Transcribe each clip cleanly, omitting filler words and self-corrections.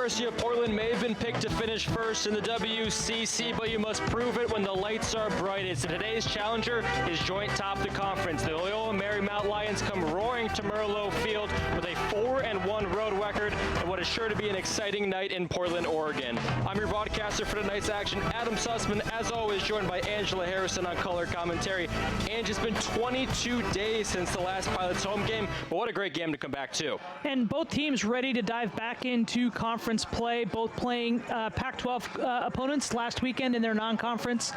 University of Portland may have been picked to finish first in the WCC, but you must prove it when the lights are brightest. And today's challenger is joint top of the conference. The Loyola Marymount Lions come roaring to Merlot Field with a 4-1 road record and what is sure to be an exciting night in Portland, Oregon. I'm your broadcaster for tonight's action, Adam Sussman, as always joined by Angela Harrison on color commentary. And it's been 22 days since the last Pilots home game, but what a great game to come back to. And both teams ready to dive back into conference play, both playing Pac-12 opponents last weekend in their non-conference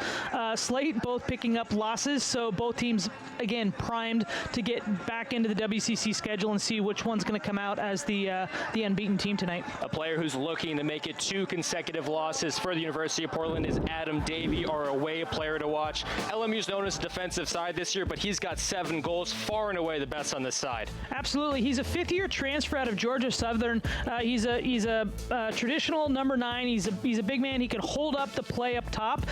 slate, both picking up losses. So both teams, again, primed to get back into the WCC schedule and see which one's going to come out as the unbeaten team tonight. A player who's looking to make it 2 consecutive losses for the University of Portland is Adam Davey, our away player to watch. LMU's known as a defensive side this year, but he's got 7 goals, far and away the best on this side. Absolutely. He's a fifth-year transfer out of Georgia Southern. He's a traditional number 9. He's a big man. He can hold up the play up top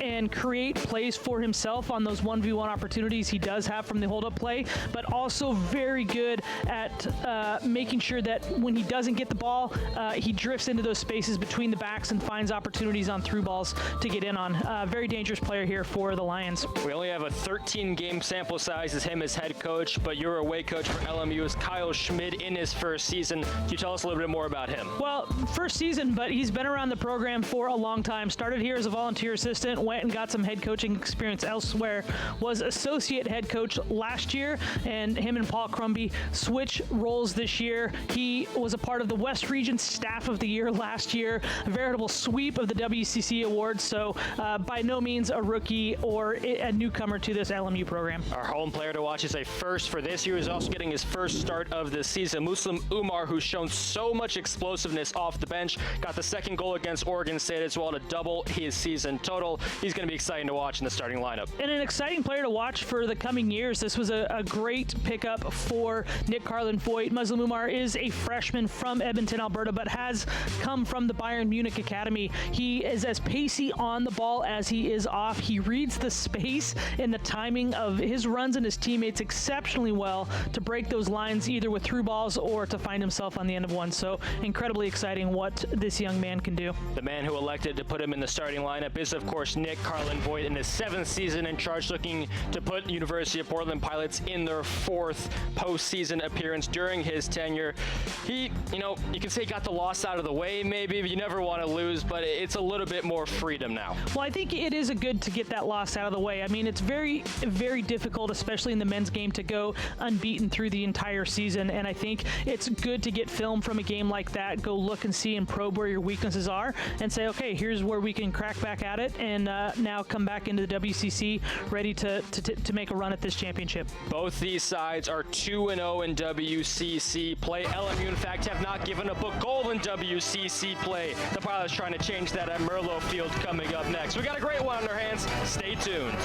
and create plays for himself on those 1v1 opportunities he does have from the hold-up play, but also very good at making sure that when he doesn't get the ball, he drifts into those spaces between the backs and finds opportunities on through balls to get in on. Very dangerous player here for the Lions. We only have a 13-game sample size as him as head coach, but your away coach for LMU is Kyle Schmid in his first season. Can you tell us a little bit more about him? Well, first season, but he's been around the program for a long time. Started here as a volunteer assistant, went and got some head coaching experience elsewhere, was associate head coach last year, and him and Paul Crumby switch roles this year. He was a part of the West Region Staff of the Year last year, a veritable sweep of the WCC awards, so by no means a rookie or a newcomer to this LMU program. Our home player to watch is a first for this year. He's also getting his first start of the season. Muslim Umar, who's shown so much explosiveness off the bench, got the 2nd goal against Oregon State as well to double his season total. He's going to be exciting to watch in the starting lineup. And an exciting player to watch for the coming years. This was a great pickup for Nick Carlin-Foyt. Muslim Umar is a freshman from Edmonton, Alberta, but has come from the Bayern Munich Academy. He is as pacey on the ball as he is off. He reads the space and the timing of his runs and his teammates exceptionally well to break those lines either with through balls or to find himself on the end of one. So incredibly exciting what this young man can do. The man who elected to put him in the starting lineup is, of course, Nick Carlin-Foyt in his 7th season in charge, looking to put University of Portland Pilots in their 4th postseason appearance during his tenure. He, you can say got the loss out of the way maybe, but you never want to lose, but it's a little bit more freedom now. Well, I think it is good to get that loss out of the way. I mean, it's very, very difficult, especially in the men's game, to go unbeaten through the entire season, and I think it's good to get film from a game like that, go look and see and probe where your weaknesses are, and say, okay, here's where we can crack back at it, and now come back into the WCC ready to make a run at this championship. Both these sides are 2-0 in WCC play. LMU, in fact, have not given up a goal in WCC play. The Pilots trying to change that at Merlot Field coming up next. We got a great one on our hands. Stay tuned.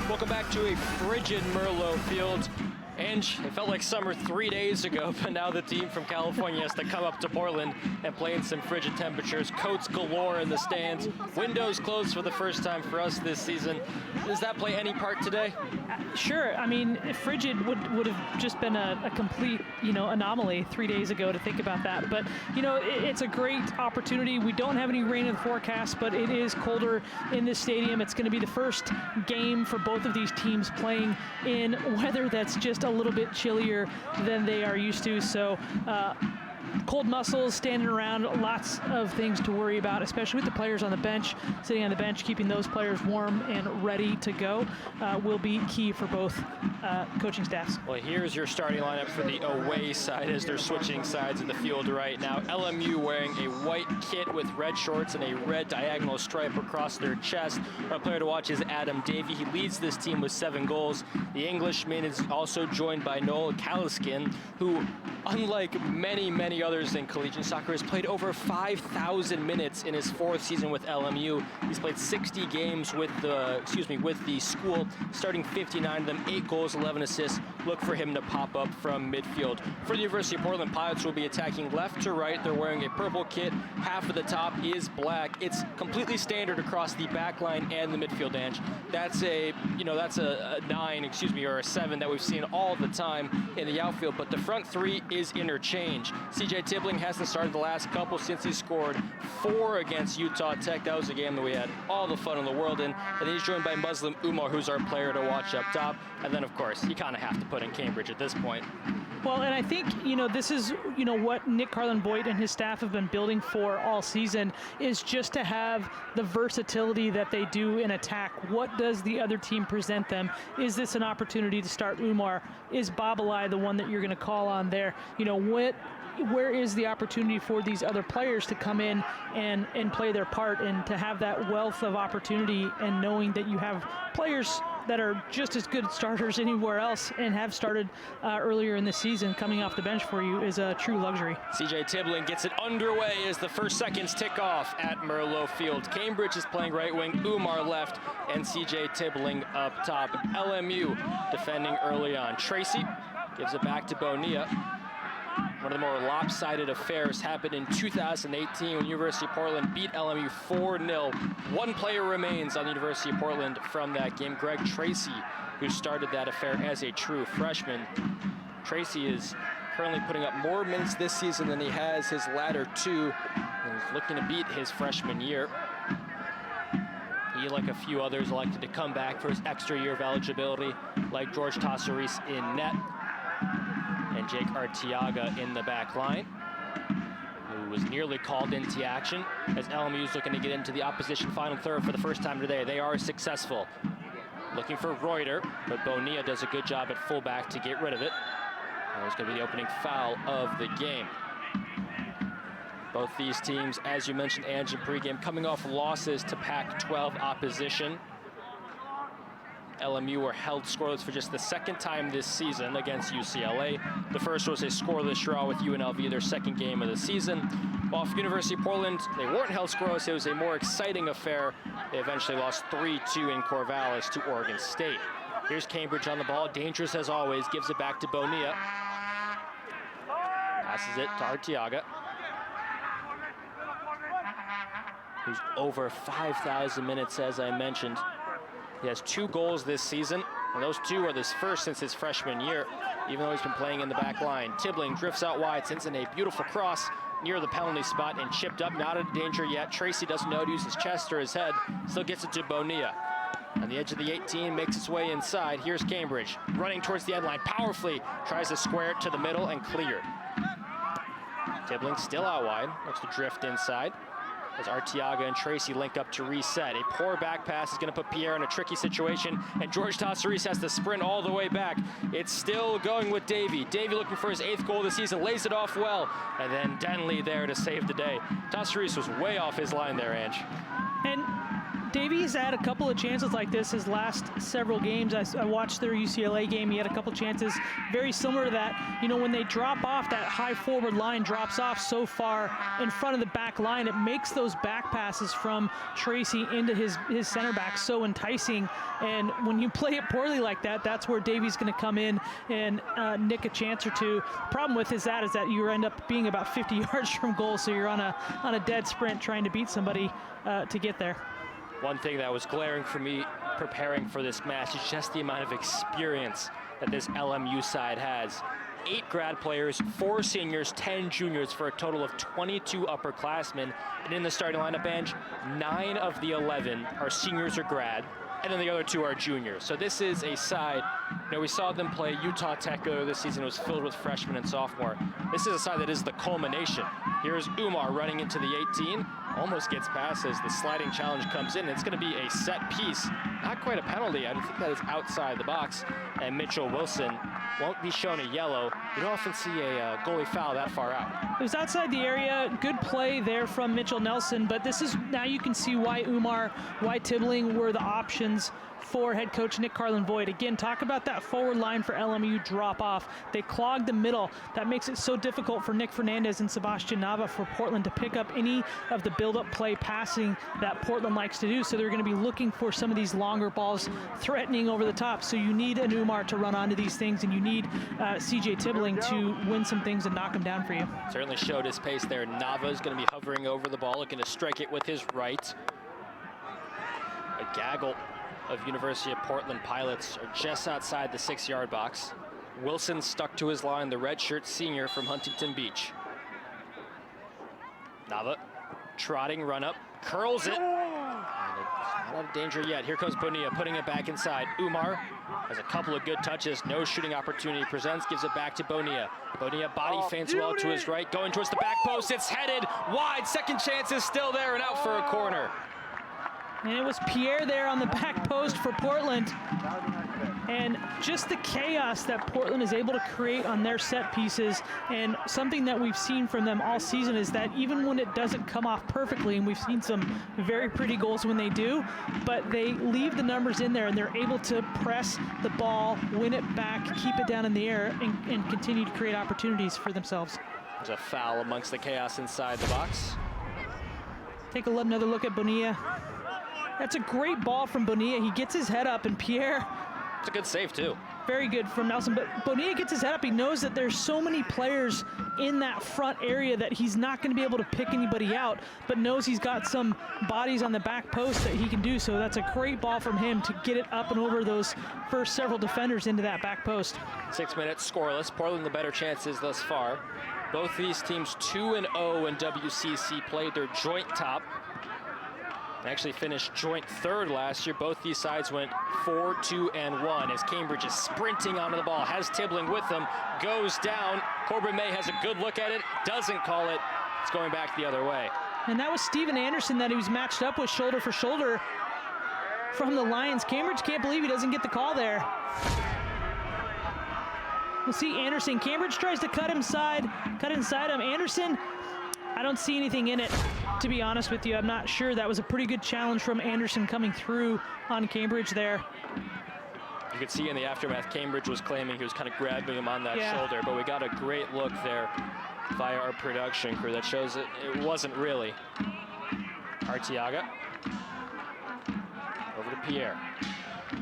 Welcome back to a frigid Merlot Field. And it felt like summer 3 days ago, but now the team from California has to come up to Portland and play in some frigid temperatures. Coats galore in the stands. Windows closed for the first time for us this season. Does that play any part today? Sure. I mean, frigid would have just been a complete, anomaly 3 days ago to think about that. But, it's a great opportunity. We don't have any rain in the forecast, but it is colder in this stadium. It's going to be the first game for both of these teams playing in weather that's just a little bit chillier than they are used to. So cold muscles, standing around, lots of things to worry about, especially with the players on the bench. Sitting on the bench, keeping those players warm and ready to go will be key for both coaching staffs. Well, here's your starting lineup for the away side as they're switching sides of the field right now. LMU wearing a white kit with red shorts and a red diagonal stripe across their chest. Our player to watch is Adam Davey. He leads this team with 7 goals. The Englishman is also joined by Noel Caliskin, who, unlike many others in collegiate soccer, has played over 5,000 minutes in his 4th season with LMU. He's played 60 games with the school, starting 59 of them, 8 goals, 11 assists. Look for him to pop up from midfield. For the University of Portland, Pilots will be attacking left to right. They're wearing a purple kit. Half of the top is black. It's completely standard across the back line and the midfield, Ange. That's a 9, or a 7 that we've seen all the time in the outfield, but the front 3 is interchange. CJ Tibbling hasn't started the last couple since he scored 4 against Utah Tech. That was a game that we had all the fun in the world in. And he's joined by Muslim Umar, who's our player to watch up top. And then, of course, you kind of have to put in Cambridge at this point. Well, and I think, this is, what Nick Carlin-Boyd and his staff have been building for all season, is just to have the versatility that they do in attack. What does the other team present them? Is this an opportunity to start Umar? Is Babalai the one that you're going to call on there? Where is the opportunity for these other players to come in and play their part, and to have that wealth of opportunity, and knowing that you have players that are just as good starters anywhere else and have started earlier in the season coming off the bench for you is a true luxury. CJ Tibbling gets it underway as the first seconds tick off at Merlot Field. Cambridge is playing right wing, Umar left, and CJ Tibbling up top. LMU defending early on. Tracy gives it back to Bonilla. One of the more lopsided affairs happened in 2018 when University of Portland beat LMU 4-0. 1 player remains on the University of Portland from that game, Greg Tracy, who started that affair as a true freshman. Tracy is currently putting up more minutes this season than he has his latter 2, and he's looking to beat his freshman year. He, like a few others, elected to come back for his extra year of eligibility, like George Tassaris in net, and Jake Arteaga in the back line, who was nearly called into action as LMU is looking to get into the opposition final third for the first time today. They are successful. Looking for Reuter, but Bonilla does a good job at fullback to get rid of it. That was going to be the opening foul of the game. Both these teams, as you mentioned, Ange, in pregame, coming off losses to Pac-12 opposition. LMU were held scoreless for just the 2nd time this season against UCLA. The first was a scoreless draw with UNLV, their 2nd game of the season. While for University of Portland, they weren't held scoreless. It was a more exciting affair. They eventually lost 3-2 in Corvallis to Oregon State. Here's Cambridge on the ball, dangerous as always, gives it back to Bonilla. Passes it to Arteaga, who's over 5,000 minutes, as I mentioned. He has 2 goals this season, and those 2 are his first since his freshman year, even though he's been playing in the back line. Tibbling drifts out wide, sends in a beautiful cross near the penalty spot and chipped up, not in danger yet. Tracy doesn't know to use his chest or his head, still gets it to Bonilla. On the edge of the 18, makes its way inside. Here's Cambridge, running towards the end line, powerfully tries to square it to the middle and cleared. Tibbling still out wide, looks to drift inside, as Arteaga and Tracy link up to reset. A poor back pass is going to put Pierre in a tricky situation, and George Tassaris has to sprint all the way back. It's still going with Davey. Davey looking for his 8th goal of the season, lays it off well, and then Denley there to save the day. Tassaris was way off his line there, Ange. And Davies had a couple of chances like this his last several games. I watched their UCLA game. He had a couple chances very similar to that. You know, when they drop off, that high forward line drops off so far in front of the back line, it makes those back passes from Tracy into his center back so enticing. And when you play it poorly like that, that's where Davies going to come in and nick a chance or two. The problem with is that you end up being about 50 yards from goal, so you're on a dead sprint trying to beat somebody to get there. One thing that was glaring for me preparing for this match is just the amount of experience that this LMU side has. 8 grad players, 4 seniors, 10 juniors, for a total of 22 upperclassmen. And in the starting lineup bench, 9 of the 11 are seniors or grad, and then the other 2 are juniors. So this is a side, you know, we saw them play Utah Tech earlier this season. It was filled with freshmen and sophomore. This is a side that is the culmination. Here's Umar running into the 18, almost gets past as the sliding challenge comes in. It's going to be a set piece, not quite a penalty. I think that is outside the box. And Mitchell Wilson won't be shown a yellow. You don't often see a goalie foul that far out. It was outside the area. Good play there from Mitchell Nelson, but this is, now you can see why Umar, why Tibbling were the options for head coach Nick Carlin-Voigt. Again, talk about that forward line for LMU drop off. They clogged the middle. That makes it so difficult for Nick Fernandez and Sebastian Nava for Portland to pick up any of the build-up play passing that Portland likes to do. So they're going to be looking for some of these longer balls threatening over the top. So you need an Umar to run onto these things, and you need CJ Tibbling to win some things and knock them down for you. Certainly showed his pace there. Nava is going to be hovering over the ball, looking to strike it with his right. A gaggle of University of Portland pilots are just outside the 6-yard box. Wilson stuck to his line, the redshirt senior from Huntington Beach. Nava, trotting run up, curls it. And it's not out of danger yet. Here comes Bonilla putting it back inside. Umar has a couple of good touches. No shooting opportunity presents, gives it back to Bonilla. Bonilla body feints well to his right, going towards the back post. It's headed wide. Second chance is still there and out for a corner. And it was Pierre there on the back post for Portland. And just the chaos that Portland is able to create on their set pieces, and something that we've seen from them all season is that even when it doesn't come off perfectly, and we've seen some very pretty goals when they do, but they leave the numbers in there and they're able to press the ball, win it back, keep it down in the air, and continue to create opportunities for themselves. There's a foul amongst the chaos inside the box. Take another look at Bonilla. That's a great ball from Bonilla. He gets his head up, and Pierre. It's a good save, too. Very good from Nelson, but Bonilla gets his head up. He knows that there's so many players in that front area that he's not going to be able to pick anybody out, but knows he's got some bodies on the back post that he can do. So that's a great ball from him to get it up and over those first several defenders into that back post. 6 minutes scoreless. Portland the better chances thus far. Both these teams 2-0 in WCC played their joint top. Actually finished joint third last year. Both these sides went 4-2-1 as Cambridge is sprinting onto the ball, has Tibbling with them, goes down. Corbin May has a good look at it, doesn't call it. It's going back the other way. And that was Steven Anderson that he was matched up with shoulder for shoulder from the Lions. Cambridge can't believe he doesn't get the call there. We'll see Anderson. Cambridge tries to cut inside him. Anderson, I don't see anything in it, to be honest with you. I'm not sure. That was a pretty good challenge from Anderson coming through on Cambridge there. You could see in the aftermath, Cambridge was claiming he was kind of grabbing him on that shoulder, but we got a great look there via our production crew that shows it wasn't really. Arteaga over to Pierre,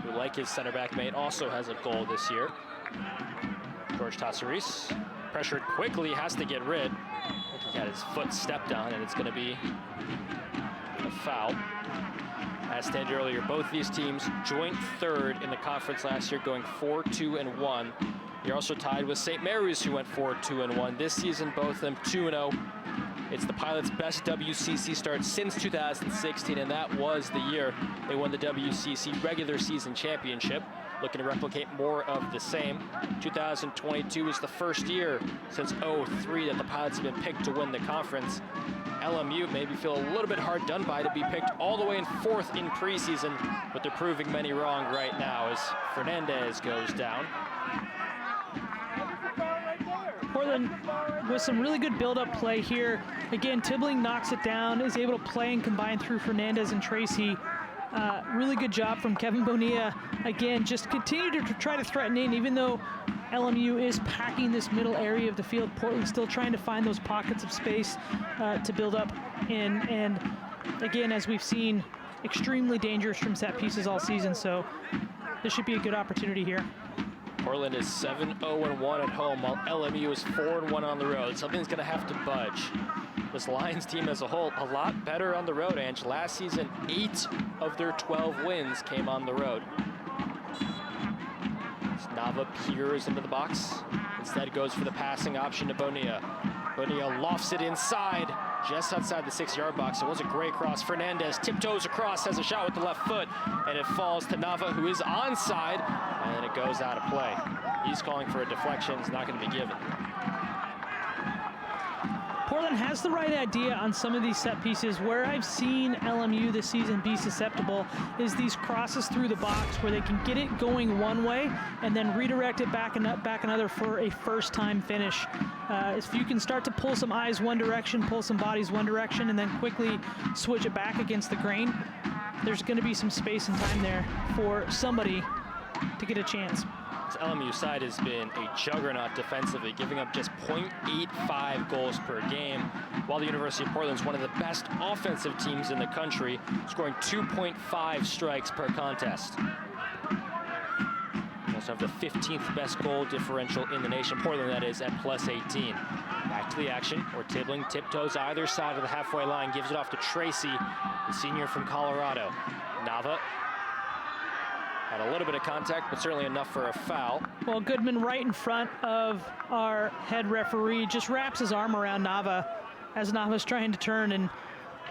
who, like his center back mate, also has a goal this year. George Tassaris, pressured quickly, has to get rid. He had his foot stepped on, and it's going to be a foul. As stated earlier, both these teams joint third in the conference last year, going 4-2-1. You're also tied with St. Mary's, who went 4-2-1. This season, both of them 2-0. It's the Pilots' best WCC start since 2016, and that was the year they won the WCC regular season championship. Looking to replicate more of the same. 2022 is the first year since 2003 that the Pilots have been picked to win the conference. LMU maybe feel a little bit hard done by to be picked all the way in fourth in preseason, but they're proving many wrong right now as Fernandez goes down. Portland with some really good build-up play here. Again, Tibbling knocks it down, is able to play and combine through Fernandez and Tracy. Really good job from Kevin Bonilla. Again, just continue to try to threaten in, even though LMU is packing this middle area of the field. Portland's still trying to find those pockets of space to build up in. And again, as we've seen, extremely dangerous from set pieces all season. So this should be a good opportunity here. Portland is 7-0-1 at home, while LMU is 4-1 on the road. Something's going to have to budge. This Lions team as a whole, a lot better on the road, Ange. Last season, 8 of their 12 wins came on the road. Nava peers into the box. Instead goes for the passing option to Bonilla. Bonilla lofts it inside, just outside the 6-yard box. It was a great cross. Fernandez tiptoes across, has a shot with the left foot, and it falls to Nava, who is onside, and then it goes out of play. He's calling for a deflection. It's not going to be given. Portland has the right idea on some of these set pieces. Where I've seen LMU this season be susceptible is these crosses through the box where they can get it going one way and then redirect it back another for a first-time finish. If you can start to pull some eyes one direction, pull some bodies one direction, and then quickly switch it back against the grain, there's going to be some space and time there for somebody to get a chance. This LMU side has been a juggernaut defensively, giving up just 0.85 goals per game, while the University of Portland is one of the best offensive teams in the country, scoring 2.5 strikes per contest. We also have the 15th best goal differential in the nation, Portland that is, at plus 18. Back to the action. Ortibling tiptoes either side of the halfway line, gives it off to Tracy, the senior from Colorado. Nava had a little bit of contact, but certainly enough for a foul. Well, Goodman right in front of our head referee just wraps his arm around Nava as Nava's trying to turn, and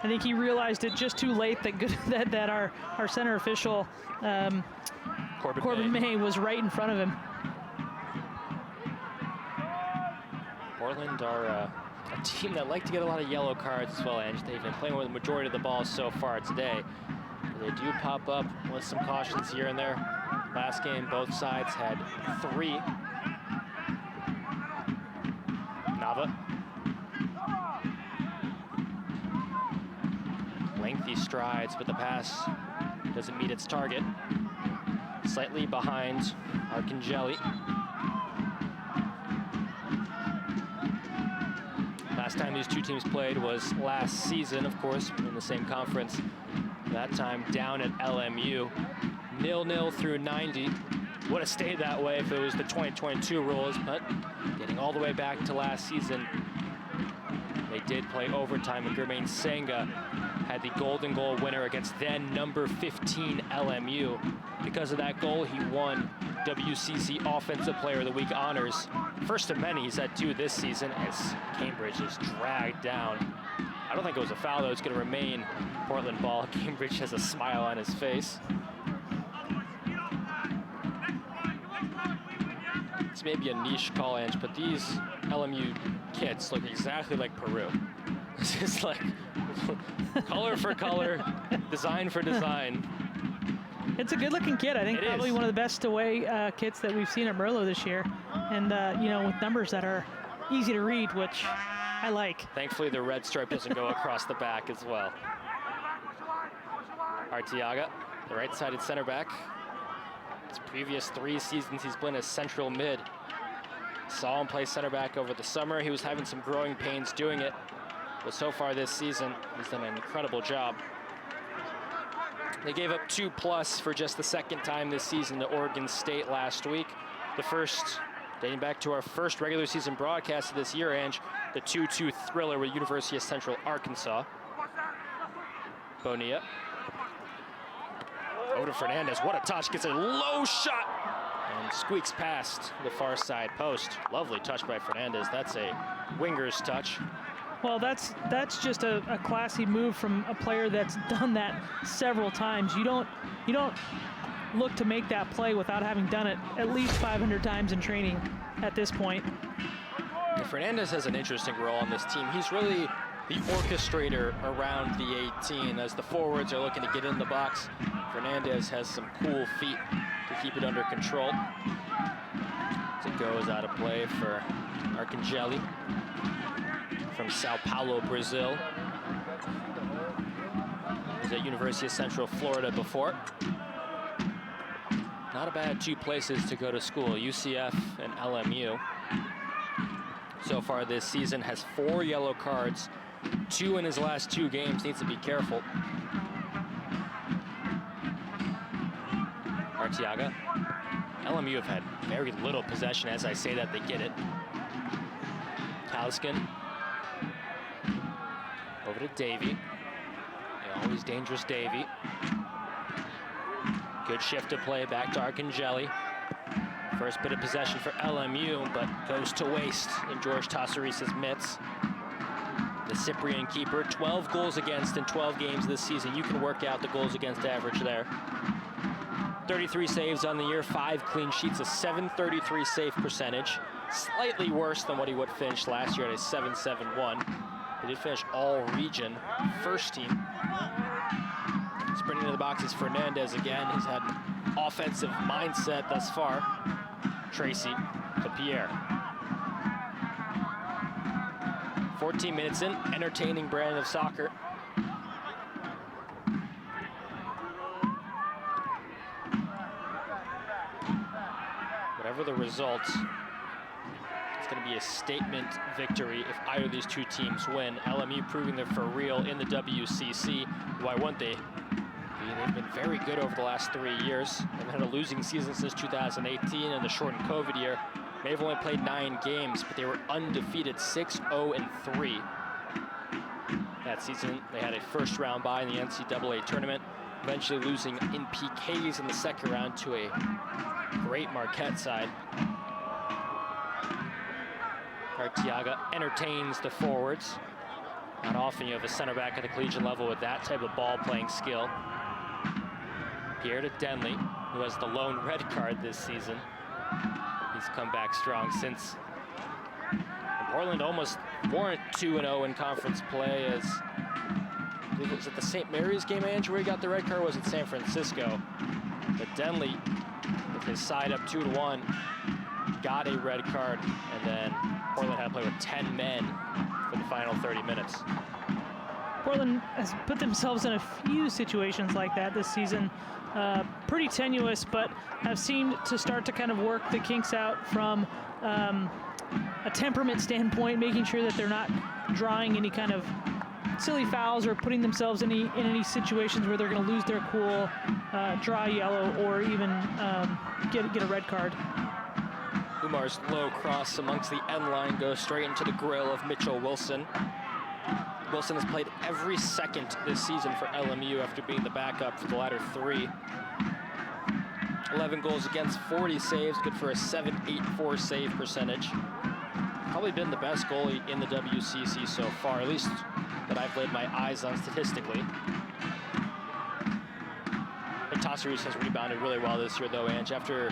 I think he realized it just too late that our center official, Corbin May, was right in front of him. Portland are a team that like to get a lot of yellow cards as well, and they've been playing with the majority of the balls so far today. They do pop up with some cautions here and there. Last game, both sides had 3. Nava. Lengthy strides, but the pass doesn't meet its target. Slightly behind Arcangeli. Last time these two teams played was last season, of course, in the same conference. That time down at LMU. 0-0 through 90. Would have stayed that way if it was the 2022 rules, but getting all the way back to last season, they did play overtime, and Germain Senga had the golden goal winner against then number 15 LMU. Because of that goal, he won WCC Offensive Player of the Week honors. First of many, he's had 2 this season as Cambridge is dragged down. I don't think it was a foul, though. It's going to remain Portland ball. Cambridge has a smile on his face. It's maybe a niche call, Ange, but these LMU kits look exactly like Peru. It's just like color for color, design for design. It's a good-looking kit. I think it probably is one of the best away kits that we've seen at Merlot this year, and you know, with numbers that are easy to read, which I like. Thankfully, the red stripe doesn't go across the back as well. Arteaga, the right-sided center back. His previous 3 seasons, he's been a central mid. Saw him play center back over the summer. He was having some growing pains doing it, but so far this season, he's done an incredible job. They gave up 2+ for just the 2nd time this season to Oregon State last week. The first, dating back to our first regular season broadcast of this year, Ange, the 2-2 thriller with University of Central Arkansas. Bonilla. Over to Fernandez, what a touch, gets a low shot and squeaks past the far side post. Lovely touch by Fernandez, that's a winger's touch. Well, that's just a classy move from a player that's done that several times. You don't look to make that play without having done it at least 500 times in training at this point. Fernandez has an interesting role on this team. He's really the orchestrator around the 18. As the forwards are looking to get in the box, Fernandez has some cool feet to keep it under control. As it goes out of play for Arcangeli from Sao Paulo, Brazil. was at University of Central Florida before. Not a bad two places to go to school, UCF and LMU. So far this season has 4 yellow cards, 2 in his last 2 games, needs to be careful. Arteaga. LMU have had very little possession. As I say that, they get it. Kalaskin. Over to Davey. The always dangerous Davey. Good shift of play back to Arcangeli. First bit of possession for LMU, but goes to waste in George Tassaris's mitts. The Cyprian keeper, 12 goals against in 12 games this season. You can work out the goals against average there. 33 saves on the year, 5 clean sheets, a .733 save percentage. Slightly worse than what he would finish last year at a .771. He did finish all region, first team. Sprinting to the box is Fernandez again. He's had an offensive mindset thus far. Tracy to Pierre. 14 minutes in, entertaining brand of soccer. Whatever the result, it's going to be a statement victory if either of these two teams win. LMU proving they're for real in the WCC. Why wouldn't they? They've been very good over the last 3 years. They've had a losing season since 2018 and the shortened COVID year. May have only played 9 games, but they were undefeated, 6-0-3. That season, they had a first-round bye in the NCAA tournament, eventually losing in PKs in the second round to a great Marquette side. Arteaga entertains the forwards. Not often you have a center back at the collegiate level with that type of ball-playing skill. Pierre to Denley, who has the lone red card this season. He's come back strong since. And Portland almost weren't 2-0 in conference play, as I believe it was at the St. Mary's game, Andrew, where he got the red card, was it San Francisco? But Denley, with his side up 2-1, got a red card, and then Portland had to play with 10 men for the final 30 minutes. Portland has put themselves in a few situations like that this season. Pretty tenuous, but have seemed to start to kind of work the kinks out from a temperament standpoint, making sure that they're not drawing any kind of silly fouls or putting themselves in any situations where they're going to lose their cool, draw yellow, or even get a red card. Umar's low cross amongst the end line goes straight into the grill of Mitchell Wilson. Wilson has played every second this season for LMU after being the backup for the latter 3. 11 goals against, 40 saves, good for a .784 save percentage. Probably been the best goalie in the WCC so far, at least that I've laid my eyes on statistically. And Tassaris has rebounded really well this year though, Ange. After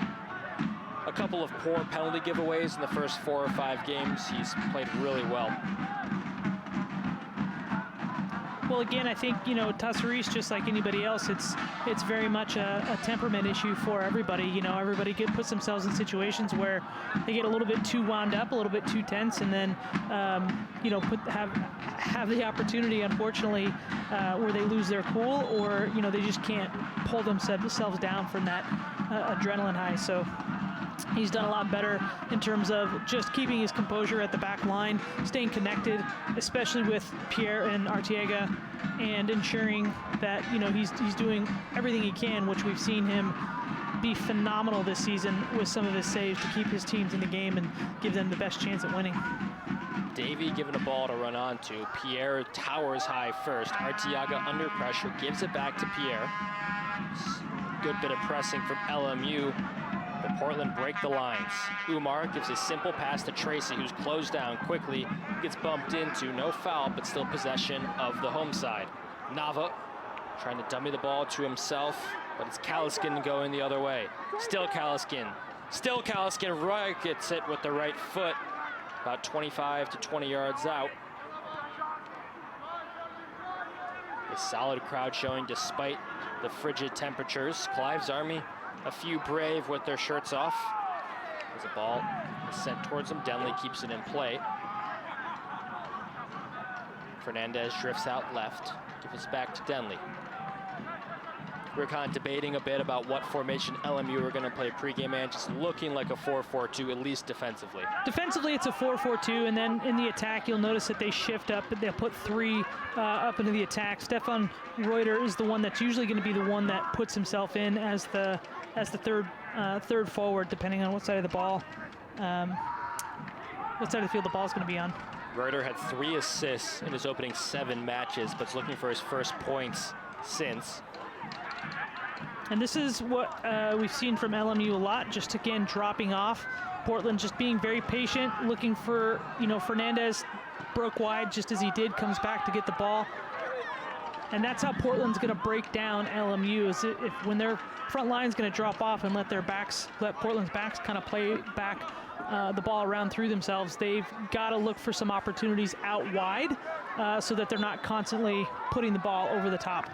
a couple of poor penalty giveaways in the first 4 or 5 games, he's played really well. Well, again, I think, you know, Tassaris, just like anybody else, it's very much a temperament issue for everybody. You know, everybody puts themselves in situations where they get a little bit too wound up, a little bit too tense, and then, you know, have the opportunity, unfortunately, where they lose their cool, or, you know, they just can't pull themselves down from that adrenaline high. So he's done a lot better in terms of just keeping his composure at the back line, staying connected, especially with Pierre and Arteaga, and ensuring that, you know, he's doing everything he can, which we've seen him be phenomenal this season with some of his saves to keep his teams in the game and give them the best chance at winning. Davey given a ball to run onto. Pierre towers high first. Arteaga under pressure, gives it back to Pierre. Good bit of pressing from LMU. But Portland break the lines. Umar gives a simple pass to Tracy, who's closed down quickly, gets bumped into, no foul, but still possession of the home side. Nava trying to dummy the ball to himself, but it's Kalaskin going the other way. Still Kalaskin, right, gets it with the right foot, about 25 to 20 yards out. A solid crowd showing despite the frigid temperatures. Clive's Army, a few brave with their shirts off. As a ball is sent towards him, Denley keeps it in play. Fernandez drifts out left, gives it back to Denley. we were kind of debating a bit about what formation LMU were going to play pregame, and just looking like a 4-4-2, at least defensively. Defensively, it's a 4-4-2, and then in the attack, you'll notice that they shift up. They'll put three up into the attack. Stefan Reuter is the one that's usually going to be the one that puts himself in as the third forward, depending on what side of the ball, what side of the field the ball's going to be on. Reuter had 3 assists in his opening 7 matches, but is looking for his first points since. And this is what we've seen from LMU a lot, just again dropping off. Portland just being very patient, looking for, Fernandez broke wide just as he did, comes back to get the ball. And that's how Portland's going to break down LMU, is if when their front line's going to drop off and let Portland's backs kind of play back the ball around through themselves, they've got to look for some opportunities out wide so that they're not constantly putting the ball over the top.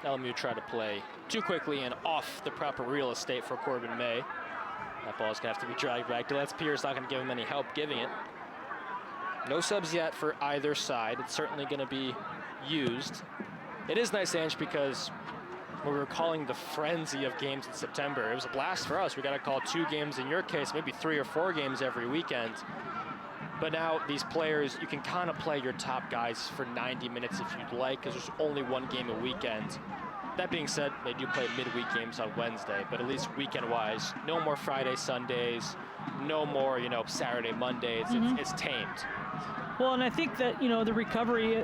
LMU tried to play too quickly and off the proper real estate for Corbin May. That ball's going to have to be dragged back. Delance Pierre's not going to give him any help giving it. No subs yet for either side. It's certainly going to be used. It is nice, Ange, because when we were calling the frenzy of games in September, it was a blast for us. We got to call 2 games in your case, maybe 3 or 4 games every weekend. But now these players, you can kind of play your top guys for 90 minutes if you'd like, because there's only 1 game a weekend. That being said, they do play midweek games on Wednesday, but at least weekend-wise, no more Friday, Sundays, no more, Saturday, Mondays. It's tamed. Well, and I think that, the recovery,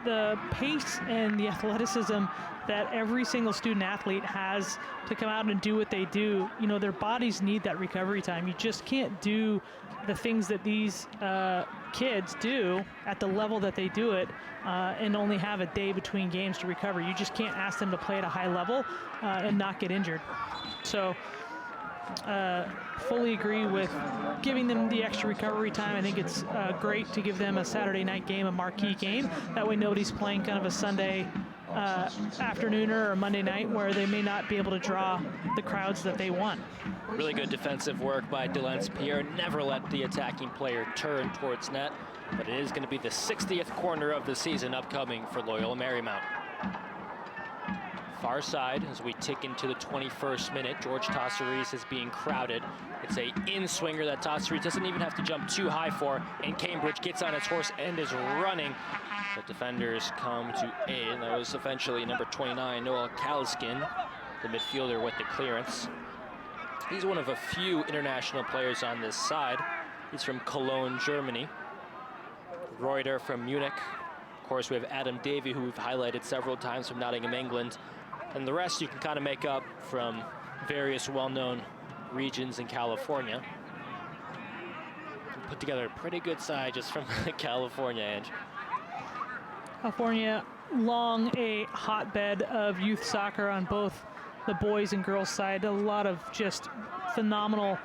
the pace and the athleticism that every single student athlete has to come out and do what they do, their bodies need that recovery time. You just can't do the things that these kids do at the level that they do it and only have a day between games to recover. You just can't ask them to play at a high level and not get injured. So fully agree with giving them the extra recovery time. I think it's great to give them a Saturday night game, a marquee game. That way nobody's playing kind of a Sunday afternooner or Monday night where they may not be able to draw the crowds that they want. Really good defensive work by Delance Pierre. Never let the attacking player turn towards net, but it is going to be the 60th corner of the season upcoming for Loyola Marymount. Far side as we tick into the 21st minute. George Tosseries is being crowded. It's a in-swinger that Tosseries doesn't even have to jump too high for, and Cambridge gets on its horse and is running. The defenders come to aid, and that was eventually number 29, Noah Kalskin, the midfielder with the clearance. He's one of a few international players on this side. He's from Cologne, Germany. Reuter from Munich. Of course, we have Adam Davey, who we've highlighted several times, from Nottingham, England. And the rest you can kind of make up from various well-known regions in California. Put together a pretty good side just from California, Ange. California, long a hotbed of youth soccer on both the boys and girls side. A lot of just phenomenal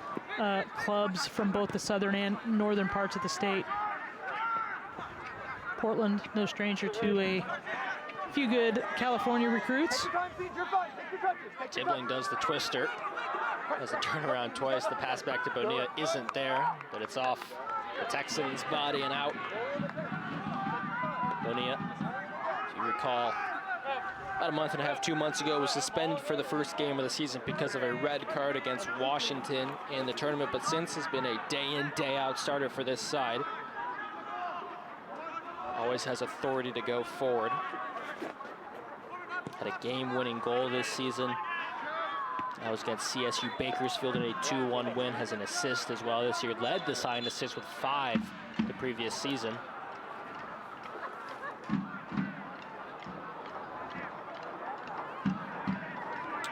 clubs from both the southern and northern parts of the state. Portland, no stranger to a few good California recruits. Tibbling does the twister. Has a turnaround twice. The pass back to Bonilla isn't there, but it's off the Texans' body and out. Bonilla, if you recall, about a month and a half, 2 months ago, was suspended for the first game of the season because of a red card against Washington in the tournament, but since has been a day-in, day-out starter for this side. Always has authority to go forward. Had a game-winning goal this season. That was against CSU Bakersfield in a 2-1 win. Has an assist as well this year. Led the side in assists with 5 the previous season.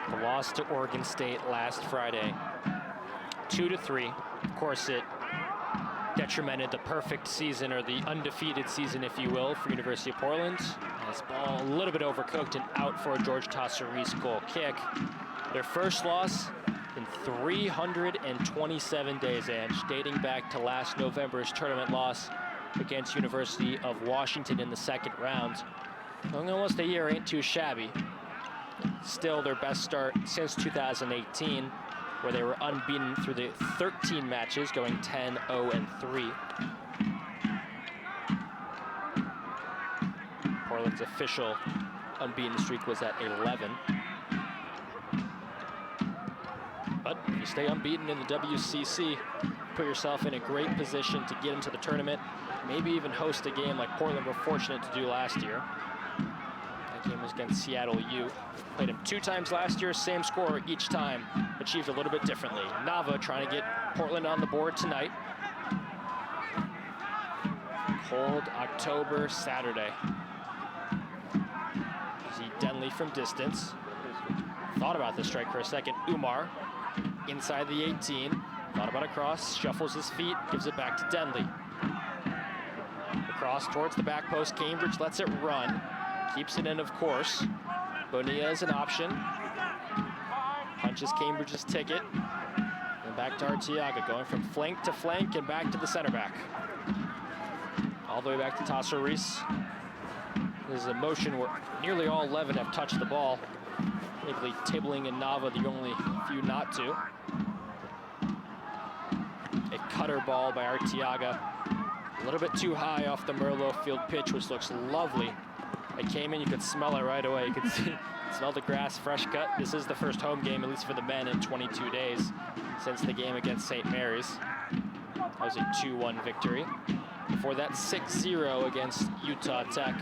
The loss to Oregon State last Friday, 2-3. Of course, it detrimented the perfect season, or the undefeated season, if you will, for University of Portland. This ball a little bit overcooked and out for a George Tosseries goal kick. Their first loss in 327 days, Ange, dating back to last November's tournament loss against University of Washington in the second round. Almost a year ain't too shabby. Still their best start since 2018, where they were unbeaten through the 13 matches, going 10-0-3. Portland Portland's official unbeaten streak was at 11. But if you stay unbeaten in the WCC, put yourself in a great position to get into the tournament, maybe even host a game like Portland were fortunate to do last year. That game was against Seattle U. Played him 2 times last year, same score each time, achieved a little bit differently. Nava trying to get Portland on the board tonight. Cold October Saturday. See Denley from distance. Thought about the strike for a second. Umar inside the 18. Thought about a cross, shuffles his feet, gives it back to Denley. The cross towards the back post. Cambridge lets it run. Keeps it in, of course. Bonilla is an option. Punches Cambridge's ticket. And back to Arteaga, going from flank to flank and back to the center back. All the way back to Tassoris. This is a motion where nearly all 11 have touched the ball. Maybe Tibbling and Nava the only few not to. A cutter ball by Arteaga. A little bit too high off the Merlot field pitch, which looks lovely. It came in, you could smell it right away. You could smell the grass, fresh cut. This is the first home game, at least for the men, in 22 days since the game against St. Mary's. That was a 2-1 victory. Before that, 6-0 against Utah Tech.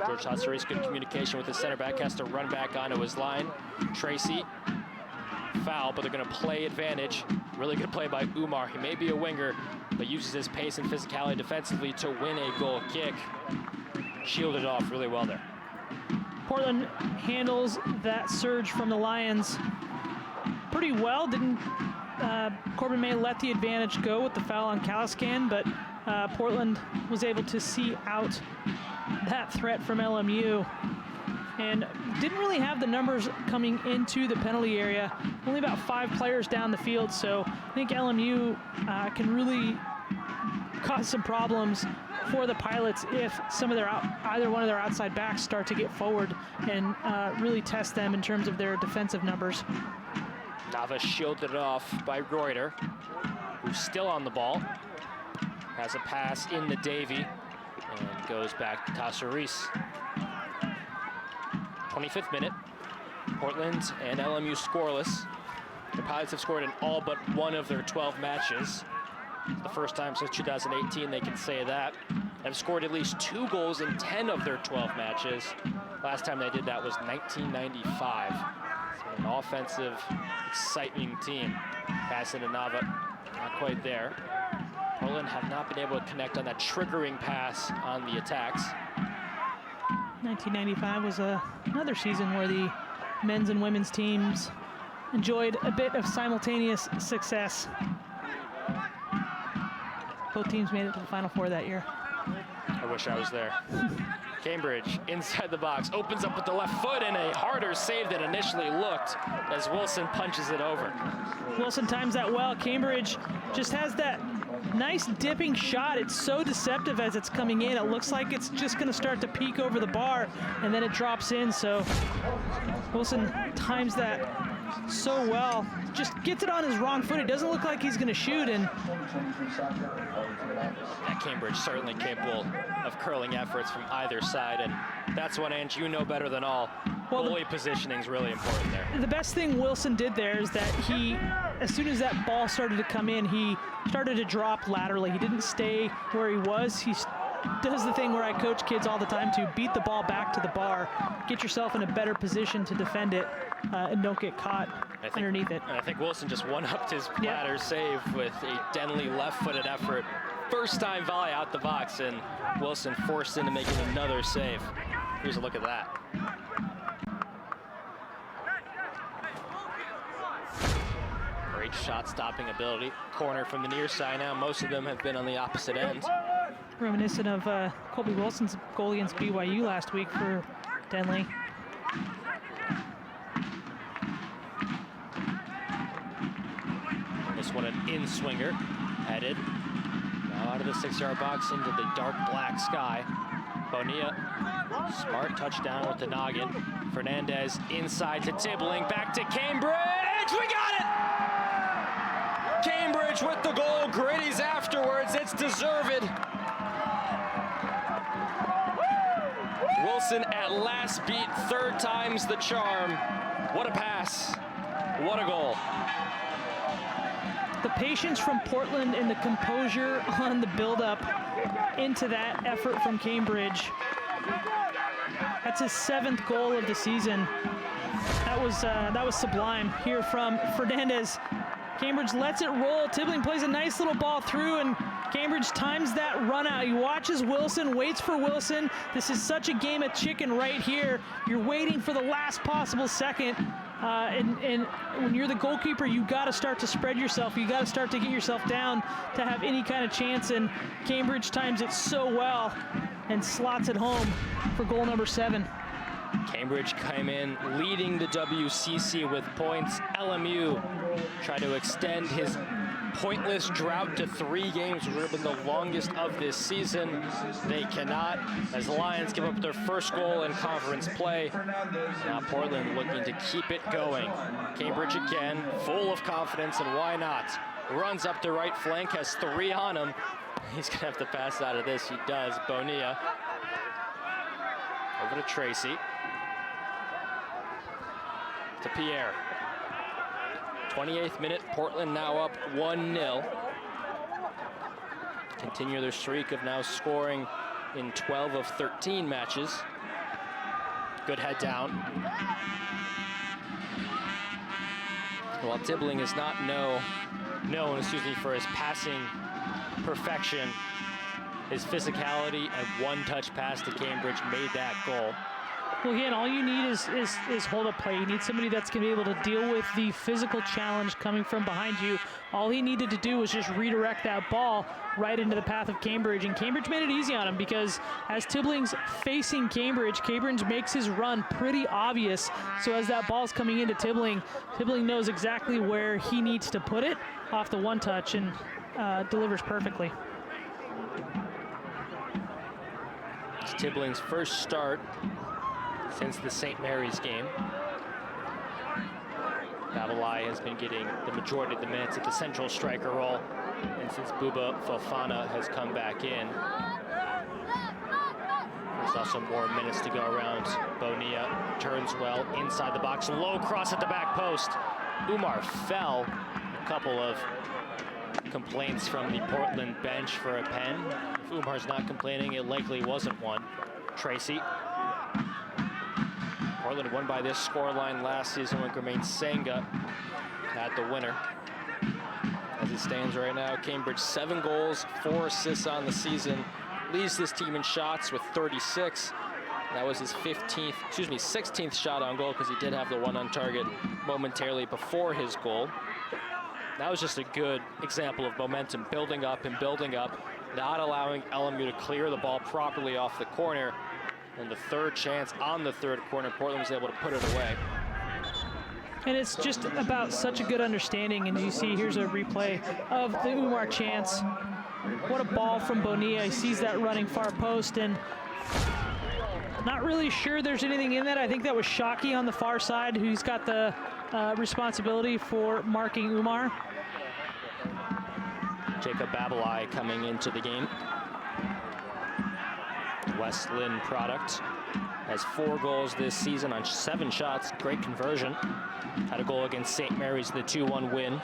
George Tassoris, good communication with the center back, has to run back onto his line. Tracy, foul, but they're gonna play advantage. Really good play by Umar. He may be a winger, but uses his pace and physicality defensively to win a goal kick. Shielded off really well there. Portland handles that surge from the Lions pretty well. Corbin May let the advantage go with the foul on Caliscan, but Portland was able to see out that threat from LMU and didn't really have the numbers coming into the penalty area. Only about 5 players down the field, so I think LMU can really cause some problems for the Pilots if either one of their outside backs start to get forward and really test them in terms of their defensive numbers. Nava shielded off by Reuter, who's still on the ball. Has a pass in the Davy and goes back to Tassoris. 25th minute. Portland and LMU scoreless. The Pilots have scored in all but one of their 12 matches. The first time since 2018 they can say that. Have scored at least 2 goals in 10 of their 12 matches. Last time they did that was 1995. So an offensive, exciting team. Pass into Nava, not quite there. Portland have not been able to connect on that triggering pass on the attacks. 1995 was another season where the men's and women's teams enjoyed a bit of simultaneous success. Both teams made it to the Final Four that year. I wish I was there. Cambridge inside the box, opens up with the left foot and a harder save than initially looked as Wilson punches it over. Wilson times that well. Cambridge just has that nice dipping shot. It's so deceptive as it's coming in. It looks like it's just going to start to peek over the bar and then it drops in. So Wilson times that so well. Just gets it on his wrong foot. It doesn't look like he's going to shoot. And Cambridge certainly capable of curling efforts from either side, and that's one, Ange, you know better than all. Well, goalie positioning is really important there. The best thing Wilson did there is that he, as soon as that ball started to come in, he started to drop laterally. He didn't stay where he was. He does the thing where I coach kids all the time to beat the ball back to the bar, get yourself in a better position to defend it, and don't get caught underneath it. And I think Wilson just one-upped his platter save with a Denley left-footed effort. First time volley out the box, and Wilson forced into making another save. Here's a look at that. Great shot-stopping ability. Corner from the near side now. Most of them have been on the opposite end. Reminiscent of Colby Wilson's goal against BYU last week for Denley. This one an in-swinger, headed. Now out of the 6-yard box into the dark black sky. Bonilla, smart touchdown with the noggin. Fernandez inside to Tibbling, back to Cambridge, we got it! Cambridge with the goal, Gritty's afterwards, it's deserved. Wilson at last beat, third time's the charm. What a pass, what a goal. The patience from Portland and the composure on the build-up into that effort from Cambridge. That's his 7th goal of the season. That was sublime here from Fernandez. Cambridge lets it roll. Tibbling plays a nice little ball through, and Cambridge times that run out. He watches Wilson, waits for Wilson. This is such a game of chicken right here. You're waiting for the last possible second. And when you're the goalkeeper, you got to start to spread yourself. You got to start to get yourself down to have any kind of chance. And Cambridge times it so well and slots it home for goal number 7. Cambridge came in leading the WCC with points. LMU tried to extend his pointless drought to 3 games, which would have been the longest of this season. They cannot, as the Lions give up their first goal in conference play. Now Portland looking to keep it going. Cambridge again, full of confidence, and why not? Runs up the right flank, has 3 on him. He's gonna have to pass out of this. He does. Bonilla over to Tracy. To Pierre. 28th minute, Portland now up 1-0. Continue their streak of now scoring in 12 of 13 matches. Good head down. While Tibbling is not known for his passing perfection, his physicality and one-touch pass to Cambridge made that goal. Well, again, all you need is hold-up play. You need somebody that's going to be able to deal with the physical challenge coming from behind you. All he needed to do was just redirect that ball right into the path of Cambridge, and Cambridge made it easy on him because as Tibbling's facing Cambridge, Cambridge makes his run pretty obvious. So as that ball's coming into Tibbling, Tibbling knows exactly where he needs to put it off the one-touch and delivers perfectly. It's Tibbling's first start since the St. Mary's game. Babalai has been getting the majority of the minutes at the central striker role, and since Buba Fofana has come back in, there's also more minutes to go around. Bonilla turns well inside the box, low cross at the back post. Umar fell. A couple of complaints from the Portland bench for a pen. If Umar's not complaining, it likely wasn't one. Tracy. Portland won by this scoreline last season when Jermaine Senga had the winner. As it stands right now, Cambridge 7 goals, 4 assists on the season. Leads this team in shots with 36. That was his 16th shot on goal, because he did have the one on target momentarily before his goal. That was just a good example of momentum building up and building up, not allowing LMU to clear the ball properly off the corner. And the third chance on the third corner, Portland was able to put it away. And it's just about such a good understanding. And you see, here's a replay of the Umar chance. What a ball from Bonilla. He sees that running far post, and not really sure there's anything in that. I think that was Shockey on the far side, who's got the responsibility for marking Umar. Jacob Babalai coming into the game. West Lynn product, has 4 goals this season on 7 shots. Great conversion. Had a goal against St. Mary's in the 2-1 win.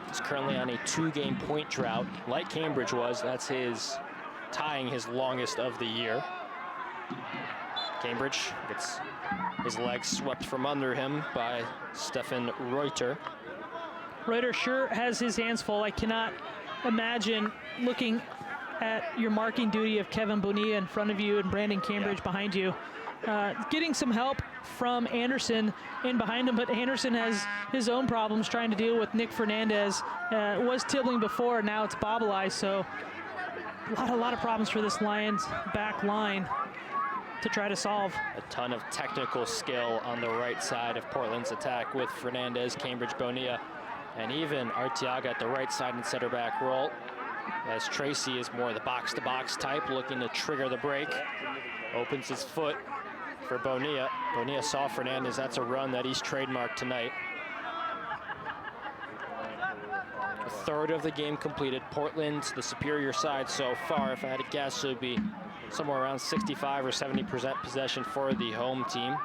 He's currently on a 2-game point drought, like Cambridge was. That's tying his longest of the year. Cambridge gets his legs swept from under him by Stefan Reuter. Reuter sure has his hands full. I cannot imagine looking at your marking duty of Kevin Bonilla in front of you and Brandon Cambridge behind you. Getting some help from Anderson in behind him, but Anderson has his own problems trying to deal with Nick Fernandez. It was Tibbling before, now it's Babalai, so a lot of problems for this Lions back line to try to solve. A ton of technical skill on the right side of Portland's attack with Fernandez, Cambridge, Bonilla, and even Arteaga at the right side in center back role, as Tracy is more the box-to-box type, looking to trigger the break. Opens his foot for Bonilla. Bonilla saw Fernandez. That's a run that he's trademarked tonight. A third of the game completed. Portland's the superior side so far. If I had to guess, it would be somewhere around 65 or 70% possession for the home team.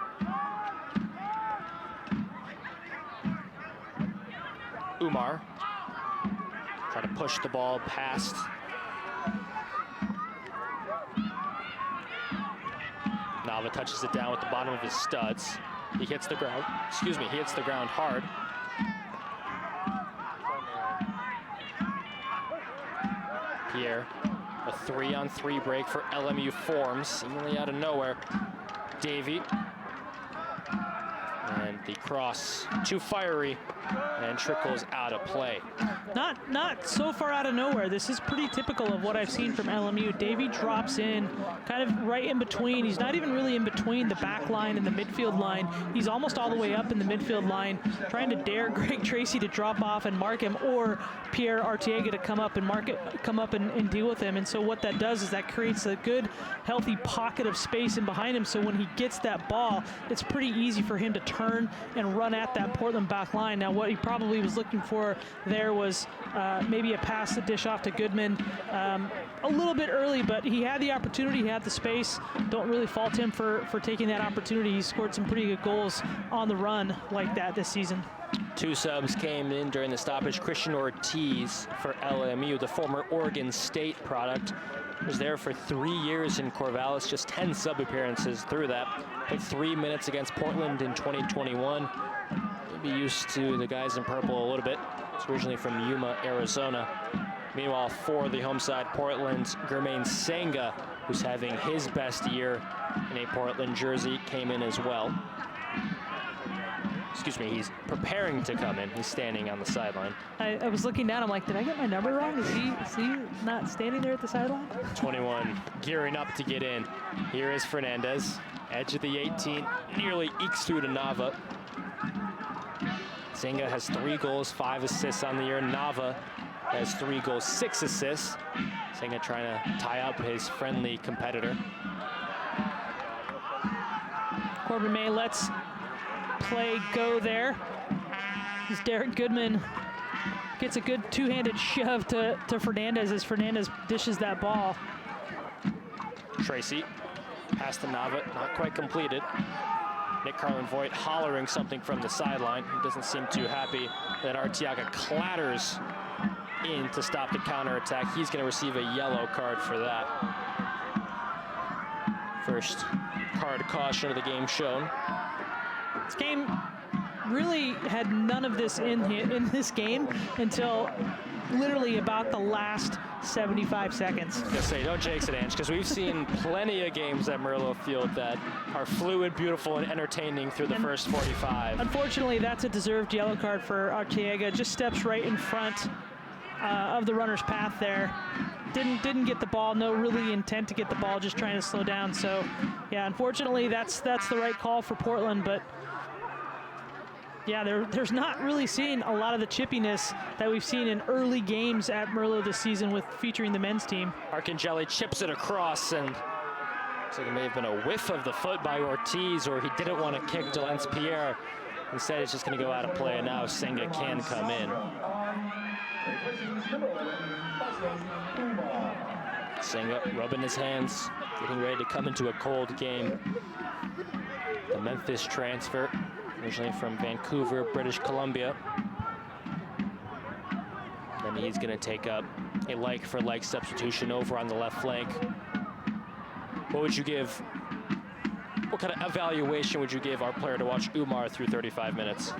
Umar trying to push the ball past. Nava touches it down with the bottom of his studs. He hits the ground, he hits the ground hard. Pierre, a 3-on-3 break for LMU forms, seemingly out of nowhere. Davey, and the cross too fiery and trickles out of play. Not so far out of nowhere. This is pretty typical of what I've seen from LMU. Davey drops in kind of right in between. He's not even really in between the back line and the midfield line. He's almost all the way up in the midfield line, trying to dare Greg Tracy to drop off and mark him, or Pierre Arteaga to come up and deal with him. And so what that does is that creates a good, healthy pocket of space in behind him. So when he gets that ball, it's pretty easy for him to turn and run at that Portland back line. Now, what he probably was looking for there was maybe a pass to dish off to Goodman a little bit early, but he had the opportunity, he had the space. Don't really fault him for taking that opportunity. He scored some pretty good goals on the run like that this season. 2 subs came in during the stoppage. Christian Ortiz for LMU, the former Oregon State product, was there for 3 years in Corvallis, just 10 sub appearances through that. Played 3 minutes against Portland in 2021. Maybe used to the guys in purple a little bit. It's originally from Yuma, Arizona. Meanwhile, for the home side, Portland's Germain Senga, who's having his best year in a Portland jersey, came in as well. Excuse me, he's preparing to come in. He's standing on the sideline. I was looking down, I'm like, did I get my number wrong? Is he not standing there at the sideline? 21, gearing up to get in. Here is Fernandez, edge of the 18, nearly ekes through to Nava. Senga has 3 goals, 5 assists on the year. Nava has 3 goals, 6 assists. Senga trying to tie up his friendly competitor. Corbin May lets play go there. As Derek Goodman gets a good two-handed shove to Fernandez as Fernandez dishes that ball. Tracy, pass to Nava, not quite completed. Nick Carlin-Voigt hollering something from the sideline. He doesn't seem too happy that Arteaga clatters in to stop the counterattack. He's going to receive a yellow card for that. First card caution of the game shown. This game really had none of this in this game until literally about the last 75 seconds. I say, don't jinx it, Ange, because we've seen plenty of games at Merlo Field that are fluid, beautiful, and entertaining through the first 45. Unfortunately, that's a deserved yellow card for Arteaga. Just steps right in front of the runner's path there. Didn't get the ball, no really intent to get the ball, just trying to slow down. So, yeah, unfortunately, that's the right call for Portland, but yeah, there's not really seen a lot of the chippiness that we've seen in early games at Merlo this season with featuring the men's team. Arcangeli chips it across, and looks like it may have been a whiff of the foot by Ortiz, or he didn't want to kick Delence Pierre. Instead, it's just going to go out of play, and now Senga can come in. Senga rubbing his hands, getting ready to come into a cold game. The Memphis transfer, originally from Vancouver, British Columbia. Then he's going to take up a like-for-like substitution over on the left flank. What would you give? What kind of evaluation would you give our player to watch Umar through 35 minutes?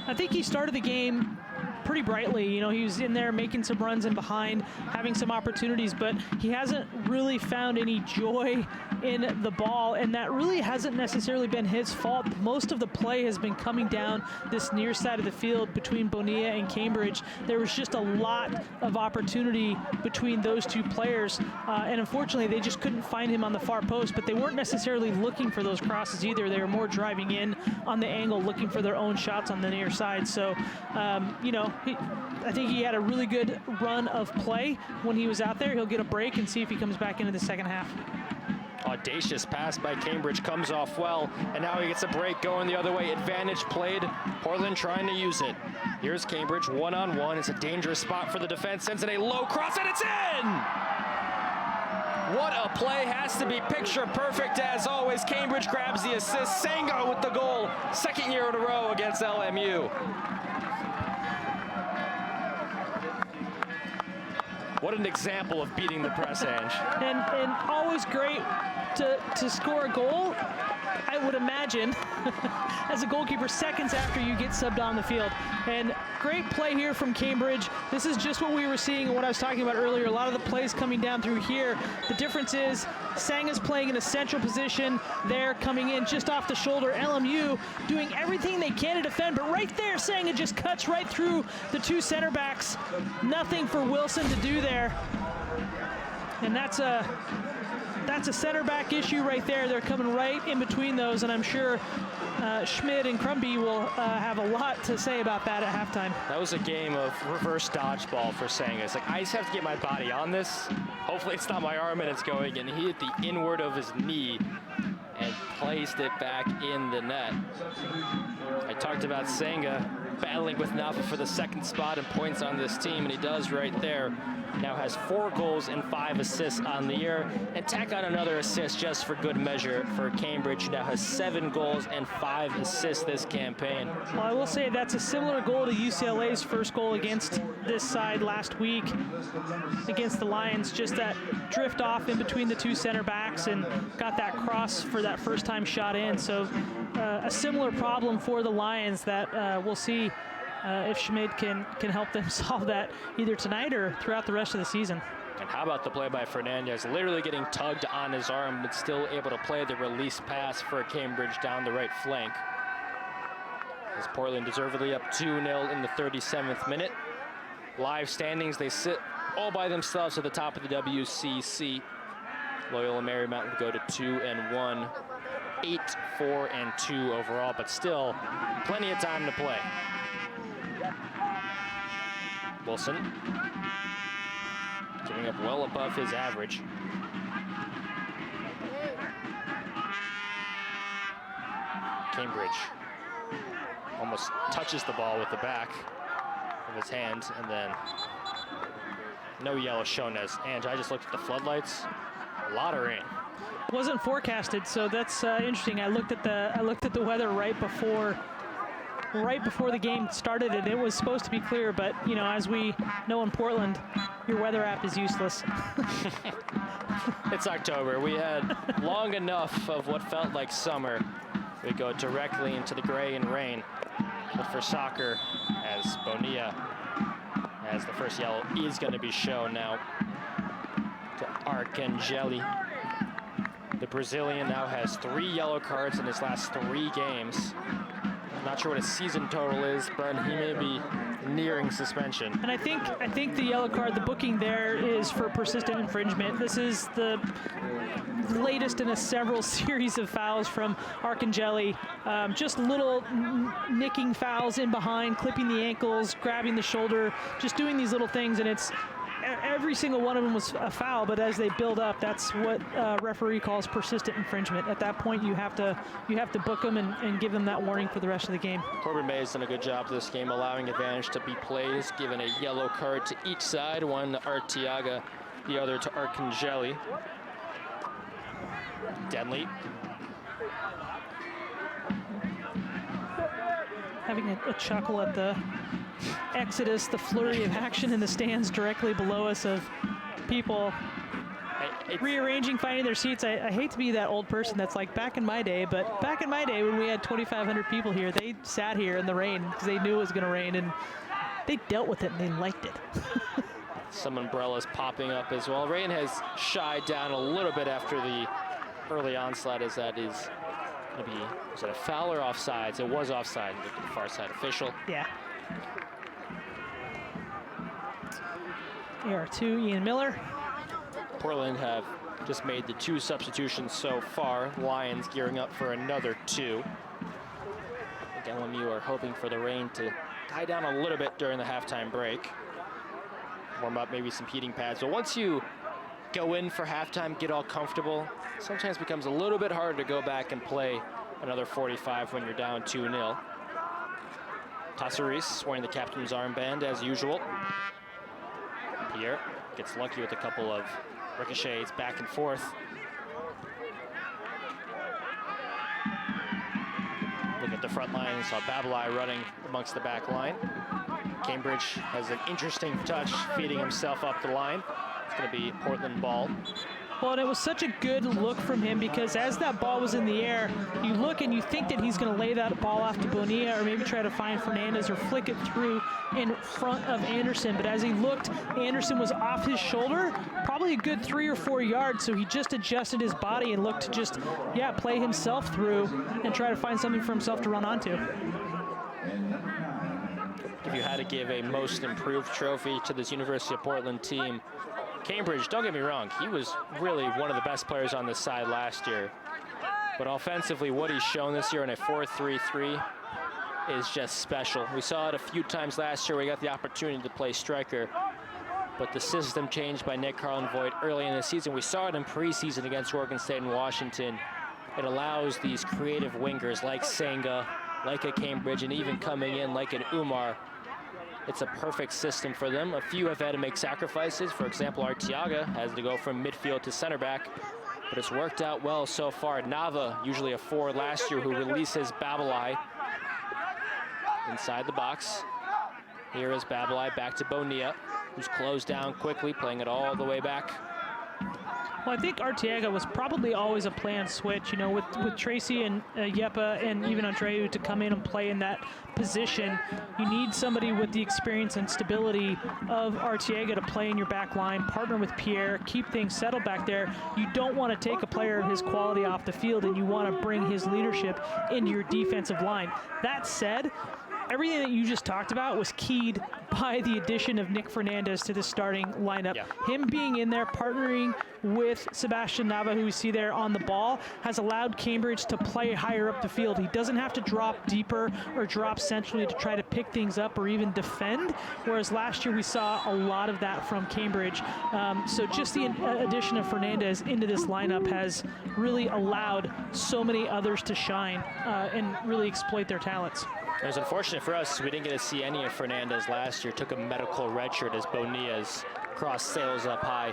I think he started the game pretty brightly. You know, he was in there making some runs in behind, having some opportunities, but he hasn't really found any joy in the ball, and that really hasn't necessarily been his fault. Most of the play has been coming down this near side of the field between Bonilla and Cambridge. There was just a lot of opportunity between those two players, and unfortunately they just couldn't find him on the far post, but they weren't necessarily looking for those crosses either. They were more driving in on the angle, looking for their own shots on the near side. So, you know, I think he had a really good run of play when he was out there. He'll get a break and see if he comes back into the second half. Audacious pass by Cambridge comes off well, and now he gets a break going the other way. Advantage played, Portland trying to use it. Here's Cambridge one-on-one. It's a dangerous spot for the defense, sends in a low cross, and it's in! What a play, has to be picture perfect as always. Cambridge grabs the assist. Senga with the goal, second year in a row against LMU. What an example of beating the press, Ange. And always great to score a goal, I would imagine, as a goalkeeper, seconds after you get subbed on the field. And great play here from Cambridge. This is just what we were seeing and what I was talking about earlier. A lot of the plays coming down through here. The difference is Sanga's playing in a central position. They're coming in just off the shoulder. LMU doing everything they can to defend, but right there, Sanga just cuts right through the two center backs. Nothing for Wilson to do there. And that's a center back issue right there. They're coming right in between those, and I'm sure Schmidt and Crumby will have a lot to say about that at halftime. That was a game of reverse dodgeball for Senga. It's like, I just have to get my body on this. Hopefully it's not my arm and it's going, and he hit the inward of his knee and placed it back in the net. I talked about Senga battling with Napa for the second spot and points on this team, and he does right there. Now has 4 goals and 5 assists on the year, and tack on another assist just for good measure for Cambridge. Now has 7 goals and 5 assists this campaign. Well, I will say that's a similar goal to UCLA's first goal against this side last week against the Lions. Just that drift off in between the two center backs and got that cross for that first time shot in. So a similar problem for the Lions that we'll see if Schmid can help them solve that either tonight or throughout the rest of the season. And how about the play by Fernandez, literally getting tugged on his arm, but still able to play the release pass for Cambridge down the right flank. As Portland deservedly up 2-0 in the 37th minute. Live standings, they sit all by themselves at the top of the WCC. Loyola Marymount would go to 2-1, 8-4-2 overall, but still plenty of time to play. Wilson getting up well above his average. Cambridge almost touches the ball with the back of his hand, and then no yellow shown as Ange. I just looked at the floodlights. A lot of rain. Wasn't forecasted, so that's interesting. I looked at the weather right before the game started, and it was supposed to be clear, but you know, as we know in Portland, your weather app is useless. It's October. We had long enough of what felt like summer. We go directly into the gray and rain. But for soccer, as Bonilla, as the first yellow is going to be shown now to Arcangeli. The Brazilian now has 3 yellow cards in his last 3 games. Not sure what his season total is, but he may be nearing suspension. And I think the yellow card, the booking there is for persistent infringement. This is the latest in a several series of fouls from Arcangeli. Just little nicking fouls in behind, clipping the ankles, grabbing the shoulder, just doing these little things, and it's every single one of them was a foul, but as they build up, that's what referee calls persistent infringement. At that point, you have to book them and give them that warning for the rest of the game. Corbin May has done a good job this game, allowing advantage to be played, given a yellow card to each side, one to Artiaga, the other to Arcangeli. Denley. Having a chuckle at the exodus, the flurry of action in the stands directly below us of people rearranging, finding their seats. I hate to be that old person that's like, back in my day, but back in my day when we had 2,500 people here, they sat here in the rain because they knew it was going to rain, and they dealt with it and they liked it. Some umbrellas popping up as well. Rain has shied down a little bit after the early onslaught, as that is going to be, is it a foul or offsides? It was offside. Look at the far side official. Yeah. AR2, Ian Miller. Portland have just made the 2 substitutions so far. Lions gearing up for another 2. I think LMU are hoping for the rain to die down a little bit during the halftime break. Warm up maybe some heating pads. But once you go in for halftime, get all comfortable, sometimes becomes a little bit harder to go back and play another 45 when you're down 2-0. Tassaris wearing the captain's armband as usual. Pierre gets lucky with a couple of ricochets back and forth. Look at the front line. You saw Babalai running amongst the back line. Cambridge has an interesting touch, feeding himself up the line. It's going to be Portland ball. Well, and it was such a good look from him because as that ball was in the air, you look and you think that he's going to lay that ball off to Bonilla or maybe try to find Fernandez or flick it through in front of Anderson. But as he looked, Anderson was off his shoulder, probably a good 3 or 4 yards. So he just adjusted his body and looked to just, play himself through and try to find something for himself to run onto. If you had to give a most improved trophy to this University of Portland team, Cambridge, don't get me wrong, he was really one of the best players on this side last year. But offensively, what he's shown this year in a 4-3-3 is just special. We saw it a few times last year where he got the opportunity to play striker. But the system changed by Nick Carlin-Voigt early in the season. We saw it in preseason against Oregon State and Washington. It allows these creative wingers like Senga, like a Cambridge, and even coming in like an Umar. It's a perfect system for them. A few have had to make sacrifices. For example, Arteaga has to go from midfield to center back, but it's worked out well so far. Nava, usually a forward last year, who releases Babalai inside the box. Here is Babalai back to Bonilla, who's closed down quickly, playing it all the way back. Well, I think Arteaga was probably always a planned switch, with Tracy and Yepa and even Andreu to come in and play in that position. You need somebody with the experience and stability of Arteaga to play in your back line, partner with Pierre, keep things settled back there. You don't want to take a player of his quality off the field, and you want to bring his leadership into your defensive line. That said, everything that you just talked about was keyed by the addition of Nick Fernandez to the starting lineup. Yeah. Him being in there, partnering with Sebastian Nava, who we see there on the ball, has allowed Cambridge to play higher up the field. He doesn't have to drop deeper or drop centrally to try to pick things up or even defend, whereas last year we saw a lot of that from Cambridge. So just the addition of Fernandez into this lineup has really allowed so many others to shine and really exploit their talents. It was unfortunate for us. We didn't get to see any of Fernandez last year. Took a medical redshirt as Bonilla's cross sails up high.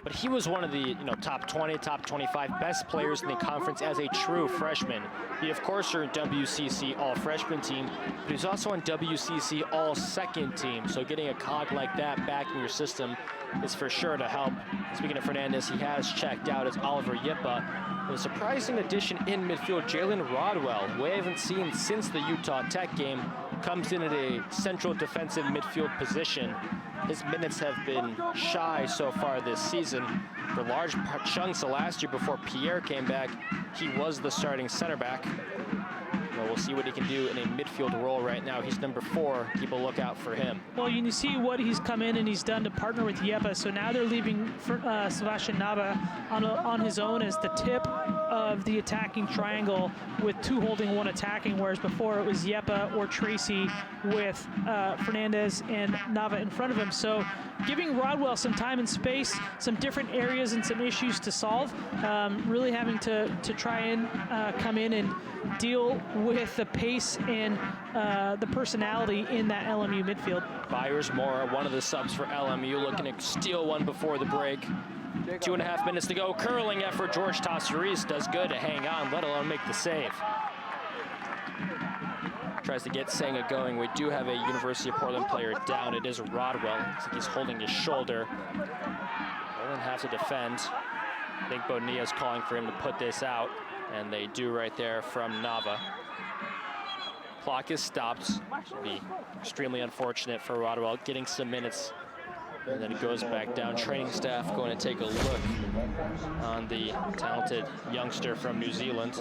But he was one of the top 20, top 25 best players in the conference as a true freshman. He, of course, earned WCC all-freshman team, but he's also on WCC all-second team. So getting a cog like that back in your system is for sure to help. Speaking of Fernandez, he has checked out as Oliver Yipa. A surprising addition in midfield, Jalen Rodwell, who I haven't seen since the Utah Tech game, comes in at a central defensive midfield position. His minutes have been shy so far this season. For large chunks of last year before Pierre came back, he was the starting center back. We'll see what he can do in a midfield role right now. He's number 4. Keep a lookout for him. Well, you see what he's come in and he's done to partner with Yepa. So now they're leaving Sebastian Nava on his own as the tip of the attacking triangle with 2 holding, 1 attacking, whereas before it was Yepa or Tracy with Fernandez and Nava in front of him. So giving Rodwell some time and space, some different areas and some issues to solve, really having to try and come in and deal with the pace and the personality in that LMU midfield. Byers Mora, one of the subs for LMU, looking to steal one before the break. 2.5 minutes to go. Curling effort. George Tasseris does good to hang on, let alone make the save. Tries to get Senga going. We do have a University of Portland player down. It is Rodwell. Looks like he's holding his shoulder. Portland has to defend. I think Bonilla's calling for him to put this out, and they do right there from Nava. Clock is stopped. Should be extremely unfortunate for Rodwell getting some minutes. And then it goes back down. Training staff going to take a look on the talented youngster from New Zealand.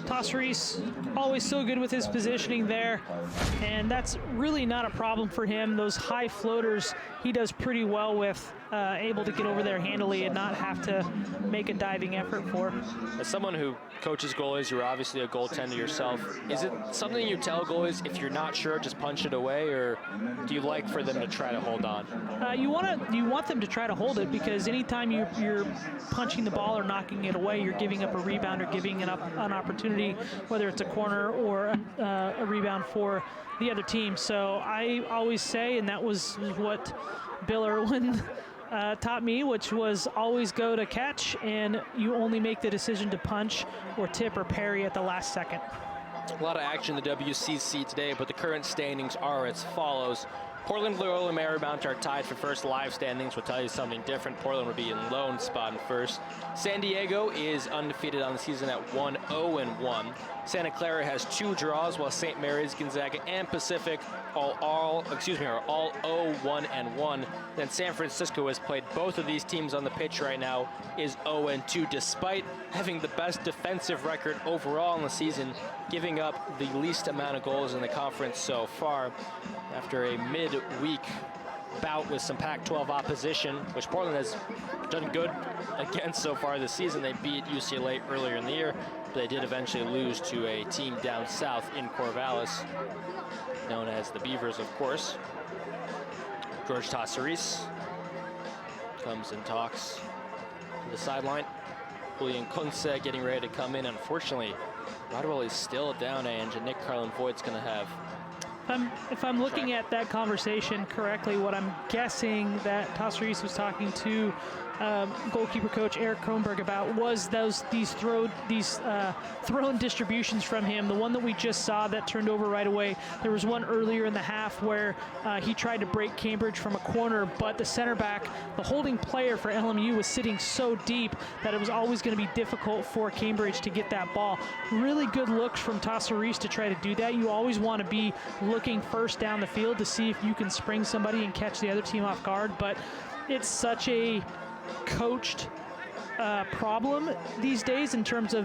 Tasseris, always so good with his positioning there, and that's really not a problem for him. Those high floaters he does pretty well with, able to get over there handily and not have to make a diving effort for. As someone who coaches goalies, you're obviously a goaltender yourself. Is it something you tell goalies, if you're not sure, just punch it away, or do you like for them to try to hold on? You want them to try to hold it, because anytime you're punching the ball or knocking it away, you're giving up a rebound or giving up an opportunity, whether it's a corner or a rebound for the other team. So I always say, and that was what Bill Irwin taught me, which was always go to catch, and you only make the decision to punch or tip or parry at the last second. A lot of action in the WCC today, but the current standings are as follows. Portland, Loyola, Marymount are tied for first. Live standings will tell you something different. Portland would be in lone spot in first. San Diego is undefeated on the season at 1-0-1. Santa Clara has 2 draws, while St. Mary's, Gonzaga, and Pacific are all 0-1-1. Then San Francisco has played both of these teams on the pitch right now, is 0-2, despite having the best defensive record overall in the season, giving up the least amount of goals in the conference so far. After a mid-week bout with some Pac-12 opposition, which Portland has done good against so far this season. They beat UCLA earlier in the year, but they did eventually lose to a team down south in Corvallis, known as the Beavers, of course. George Tassaris comes and talks to the sideline. Julian Kunze getting ready to come in. Unfortunately, Rodwell is still down, and Nick Carlin-Voigt's going to have... If I'm looking at that conversation correctly, what I'm guessing that Tassaris was talking to goalkeeper coach Eric Kronberg about was these thrown distributions from him. The one that we just saw that turned over right away. There was one earlier in the half where he tried to break Cambridge from a corner, but the center back, the holding player for LMU, was sitting so deep that it was always going to be difficult for Cambridge to get that ball. Really good looks from Tassaris to try to do that. You always want to be looking first down the field to see if you can spring somebody and catch the other team off guard, but it's such a coached problem these days in terms of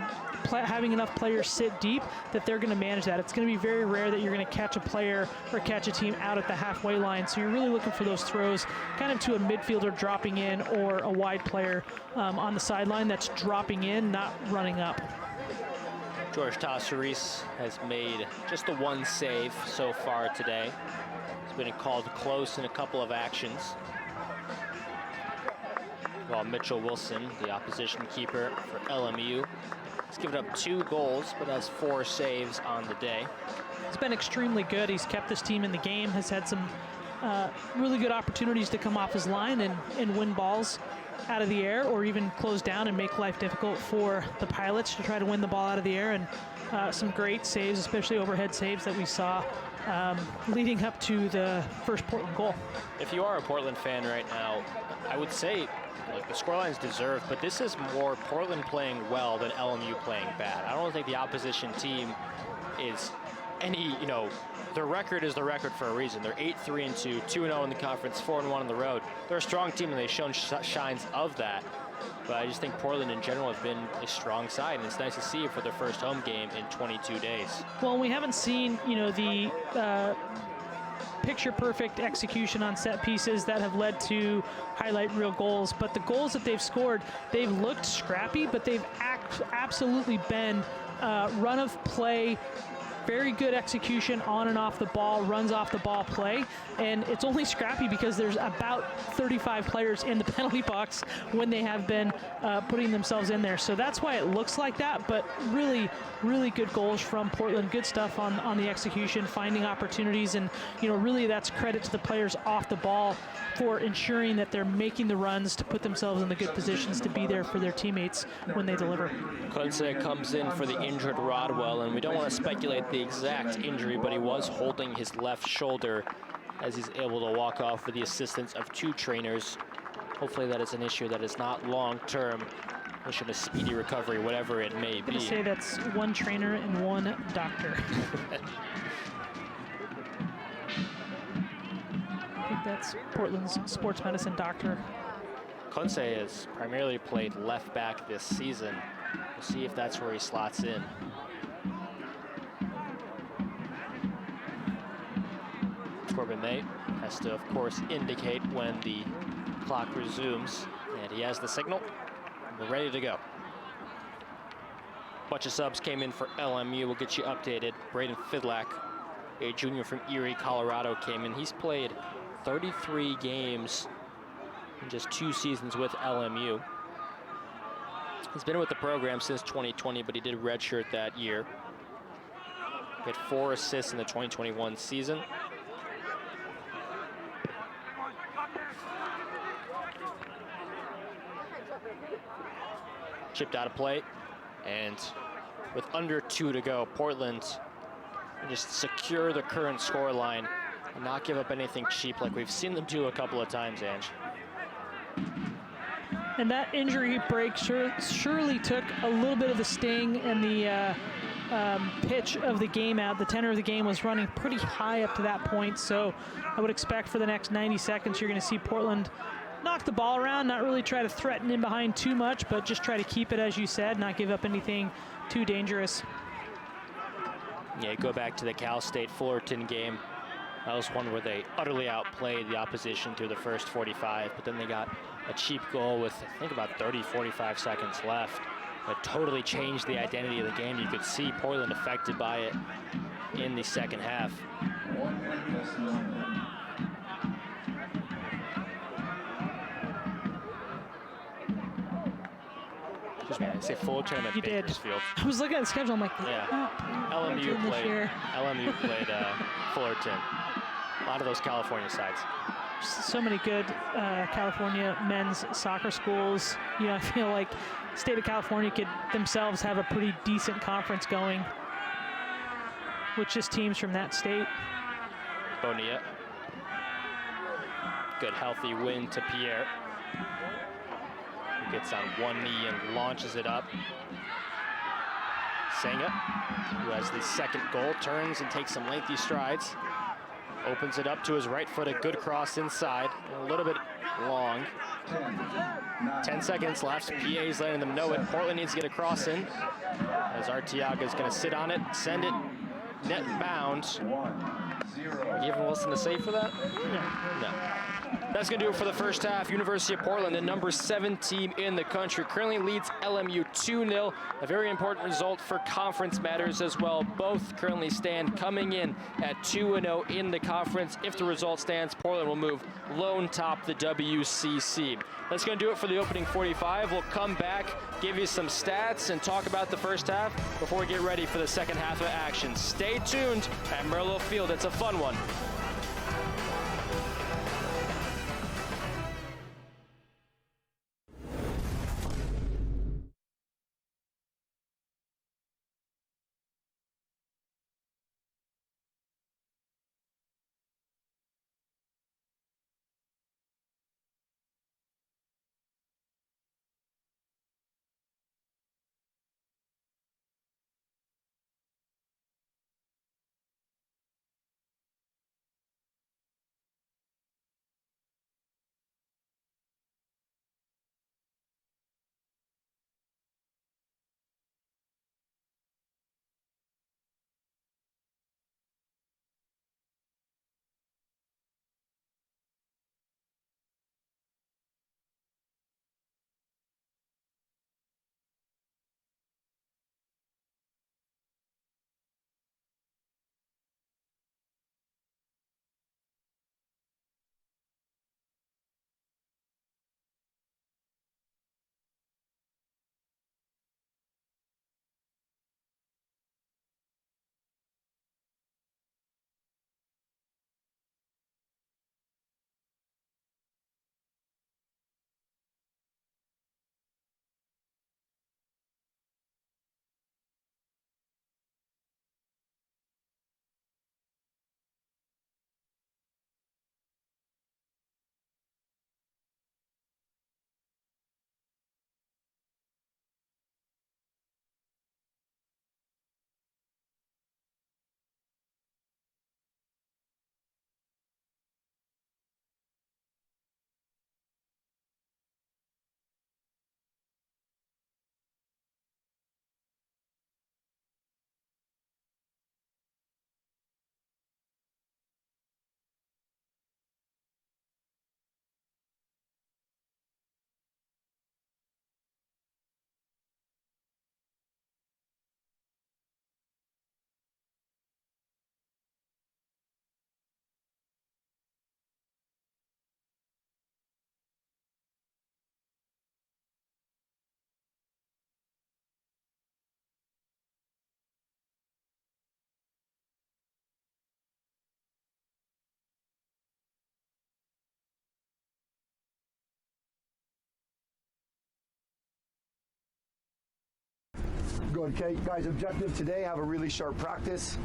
having enough players sit deep that they're going to manage that. It's going to be very rare that you're going to catch a player or catch a team out at the halfway line, so you're really looking for those throws kind of to a midfielder dropping in or a wide player on the sideline that's dropping in, not running up. George Tassaris has made just the one save so far today. He's been called close in a couple of actions. While Mitchell Wilson, the opposition keeper for LMU, has given up 2 goals, but has 4 saves on the day. He's been extremely good. He's kept this team in the game, has had some really good opportunities to come off his line and win balls out of the air, or even close down and make life difficult for the Pilots to try to win the ball out of the air. And some great saves, especially overhead saves that we saw leading up to the first Portland goal. If you are a Portland fan right now, I would say like the scoreline's deserved, but this is more Portland playing well than LMU playing bad. I don't think the opposition team is any, their record is the record for a reason. They're 8-3-2, 2-0 in the conference, 4-1 on the road. They're a strong team, and they've shown shines of that. But I just think Portland in general has been a strong side, and it's nice to see it for their first home game in 22 days. Well, we haven't seen, the picture-perfect execution on set pieces that have led to highlight reel goals, but the goals that they've scored, they've looked scrappy, but they've absolutely been run of play, very good execution on and off the ball, runs off the ball play, and it's only scrappy because there's about 35 players in the penalty box when they have been putting themselves in there. So that's why it looks like that, but really, really good goals from Portland. Good stuff on the execution, finding opportunities, and really that's credit to the players off the ball for ensuring that they're making the runs to put themselves in the good positions to be there for their teammates when they deliver. Kunze comes in for the injured Rodwell, and we don't want to speculate the exact injury, but he was holding his left shoulder as he's able to walk off with the assistance of 2 trainers. Hopefully that is an issue that is not long-term. Wishing a speedy recovery, whatever it may be. I'm going to say that's 1 trainer and 1 doctor. I think that's Portland's sports medicine doctor. Kunze has primarily played left back this season. We'll see if that's where he slots in. Corbin May has to, of course, indicate when the clock resumes, and he has the signal. We're ready to go. Bunch of subs came in for LMU. We'll get you updated. Braden Fidlack, a junior from Erie, Colorado, came in. He's played 33 games in just 2 seasons with LMU. He's been with the program since 2020, but he did redshirt that year. He had 4 assists in the 2021 season. chipped out of play. And with under 2 to go, Portland just secure the current score line and not give up anything cheap like we've seen them do a couple of times, Ange. And that injury break surely took a little bit of the sting and the pitch of the game out. The tenor of the game was running pretty high up to that point, so I would expect for the next 90 seconds you're going to see Portland knock the ball around, not really try to threaten in behind too much, but just try to keep it, as you said, not give up anything too dangerous. Yeah, go back to the Cal State Fullerton game. That was one where they utterly outplayed the opposition through the first 45, but then they got a cheap goal with, I think, about 30, 45 seconds left. It totally changed the identity of the game. You could see Portland affected by it in the second half. Excuse me, I say Fullerton at Bakersfield. I was looking at the schedule, I'm like, yeah. LMU played Fullerton. A lot of those California sides. So many good California men's soccer schools. You know, I feel like the state of California could themselves have a pretty decent conference going with just teams from that state. Bonilla. Good healthy win to Pierre. He gets on one knee and launches it up. Senga, who has the second goal, turns and takes some lengthy strides. Opens it up to his right foot, a good cross inside, a little bit long. 10 seconds left, PA's letting them know it. Portland needs to get a cross in, as Arteaga's gonna sit on it, send it, net bound. Giving Wilson the save for that? No. That's going to do it for the first half. University of Portland, the number 7 team in the country, currently leads LMU 2-0. A very important result for conference matters as well. Both currently stand coming in at 2-0 in the conference. If the result stands, Portland will move lone top the WCC. That's going to do it for the opening 45. We'll come back, give you some stats, and talk about the first half before we get ready for the second half of action. Stay tuned at Merlo Field. It's a fun one. Okay, guys, objective today, have a really sharp practice,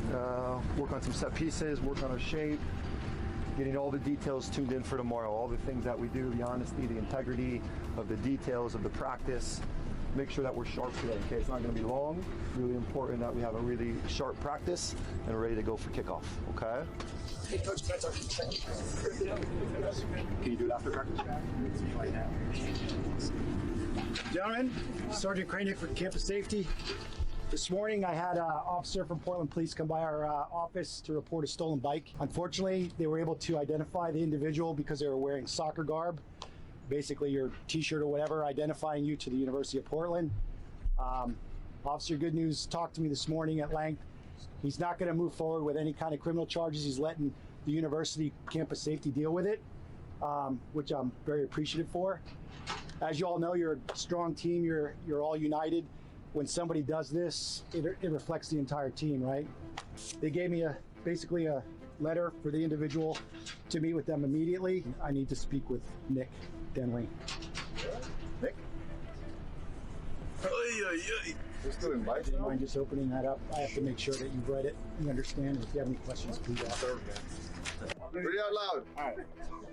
work on some set pieces, work on our shape, getting all the details tuned in for tomorrow, all the things that we do, the honesty, the integrity of the details of the practice. Make sure that we're sharp today, okay? It's not gonna be long. Really important that we have a really sharp practice and we're ready to go for kickoff, okay? Hey, Coach, can I talk to you? Can you do it after practice? Gentlemen, Sergeant Kranick for Campus Safety. This morning I had an officer from Portland Police come by our office to report a stolen bike. Unfortunately, they were able to identify the individual because they were wearing soccer garb, basically your t-shirt or whatever, identifying you to the University of Portland. Officer Good News talked to me this morning at length. He's not going to move forward with any kind of criminal charges. He's letting the university campus safety deal with it, which I'm very appreciative for. As you all know, you're a strong team. You're all united. When somebody does this, it reflects the entire team, right? They gave me basically a letter for the individual to meet with them immediately. I need to speak with Nick Denley. Nick? Just doing bike. Do you mind just opening that up? I have to make sure that you've read it, you understand, and if you have any questions, please ask. Read it out loud. All right.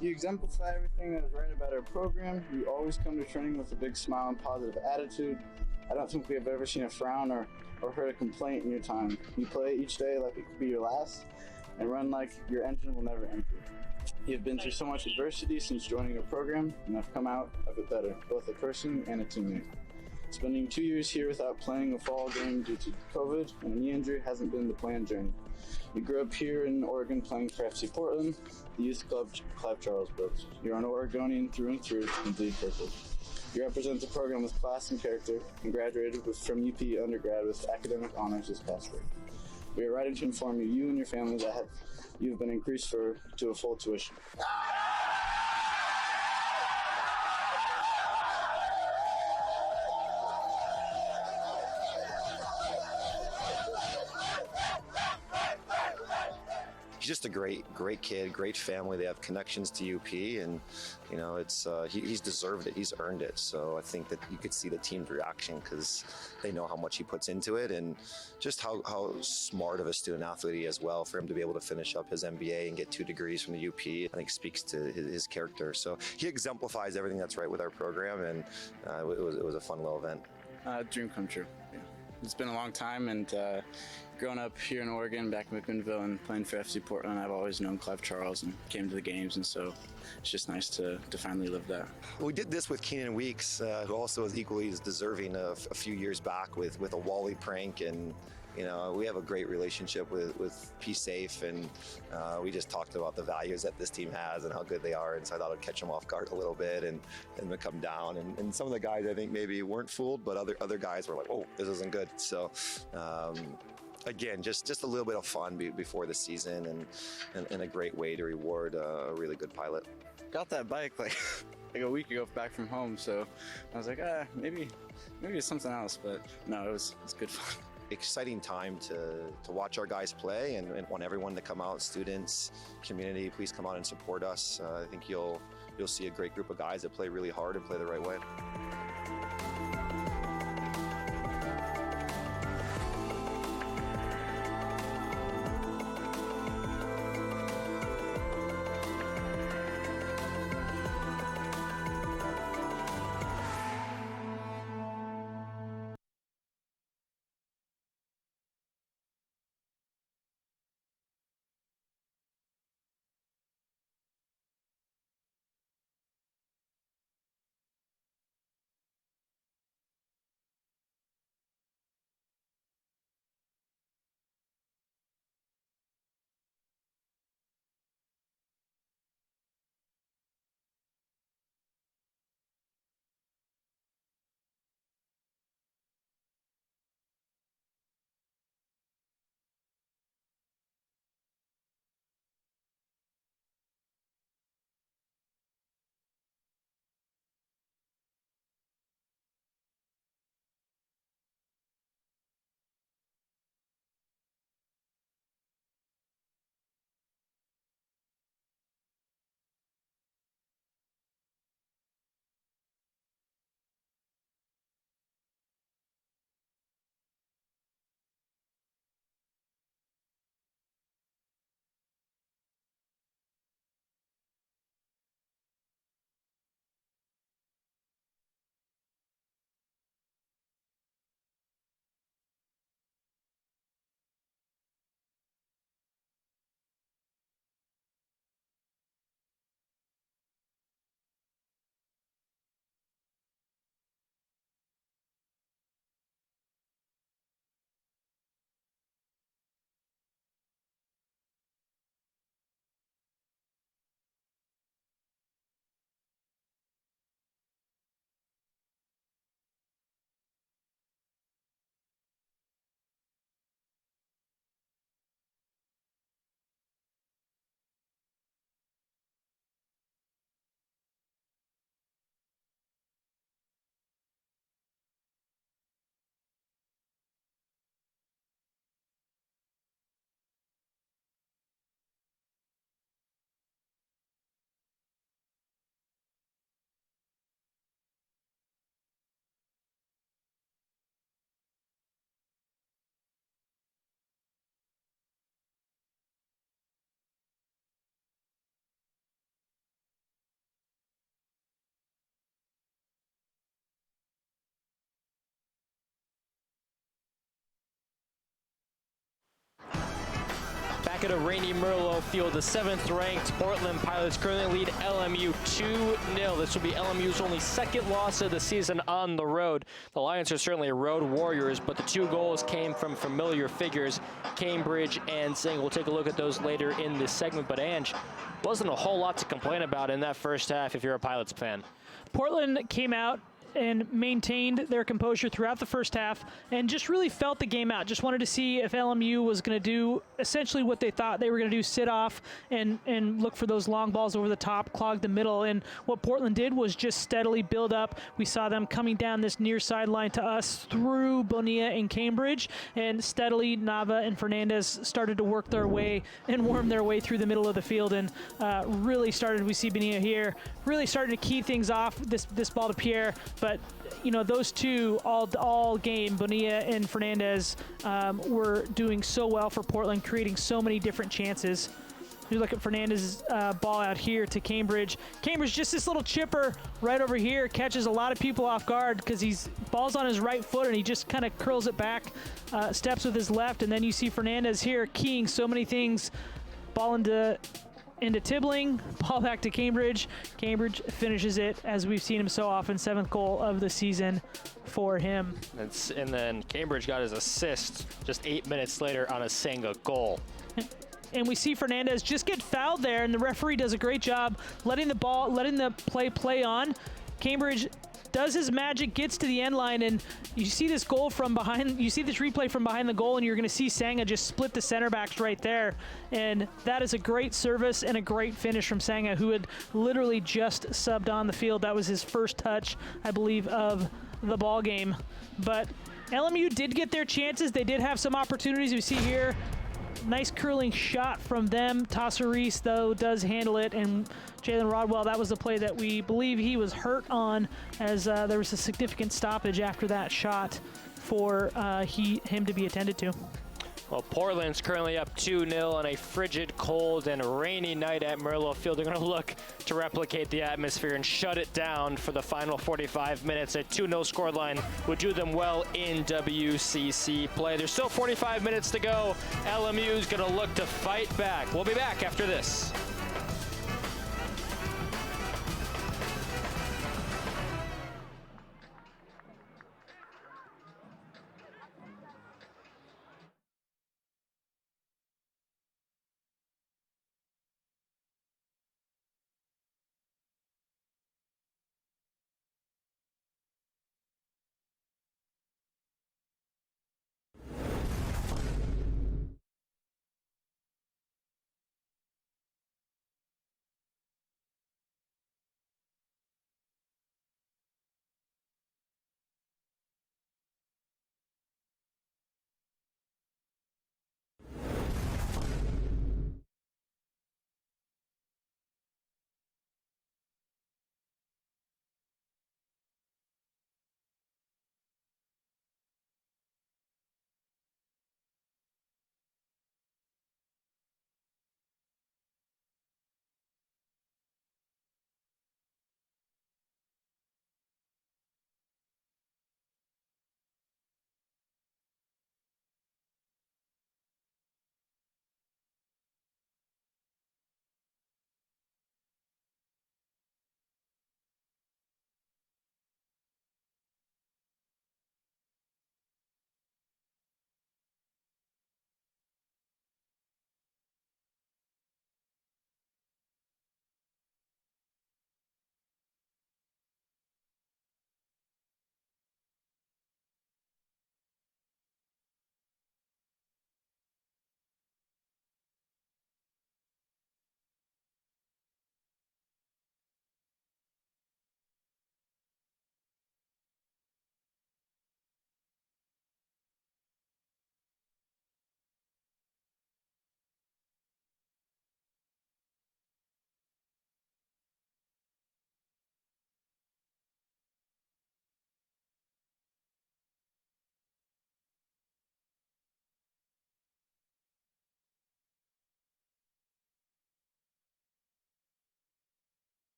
You exemplify everything that is right about our program. You always come to training with a big smile and positive attitude. I don't think we have ever seen a frown or heard a complaint in your time. You play each day like it could be your last and run like your engine will never empty. You have been through so much adversity since joining our program and have come out of it better, both a person and a teammate. Spending 2 years here without playing a fall game due to COVID and a knee injury hasn't been the planned journey. You grew up here in Oregon playing for FC Portland, the youth club Clive Charles built. You're an Oregonian through and through and bleed purple. You represent the program with class and character and graduated from UP undergrad with academic honors this past spring. We are writing to inform you and your family that you have been increased to a full tuition. He's just a great kid, great family. They have connections to UP, and you know, it's he's deserved it. He's earned it. So I think that you could see the team's reaction because they know how much he puts into it, and just how smart of a student athlete he is. Well, for him to be able to finish up his MBA and get 2 degrees from the UP, I think speaks to his character. So he exemplifies everything that's right with our program, and it was a fun little event. Dream come true. Yeah. It's been a long time, and growing up here in Oregon, back in McMinnville, and playing for FC Portland, I've always known Clive Charles and came to the games, and so it's just nice to finally live that. We did this with Keenan Weeks, who also is equally as deserving a few years back with a Wally prank, and you know, we have a great relationship with P Safe, and we just talked about the values that this team has and how good they are, and so I thought I'd catch them off guard a little bit and then come down, and some of the guys I think maybe weren't fooled, but other guys were like, oh, this isn't good. So again, just a little bit of fun before the season, and a great way to reward a really good pilot. Got that bike like a week ago back from home, so I was like, maybe it's something else, but no, it's good fun. Exciting time to watch our guys play, and want everyone to come out, students, community, please come out and support us. I think you'll see a great group of guys that play really hard and play the right way. back at a rainy Merlot field. The 7th-ranked Portland Pilots currently lead LMU 2-0. This will be LMU's only second loss of the season on the road. The Lions are certainly road warriors, but the 2 goals came from familiar figures, Cambridge and Singh. We'll take a look at those later in this segment. But Ange, wasn't a whole lot to complain about in that first half if you're a Pilots fan. Portland came out and maintained their composure throughout the first half and just really felt the game out. Just wanted to see if LMU was going to do essentially what they thought they were going to do, sit off and look for those long balls over the top, clog the middle. And what Portland did was just steadily build up. We saw them coming down this near sideline to us through Bonilla and Cambridge, and steadily Nava and Fernandez started to work their way and worm their way through the middle of the field, and really started, we see Bonilla here, really started to key things off, this ball to Pierre. But you know, those two all game, Bonilla and Fernandez, were doing so well for Portland, creating so many different chances. You look at Fernandez's ball out here to Cambridge. Cambridge, just this little chipper right over here, catches a lot of people off guard because he's ball's on his right foot and he just kind of curls it back, steps with his left, and then you see Fernandez here keying so many things. Ball into Tibbling, ball back to Cambridge. Cambridge finishes it, as we've seen him so often, 7th goal of the season for him. And then Cambridge got his assist just 8 minutes later on a Senga goal. And we see Fernandez just get fouled there, and the referee does a great job letting the play on. Cambridge does his magic, gets to the end line, and you see this goal from behind. You see this replay from behind the goal, and you're going to see Sanga just split the center backs right there. And that is a great service and a great finish from Sanga, who had literally just subbed on the field. That was his first touch, I believe, of the ball game. But LMU did get their chances. They did have some opportunities. We see here, nice curling shot from them. Tasser Reese, though, does handle it, and Jalen Rodwell, that was the play that we believe he was hurt on, as there was a significant stoppage after that shot for him to be attended to. Well, Portland's currently up 2-0 on a frigid, cold, and rainy night at Merlot Field. They're going to look to replicate the atmosphere and shut it down for the final 45 minutes. A 2-0 scoreline would do them well in WCC play. There's still 45 minutes to go. LMU's going to look to fight back. We'll be back after this.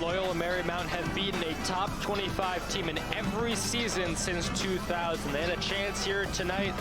Loyola Marymount have beaten a top 25 team in every season since 2000. They had a chance here tonight.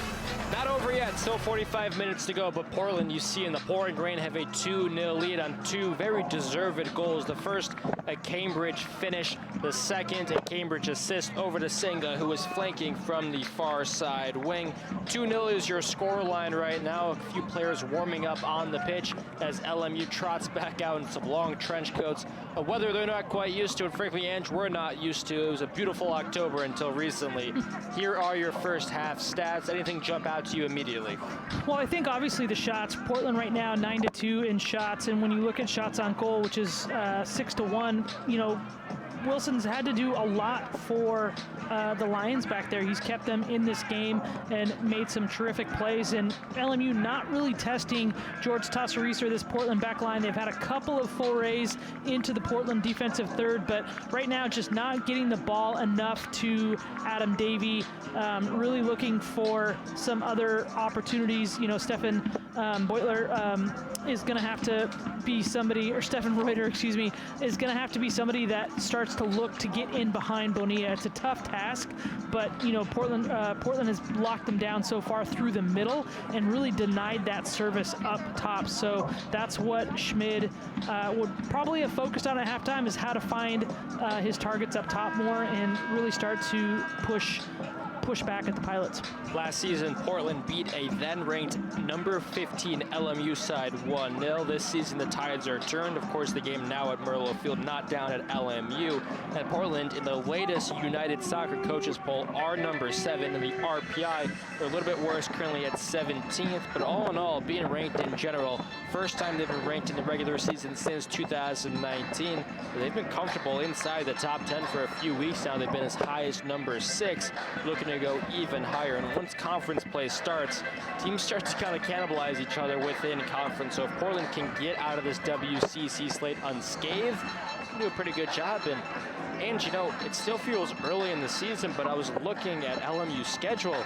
Not over yet, still 45 minutes to go, but Portland, you see in the pouring rain, have a 2-0 lead on two very deserved goals. The first, a Cambridge finish. The second, a Cambridge assist over to Singa, who was flanking from the far side wing. 2-0 is your score line right now. A few players warming up on the pitch as LMU trots back out in some long trench coats. A weather they're not quite used to, and frankly, Ange, we're not used to. It was a beautiful October until recently. Here are your first half stats. Anything jump out to you immediately? Well, I think obviously the shots. Portland right now 9-2 in shots, and when you look at shots on goal, which is 6-1, you know, Wilson's had to do a lot for the Lions back there. He's kept them in this game and made some terrific plays. And LMU not really testing George Tassarisa or this Portland back line. They've had a couple of forays into the Portland defensive third, but right now just not getting the ball enough to Adam Davey. Really looking for some other opportunities. You know, Stefan Beutler is going to have to be somebody, or Stefan Reuter, excuse me, is going to have to be somebody that starts to look to get in behind Bonilla. It's a tough task, but you know, Portland has locked them down so far through the middle and really denied that service up top. So that's what Schmid would probably have focused on at halftime, is how to find his targets up top more and really start to push back at the Pilots. Last season, Portland beat a then-ranked number 15 LMU side 1-0. This season, the tides are turned. Of course, the game now at Merlo Field, not down at LMU. And Portland, in the latest United Soccer Coaches poll, are number 7 in the RPI. They're a little bit worse, currently at 17th. But all in all, being ranked in general, first time they've been ranked in the regular season since 2019. They've been comfortable inside the top 10 for a few weeks now. They've been as high as number 6, looking to go even higher. And once conference play starts, teams start to kind of cannibalize each other within conference. So if Portland can get out of this WCC slate unscathed, do a pretty good job. And you know, it still feels early in the season, but I was looking at LMU's schedule.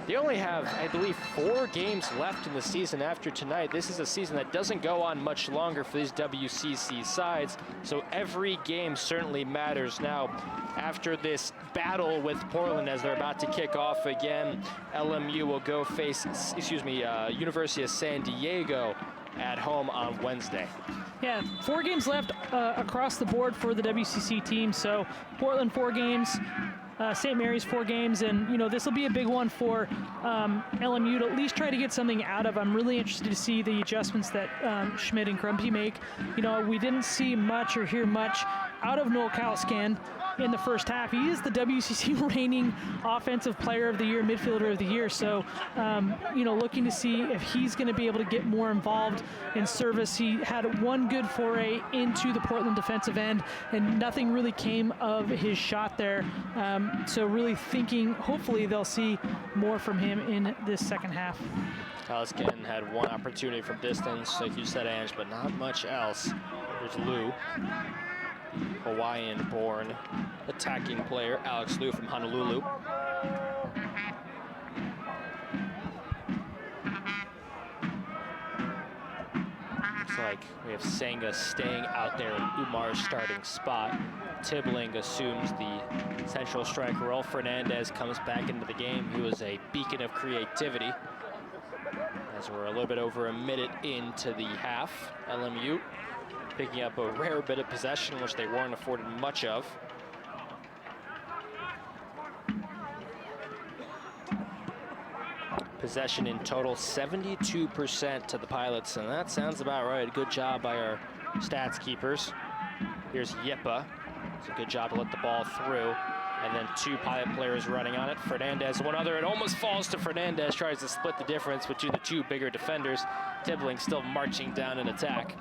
They only have, I believe, 4 games left in the season after tonight. This is a season that doesn't go on much longer for these WCC sides, so every game certainly matters. Now, after this battle with Portland as they're about to kick off again, LMU will go face, University of San Diego at home on Wednesday. Yeah, 4 games left across the board for the WCC team. So Portland 4 games, St. Mary's 4 games, and you know, this will be a big one for LMU to at least try to get something out of. I'm really interested to see the adjustments that Schmid and Crumpy make. You know, we didn't see much or hear much out of Noel Caliscan in the first half. He is the WCC reigning Offensive Player of the Year, Midfielder of the Year. So, you know, looking to see if he's going to be able to get more involved in service. He had one good foray into the Portland defensive end, and nothing really came of his shot there. So really thinking, hopefully they'll see more from him in this second half. Caliscan had one opportunity from distance, like you said, Ange, but not much else. There's Lou, Hawaiian-born attacking player, Alex Liu from Honolulu. Looks like we have Senga staying out there in Umar's starting spot. Tibbling assumes the central striker role. Fernandez comes back into the game. He was a beacon of creativity. As we're a little bit over a minute into the half, LMU picking up a rare bit of possession, which they weren't afforded much of. Possession in total 72% to the Pilots, and that sounds about right. Good job by our stats keepers. Here's Yippa. It's a good job to let the ball through. And then 2 Pilot players running on it. Fernandez, one other. It almost falls to Fernandez. Tries to split the difference between the 2 bigger defenders. Tibbling still marching down in attack.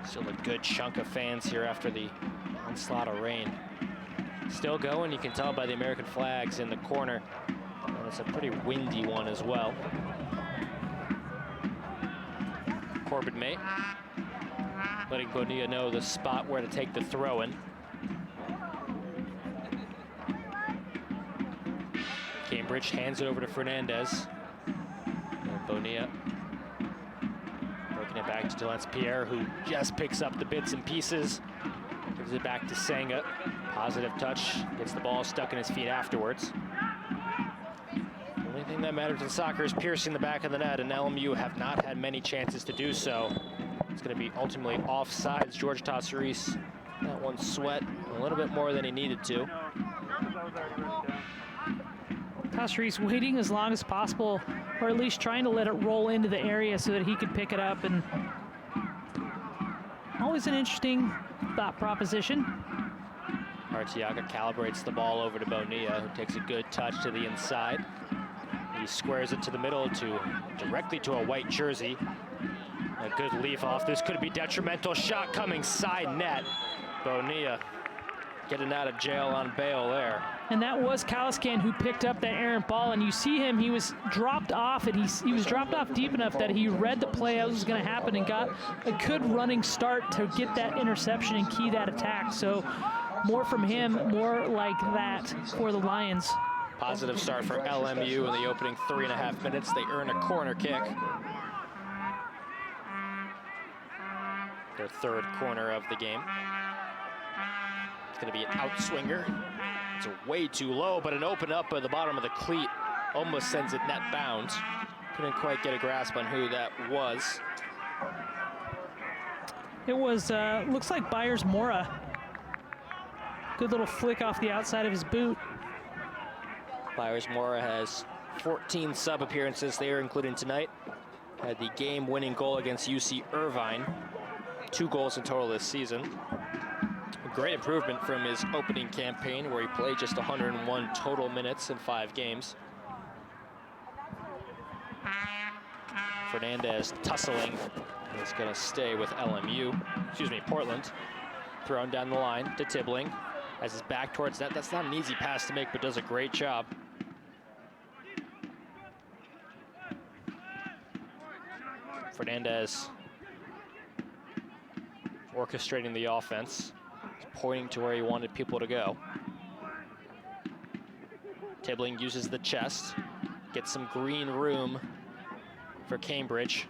Still a good chunk of fans here after the onslaught of rain. Still going, you can tell by the American flags in the corner. And it's a pretty windy one as well. Corbin May letting Bonilla know the spot where to take the throw-in. Cambridge hands it over to Fernandez. And Bonilla working it back Back to Pierre, who just picks up the bits and pieces. Gives it back to Senga. Positive touch. Gets the ball stuck in his feet afterwards. The only thing that matters in soccer is piercing the back of the net, and LMU have not had many chances to do so. It's going to be ultimately offsides. George Tassaris, that one sweat a little bit more than he needed to. Tassaris waiting as long as possible, or at least trying to let it roll into the area so that he could pick it up. And always an interesting thought proposition. Arteaga calibrates the ball over to Bonilla, who takes a good touch to the inside. He squares it to the middle directly to a white jersey. A good leaf off. This could be detrimental. Shot coming side net. Bonilla getting out of jail on bail there. And that was Caliscan who picked up that errant ball, and you see him, he was dropped off, and he was dropped off deep enough that he read the play as was going to happen and got a good running start to get that interception and key that attack. So more from him, more like that for the Lions. Positive start for LMU in the opening 3.5 minutes. They earn a corner kick. Their third corner of the game. It's going to be an outswinger. It's way too low, but an open up at the bottom of the cleat almost sends it net bound. Couldn't quite get a grasp on who that was. It was, looks like Byers Mora. Good little flick off the outside of his boot. Byers Mora has 14 sub appearances there, including tonight. Had the game-winning goal against UC Irvine. 2 goals in total this season. A great improvement from his opening campaign, where he played just 101 total minutes in 5 games. Fernandez tussling. It's going to stay with Portland. Thrown down the line to Tibbling. Has his back towards net. That's not an easy pass to make, but does a great job. Fernandez orchestrating the offense. He's pointing to where he wanted people to go. Tibbling uses the chest. Gets some green room for Cambridge.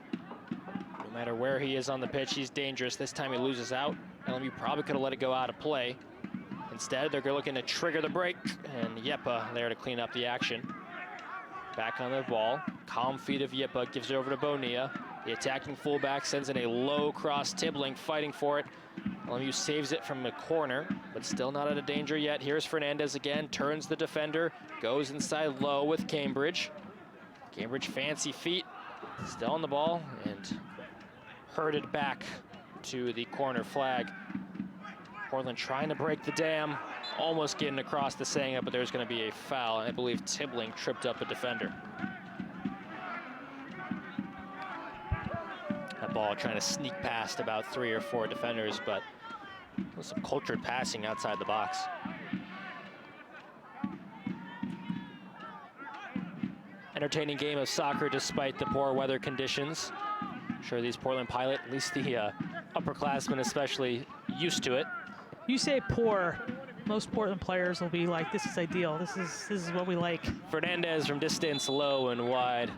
No matter where he is on the pitch, he's dangerous. This time he loses out. LMU probably could have let it go out of play. Instead, they're looking to trigger the break, and Yepa there to clean up the action. Back on the ball. Calm feet of Yepa gives it over to Bonilla. The attacking fullback sends in a low cross. Tibbling fighting for it. LMU saves it from the corner, but still not out of danger yet. Here's Fernandez again, turns the defender, goes inside low with Cambridge. Cambridge fancy feet, still on the ball, and herded back to the corner flag. Portland trying to break the dam, almost getting across the Senga, but there's going to be a foul. I believe Tibbling tripped up a defender. That ball trying to sneak past about 3 or 4 defenders, but some cultured passing outside the box. Entertaining game of soccer despite the poor weather conditions. I'm sure these Portland Pilot, at least the upperclassmen especially, used to it. You say poor, most Portland players will be like, this is ideal. This is what we like. Fernandez from distance, low and wide.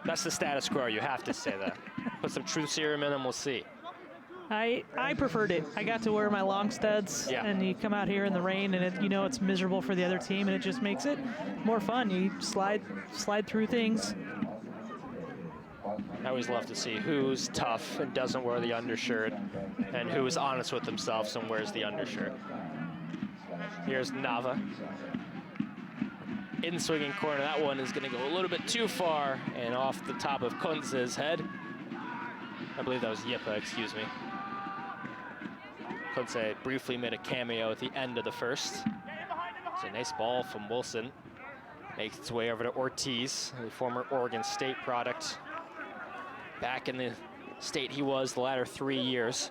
That's the status quo, you have to say that. Put some truth serum in and we'll see. I preferred it. I got to wear my long studs, and you come out here in the rain, and it's miserable for the other team, and it just makes it more fun. You slide through things. I always love to see who's tough and doesn't wear the undershirt, and who is honest with themselves and wears the undershirt. Here's Nava. In swinging corner, that one is going to go a little bit too far and off the top of Kunze's head. I believe that was Yepa, excuse me. Kunze briefly made a cameo at the end of the first. It's a nice ball from Wilson. Makes its way over to Ortiz, the former Oregon State product. Back in the state he was the latter 3 years.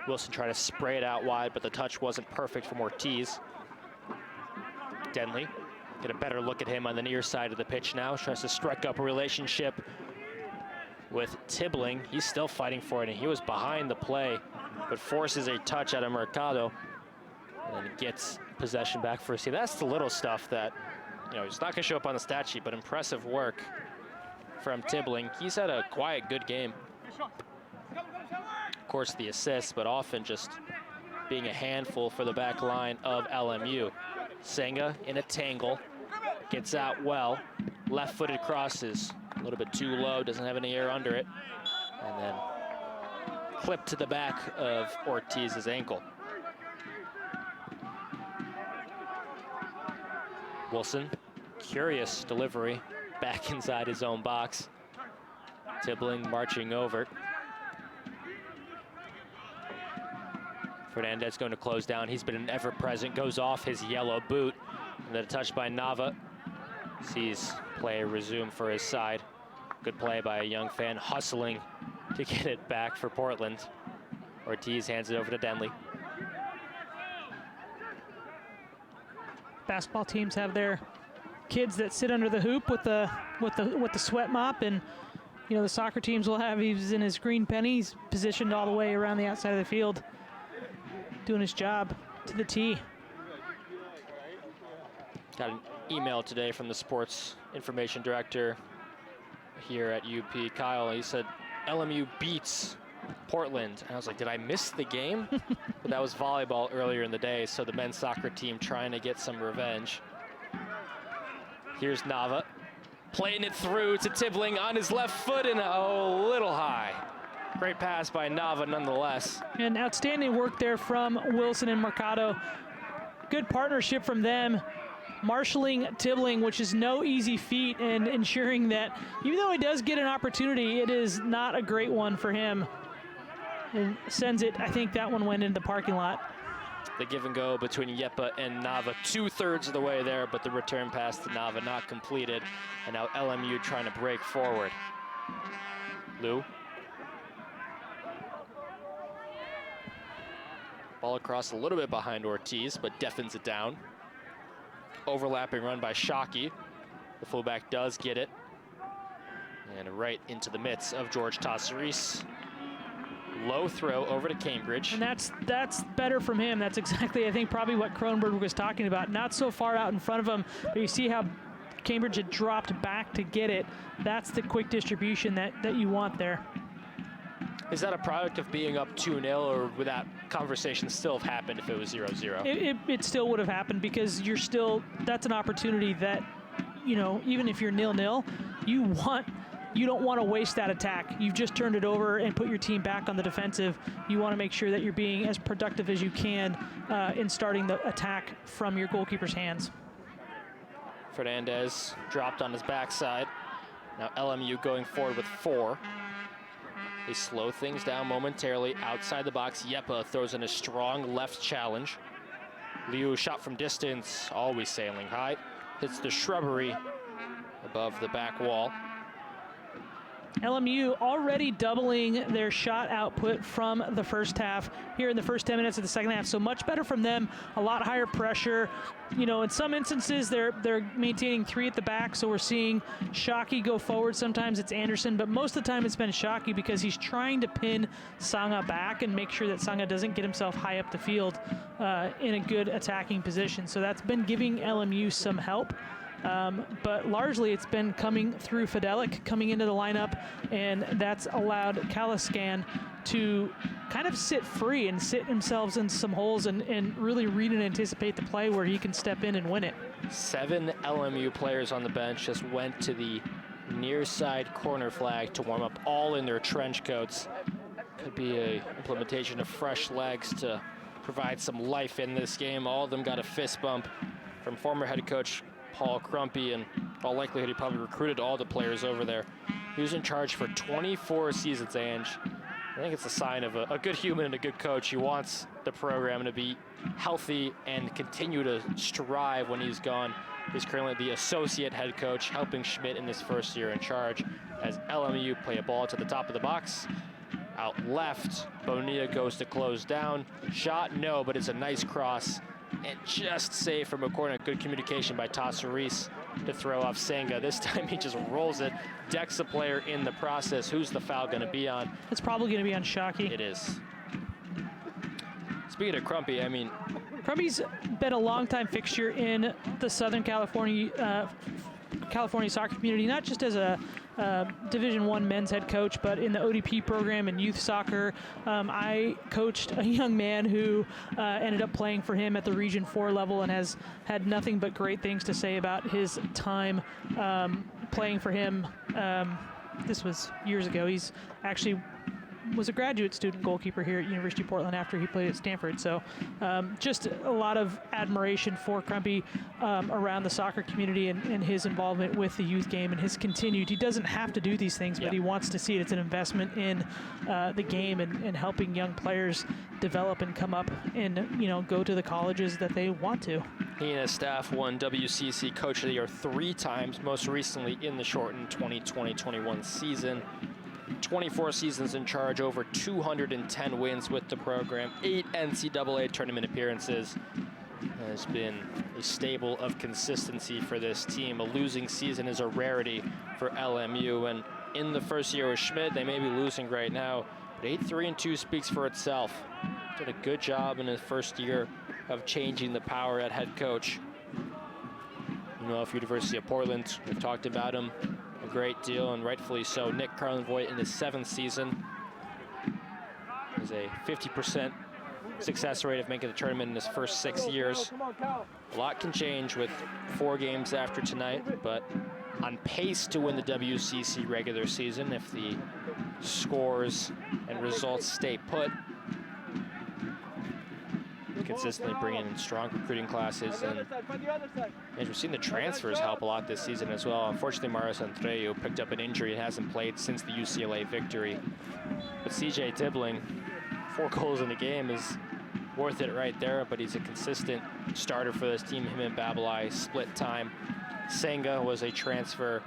Wilson tried to spray it out wide, but the touch wasn't perfect from Ortiz. Denley, get a better look at him on the near side of the pitch now. Tries to strike up a relationship with Tibbling. He's still fighting for it, and he was behind the play, but forces a touch out of Mercado and gets possession back for us. See, that's the little stuff that, it's not going to show up on the stat sheet, but impressive work from Tibbling. He's had a quiet, good game. Of course, the assists, but often just being a handful for the back line of LMU. Senga in a tangle, gets out well. Left-footed crosses, a little bit too low, doesn't have any air under it. And then clipped to the back of Ortiz's ankle. Wilson, curious delivery, back inside his own box. Tibbling marching over. Fernandez going to close down. He's been an ever-present, goes off his yellow boot. And then a touch by Nava. Sees play resume for his side. Good play by a young fan, hustling to get it back for Portland. Ortiz hands it over to Denley. Basketball teams have their kids that sit under the hoop with the sweat mop, and you know the soccer teams will have he's in his green pennies positioned all the way around the outside of the field, doing his job to the tee. Got an email today from the sports information director here at UP, Kyle. He said LMU beats Portland. And I was like, did I miss the game? But that was volleyball earlier in the day, so the men's soccer team trying to get some revenge. Here's Nava, playing it through to Tibbling on his left foot, and a little high. Great pass by Nava nonetheless. And outstanding work there from Wilson and Mercado. Good partnership from them, marshaling Tibbling, which is no easy feat, and ensuring that even though he does get an opportunity, it is not a great one for him. And sends it, I think that one went into the parking lot. The give and go between Yepa and Nava, 2/3 of the way there, but the return pass to Nava not completed. And now LMU trying to break forward. Lou. Ball across a little bit behind Ortiz, but deafens it down. Overlapping run by Shockey. The fullback does get it. And right into the midst of George Tassaris. Low throw over to Cambridge. And that's better from him. That's exactly, I think, probably what Cronenberg was talking about. Not so far out in front of him, but you see how Cambridge had dropped back to get it. That's the quick distribution that you want there. Is that a product of being up 2-0, or would that conversation still have happened if it was 0-0? It still would have happened, because you're still, that's an opportunity that, you know, even if you're 0-0, you don't want to waste that attack. You've just turned it over and put your team back on the defensive. You want to make sure that you're being as productive as you can in starting the attack from your goalkeeper's hands. Fernandez dropped on his backside. Now LMU going forward with 4. They slow things down momentarily outside the box. Yepa throws in a strong left challenge. Liu shot from distance, always sailing high. Hits the shrubbery above the back wall. LMU already doubling their shot output from the first half here in the first 10 minutes of the second half. So much better from them, a lot higher pressure. You know, in some instances, they're maintaining 3 at the back. So we're seeing Shockey go forward. Sometimes it's Anderson, but most of the time it's been Shockey, because he's trying to pin Sanga back and make sure that Sanga doesn't get himself high up the field in a good attacking position. So that's been giving LMU some help. But largely it's been coming through Fidelic coming into the lineup, and that's allowed Kalaskan to kind of sit free and sit themselves in some holes and really read and anticipate the play where he can step in and win it. 7 LMU players on the bench just went to the near side corner flag to warm up, all in their trench coats. Could be a implementation of fresh legs to provide some life in this game. All of them got a fist bump from former head coach Paul Crumpy, and all likelihood he probably recruited all the players over there. He was in charge for 24 seasons, Ange. I think it's a sign of a good human and a good coach. He wants the program to be healthy and continue to strive when he's gone. He's currently the associate head coach, helping Schmidt in his first year in charge, as LMU play a ball to the top of the box. Out left, Bonilla goes to close down. Shot, no, but it's a nice cross. And just safe from a corner. Good communication by Tassaris to throw off Senga. This time he just rolls it, decks the player in the process. Who's the foul going to be on? It's probably going to be on Shockey. It is. Speaking of Crumpy, I mean, Crumpy's been a longtime fixture in the Southern California soccer community, not just as a Division I men's head coach, but in the ODP program in youth soccer, I coached a young man who ended up playing for him at the Region 4 level and has had nothing but great things to say about his time playing for him. This was years ago. He's actually was a graduate student goalkeeper here at University of Portland after he played at Stanford. So just a lot of admiration for Crumpy around the soccer community and his involvement with the youth game and his continued. He doesn't have to do these things, but he wants to see it. It's an investment in the game and helping young players develop and come up and, you know, go to the colleges that they want to. He and his staff won WCC Coach of the Year 3 times, most recently in the shortened 2020-21 season. 24 seasons in charge, over 210 wins with the program, 8 NCAA tournament appearances. Has been a stable of consistency for this team. A losing season is a rarity for LMU, and in the first year with Schmidt, they may be losing right now, but 8-3-2 speaks for itself. Did a good job in his first year of changing the power at head coach. You know, if University of Portland, we've talked about him a great deal, and rightfully so. Nick Carlinvoit in his 7th season is a 50% success rate of making the tournament in his first 6 years. A lot can change with 4 games after tonight, but on pace to win the WCC regular season if the scores and results stay put. Consistently bringing in strong recruiting classes, and we've seen the transfers help a lot this season as well. Unfortunately, Marius Andreu picked up an injury and hasn't played since the UCLA victory. But CJ Tibbling, 4 goals in the game is worth it right there, but he's a consistent starter for this team. Him and Babalai split time. Senga was a transfer,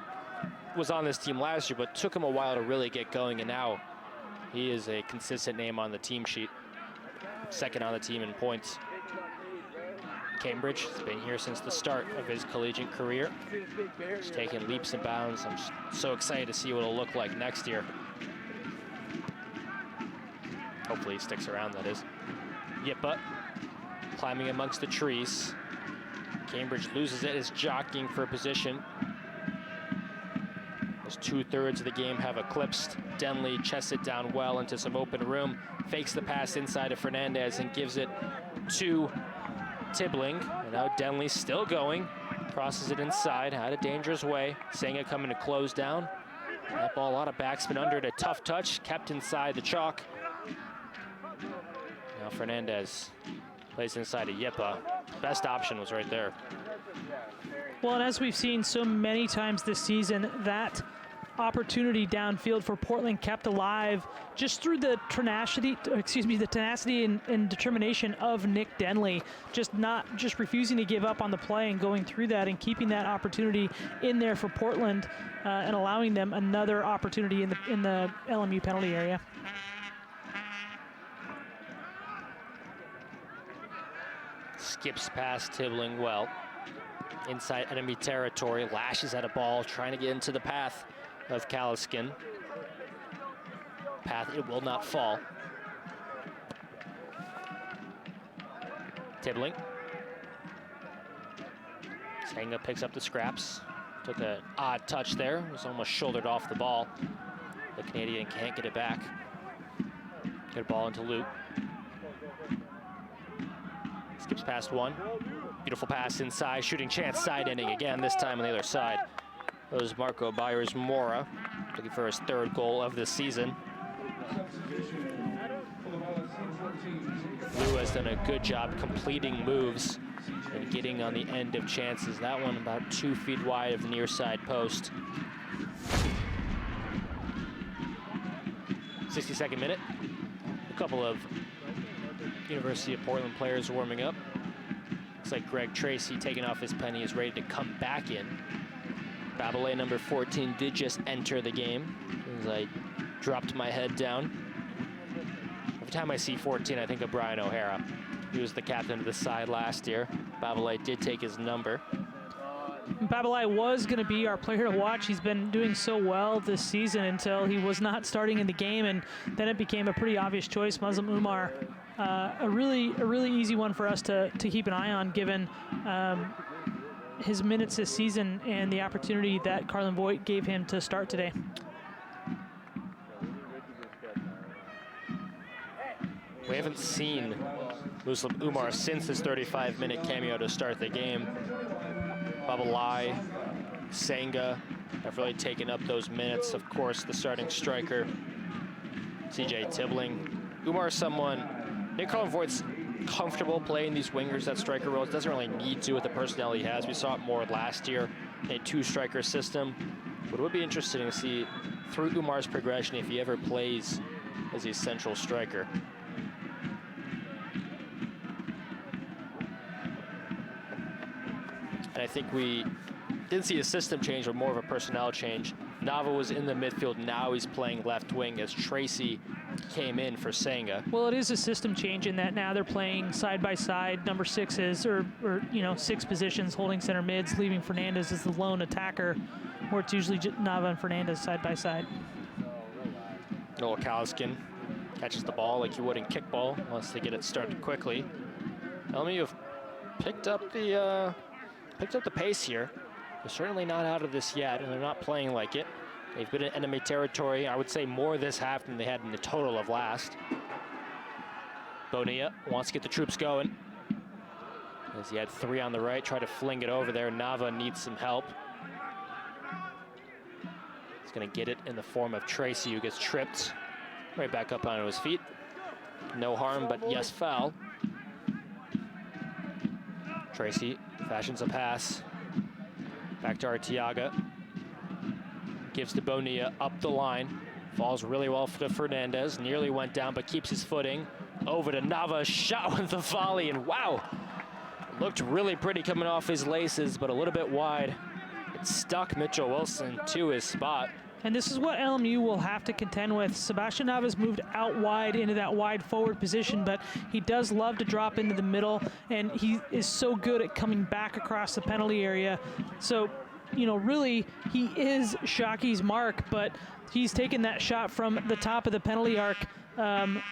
was on this team last year, but took him a while to really get going, and now he is a consistent name on the team sheet. 2nd on the team in points. Cambridge has been here since the start of his collegiate career. He's taking leaps and bounds. I'm just so excited to see what it'll look like next year. Hopefully he sticks around, that is. Yippa climbing amongst the trees. Cambridge loses it, is jockeying for position. As 2/3 of the game have eclipsed. Denley chests it down well into some open room, fakes the pass inside of Fernandez and gives it to Tibbling. And now Denley still going, crosses it inside, had a dangerous way. Senga coming to close down. That ball, a lot of backspin under it, a tough touch, kept inside the chalk. Now Fernandez plays inside of Yippa. Best option was right there. Well, and as we've seen so many times this season, that opportunity downfield for Portland kept alive just through the tenacity, and determination of Nick Denley, just refusing to give up on the play and going through that and keeping that opportunity in there for Portland and allowing them another opportunity in the LMU penalty area. Skips past Tibbling well. Inside enemy territory, lashes at a ball, trying to get into the path of Kaliskin. Path, it will not fall. Tibbling. Senga picks up the scraps. Took an odd touch there. Was almost shouldered off the ball. The Canadian can't get it back. Get a ball into Luke. Skips past one. Beautiful pass inside, shooting chance, side ending again, this time on the other side. That was Marco Byers-Mora, looking for his 3rd goal of the season. Lou has done a good job completing moves and getting on the end of chances. That one about 2 feet wide of the near side post. 62nd minute. A couple of University of Portland players warming up. Looks like Greg Tracy, taking off his penny, is ready to come back in. Babalay, number 14, did just enter the game as I dropped my head down. Every time I see 14, I think of Brian O'Hara. He was the captain of the side last year. Babalay did take his number. Babalay was going to be our player to watch. He's been doing so well this season until he was not starting in the game, and then it became a pretty obvious choice. Muslim Umar, a really easy one for us to keep an eye on, given his minutes this season and the opportunity that Carlin Voigt gave him to start today. We haven't seen Muslim Umar since his 35-minute cameo to start the game. Babalai, Senga have really taken up those minutes. Of course, the starting striker, CJ Tibbling. Umar is someone, Nick Carlin Voigt's comfortable playing these wingers, that striker roles. Doesn't really need to with the personnel he has. We saw it more last year in a two-striker system. But it would be interesting to see through Umar's progression if he ever plays as a central striker. And I think we didn't see a system change, but more of a personnel change. Nava was in the midfield. Now he's playing left wing as Tracy came in for Senga. Well, it is a system change in that now they're playing side by side, number sixes, or you know, 6 positions, holding center mids, leaving Fernandez as the lone attacker, where it's usually Nava and Fernandez side by side. Noah Kalaskin catches the ball like you would in kickball, unless they get it started quickly. LMU have picked up the pace here. They're certainly not out of this yet, and they're not playing like it. They've been in enemy territory, I would say, more this half than they had in the total of last. Bonilla wants to get the troops going. As he had 3 on the right, try to fling it over there. Nava needs some help. He's going to get it in the form of Tracy, who gets tripped right back up onto his feet. No harm, but yes, foul. Tracy fashions a pass. Back to Arteaga. Gives to Bonilla up the line. Falls really well to Fernandez. Nearly went down, but keeps his footing. Over to Nava. Shot with the volley, and wow! Looked really pretty coming off his laces, but a little bit wide. It stuck Mitchell Wilson to his spot. And this is what LMU will have to contend with. Sebastian Nava's moved out wide into that wide forward position, but he does love to drop into the middle, and he is so good at coming back across the penalty area. So, you know, really, he is Shockey's mark, but he's taken that shot from the top of the penalty arc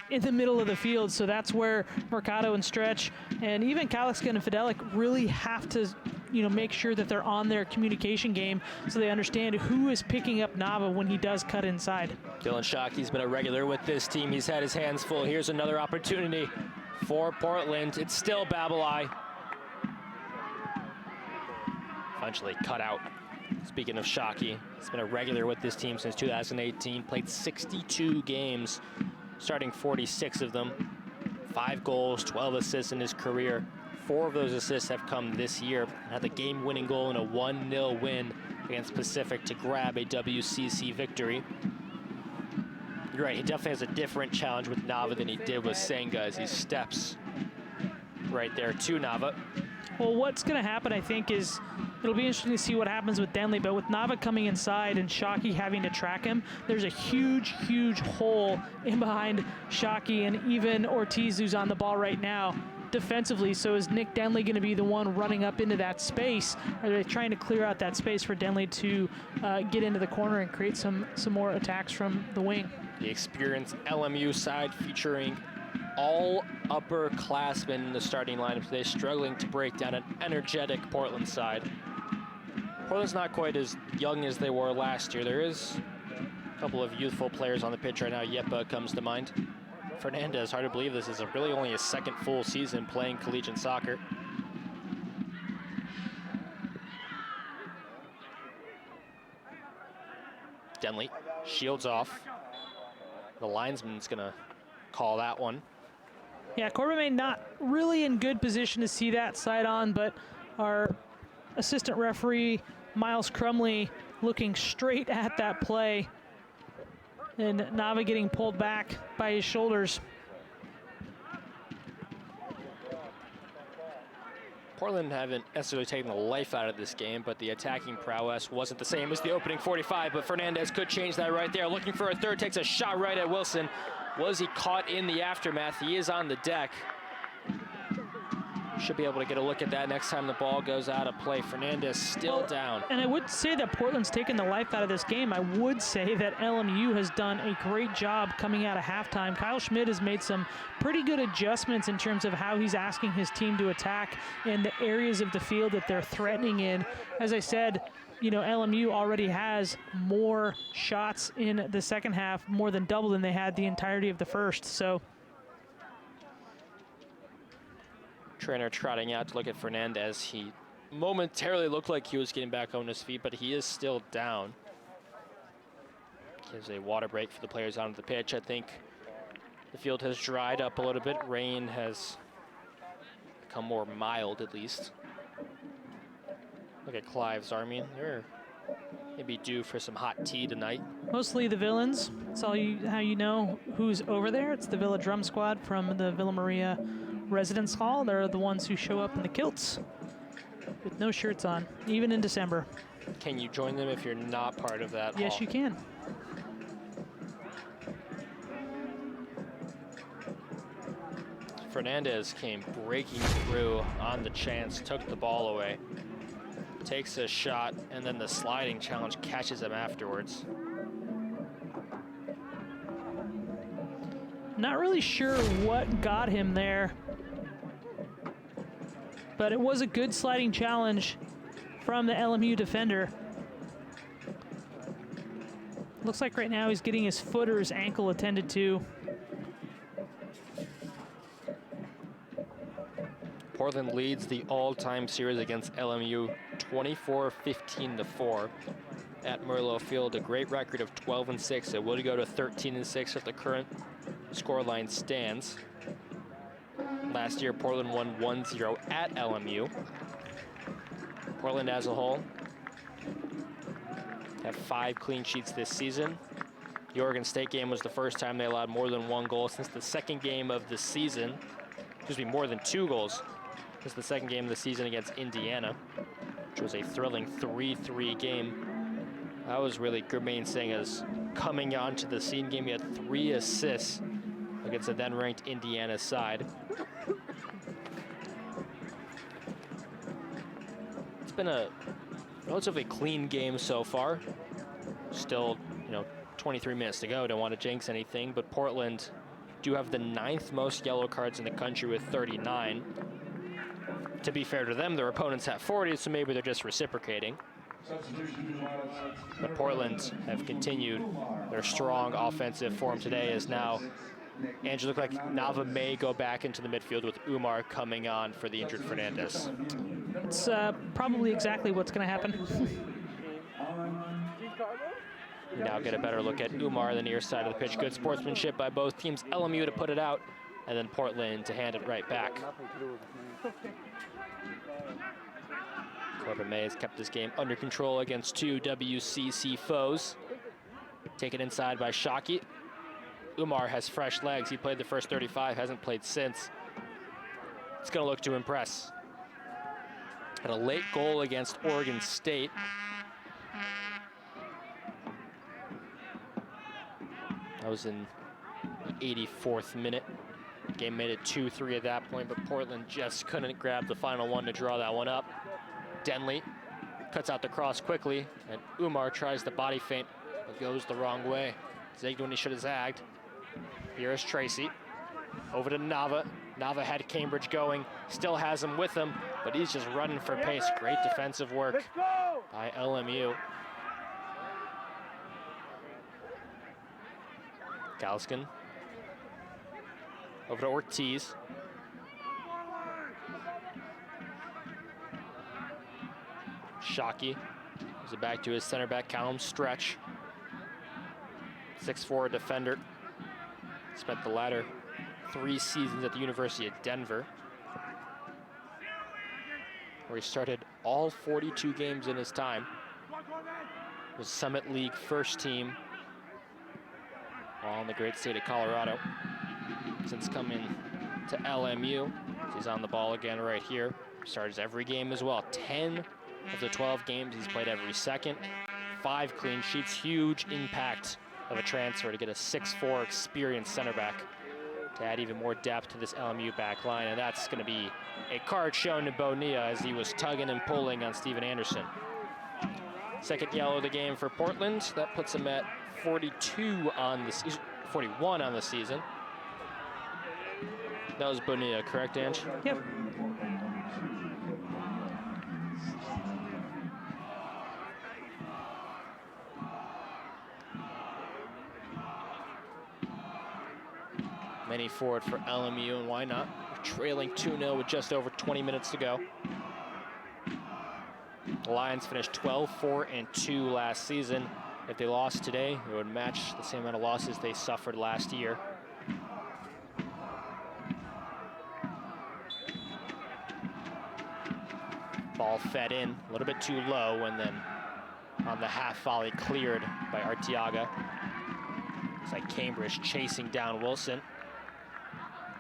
in the middle of the field. So that's where Mercado and Stretch and even Kalaskin and Fidelic really have to, you know, make sure that they're on their communication game so they understand who is picking up Nava when he does cut inside. Dylan Shockey's been a regular with this team. He's had his hands full. Here's another opportunity for Portland. It's still Babalai. Eventually cut out. Speaking of Shockey, he's been a regular with this team since 2018. Played 62 games, starting 46 of them. 5 goals, 12 assists in his career. 4 of those assists have come this year. Had the game-winning goal in a 1-0 win against Pacific to grab a WCC victory. You're right, he definitely has a different challenge with Nava than he did with Senga as he steps right there to Nava. Well, what's going to happen, I think, is it'll be interesting to see what happens with Denley, but with Nava coming inside and Shockey having to track him, there's a huge, huge hole in behind Shockey and even Ortiz, who's on the ball right now, defensively. So is Nick Denley going to be the one running up into that space? Are they trying to clear out that space for Denley to get into the corner and create some more attacks from the wing? The experienced LMU side featuring all upperclassmen in the starting lineup today, struggling to break down an energetic Portland side. Portland's not quite as young as they were last year. There is a couple of youthful players on the pitch right now. Yepa comes to mind. Fernandez, hard to believe this is really only his 2nd full season playing collegiate soccer. Denley shields off. The linesman's gonna call that one. Yeah, Corbin May not really in good position to see that side on, but our assistant referee, Miles Crumley, looking straight at that play. And Nava getting pulled back by his shoulders. Portland haven't necessarily taken the life out of this game, but the attacking prowess wasn't the same as the opening 45, but Fernandez could change that right there. Looking for a third, takes a shot right at Wilson. Was he caught in the aftermath? He is on the deck. Should be able to get a look at that next time the ball goes out of play. Fernandez still down. And I would say that Portland's taken the life out of this game. I would say that LMU has done a great job coming out of halftime. Kyle Schmidt has made some pretty good adjustments in terms of how he's asking his team to attack and the areas of the field that they're threatening in. As I said, you know, LMU already has more shots in the second half, more than double than they had the entirety of the first. So Trainer trotting out to look at Fernandez. He momentarily looked like he was getting back on his feet, but he is still down. Gives a water break for the players onto the pitch. I think the field has dried up a little bit. Rain has become more mild, at least. Look at Clive's Army. They're maybe due for some hot tea tonight. mostly the villains. That's how you know who's over there. It's the Villa Drum Squad from the Villa Maria Residence Hall. They're the ones who show up in the kilts with no shirts on, even in December. Can you join them if you're not part of that Yes, hall? you can. Fernandez came breaking through on the chance, took the ball away, takes a shot, and then the sliding challenge catches him afterwards. Not really sure what got him there, but it was a good sliding challenge from the LMU defender. Looks like right now he's getting his foot or his ankle attended to. Portland leads the all-time series against LMU 24-15-4 at Merlot Field. A great record of 12-6. It would go to 13-6 if the current scoreline stands. Last year, Portland won 1-0 at LMU. Portland as a whole have 5 clean sheets this season. The Oregon State game was the first time they allowed more than 1 goal since the second game of the season. Excuse me, more than 2 goals since the second game of the season against Indiana, which was a thrilling 3-3 game. That was really Germain Singh's coming onto the scene game. He had 3 assists against the then-ranked Indiana side. It's been a relatively clean game so far. Still, 23 minutes to go. Don't want to jinx anything, but Portland do have the 9th most yellow cards in the country with 39. To be fair to them, their opponents have 40, so maybe they're just reciprocating. But Portland have continued their strong offensive form today, as now Andrew, look like Nava may go back into the midfield with Umar coming on for the injured Fernandez. It's probably exactly what's going to happen. Now get a better look at Umar, the near side of the pitch. Good sportsmanship by both teams. LMU to put it out, and then Portland to hand it right back. Corbin May has kept this game under control against 2 WCC foes. Taken inside by Shockey. Umar has fresh legs. He played the first 35, hasn't played since. It's going to look to impress. And a late goal against Oregon State. That was in the 84th minute. Game made it 2-3 at that point, but Portland just couldn't grab the final one to draw that one up. Denley cuts out the cross quickly, and Umar tries the body feint, but goes the wrong way. Zigged when he should have zagged. Here is Tracy. Over to Nava. Nava had Cambridge going, still has him with him, but he's just running for pace. Great defensive work by LMU. Galskin. Over to Ortiz. Shockey. Gives it back to his center back, Callum Stretch. 6'4" defender. Spent the latter 3 seasons at the University of Denver, where he started all 42 games in his time. Was Summit League first team while in the great state of Colorado. Since coming to LMU, he's on the ball again right here. Starts every game as well. 10 of the 12 games he's played every second. 5 clean sheets. Huge impact of a transfer to get a 6'4" experienced center back to add even more depth to this LMU back line, and that's going to be a card shown to Bonilla as he was tugging and pulling on Steven Anderson. Second yellow of the game for Portland. That puts him at 41 on the season. That was Bonilla, correct, Ange? Yep. Many forward for LMU, and why not? We're trailing 2-0 with just over 20 minutes to go. The Lions finished 12-4-2 last season. If they lost today, it would match the same amount of losses they suffered last year. Ball fed in a little bit too low, and then on the half volley cleared by Arteaga. It's like Cambridge chasing down Wilson.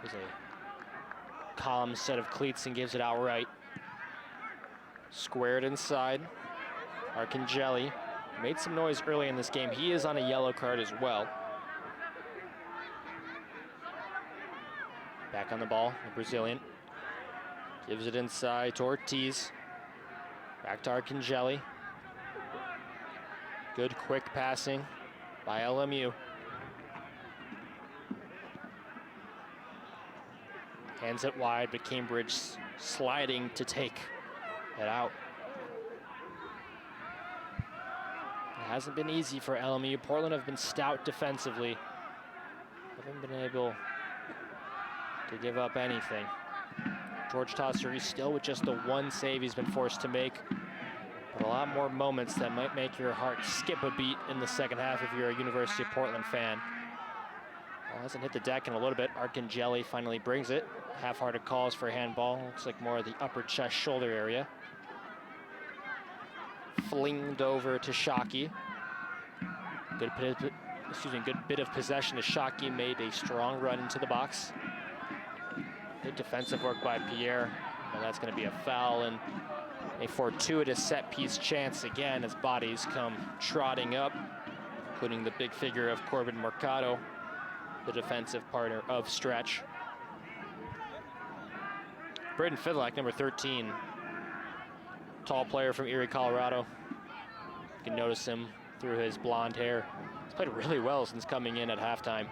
There's a column set of cleats and gives it outright. Squared inside. Arcangeli made some noise early in this game. He is on a yellow card as well. Back on the ball, the Brazilian. Gives it inside to Ortiz. Back to Arcangeli. Good quick passing by LMU. Hands it wide, but Cambridge sliding to take it out. It hasn't been easy for LMU. Portland have been stout defensively. Haven't been able to give up anything. George Tosseri still with just the one save he's been forced to make. But a lot more moments that might make your heart skip a beat in the second half if you're a University of Portland fan. Well, hasn't hit the deck in a little bit. Arcangeli finally brings it. Half-hearted calls for handball. Looks like more of the upper chest shoulder area. Flinged over to Shockey. Good bit of possession as Shockey made a strong run into the box. Good defensive work by Pierre. And that's going to be a foul and a fortuitous set-piece chance again as bodies come trotting up, including the big figure of Corbin Mercado, the defensive partner of Stretch. Braden Fidlack, number 13, tall player from Erie, Colorado. You can notice him through his blonde hair. He's played really well since coming in at halftime.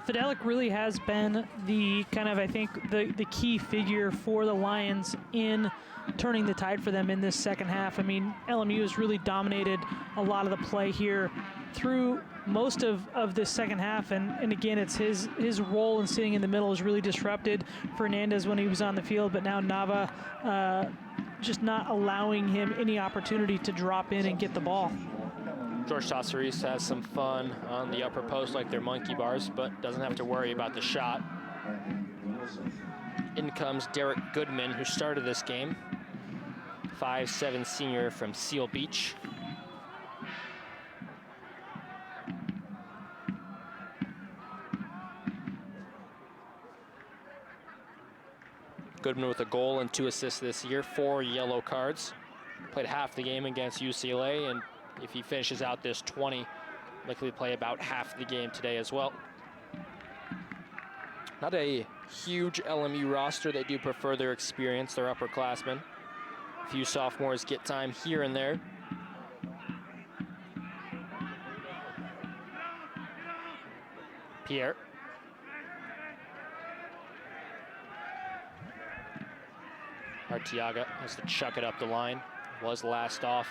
Fidelic really has been the kind of, I think, the key figure for the Lions in turning the tide for them in this second half. I mean, LMU has really dominated a lot of the play here through most of this second half, and again, it's his role in sitting in the middle is really disrupted. Fernandez when he was on the field, but now Nava just not allowing him any opportunity to drop in and get the ball. George Tosseris has some fun on the upper post like they're monkey bars, but doesn't have to worry about the shot. In comes Derek Goodman, who started this game. 5'7" senior from Seal Beach. Goodman with a goal and 2 assists this year, 4 yellow cards. Played half the game against UCLA, and if he finishes out this 20, likely play about half the game today as well. Not a huge LMU roster. They do prefer their experience, their upperclassmen. A few sophomores get time here and there. Pierre. Arteaga has to chuck it up the line. Was last off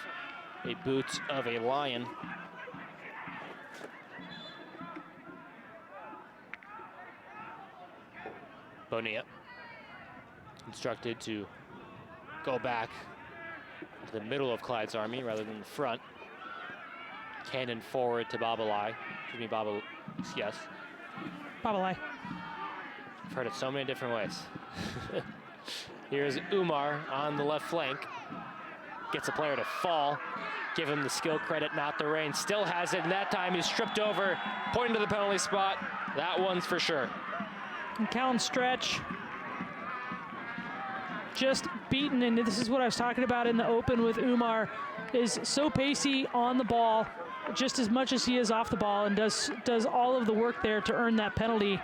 a boot of a Lion. Bonilla instructed to go back to the middle of Clyde's Army rather than the front. Cannon forward to Babalai. Excuse me, yes. Babalai. I've heard it so many different ways. Here's Umar on the left flank. Gets a player to fall. Give him the skill credit, not the rain. Still has it, and that time he's stripped over, pointing to the penalty spot. That one's for sure. And Callum Stretch just beaten, and this is what I was talking about in the open with Umar, is so pacey on the ball, just as much as he is off the ball, and does all of the work there to earn that penalty.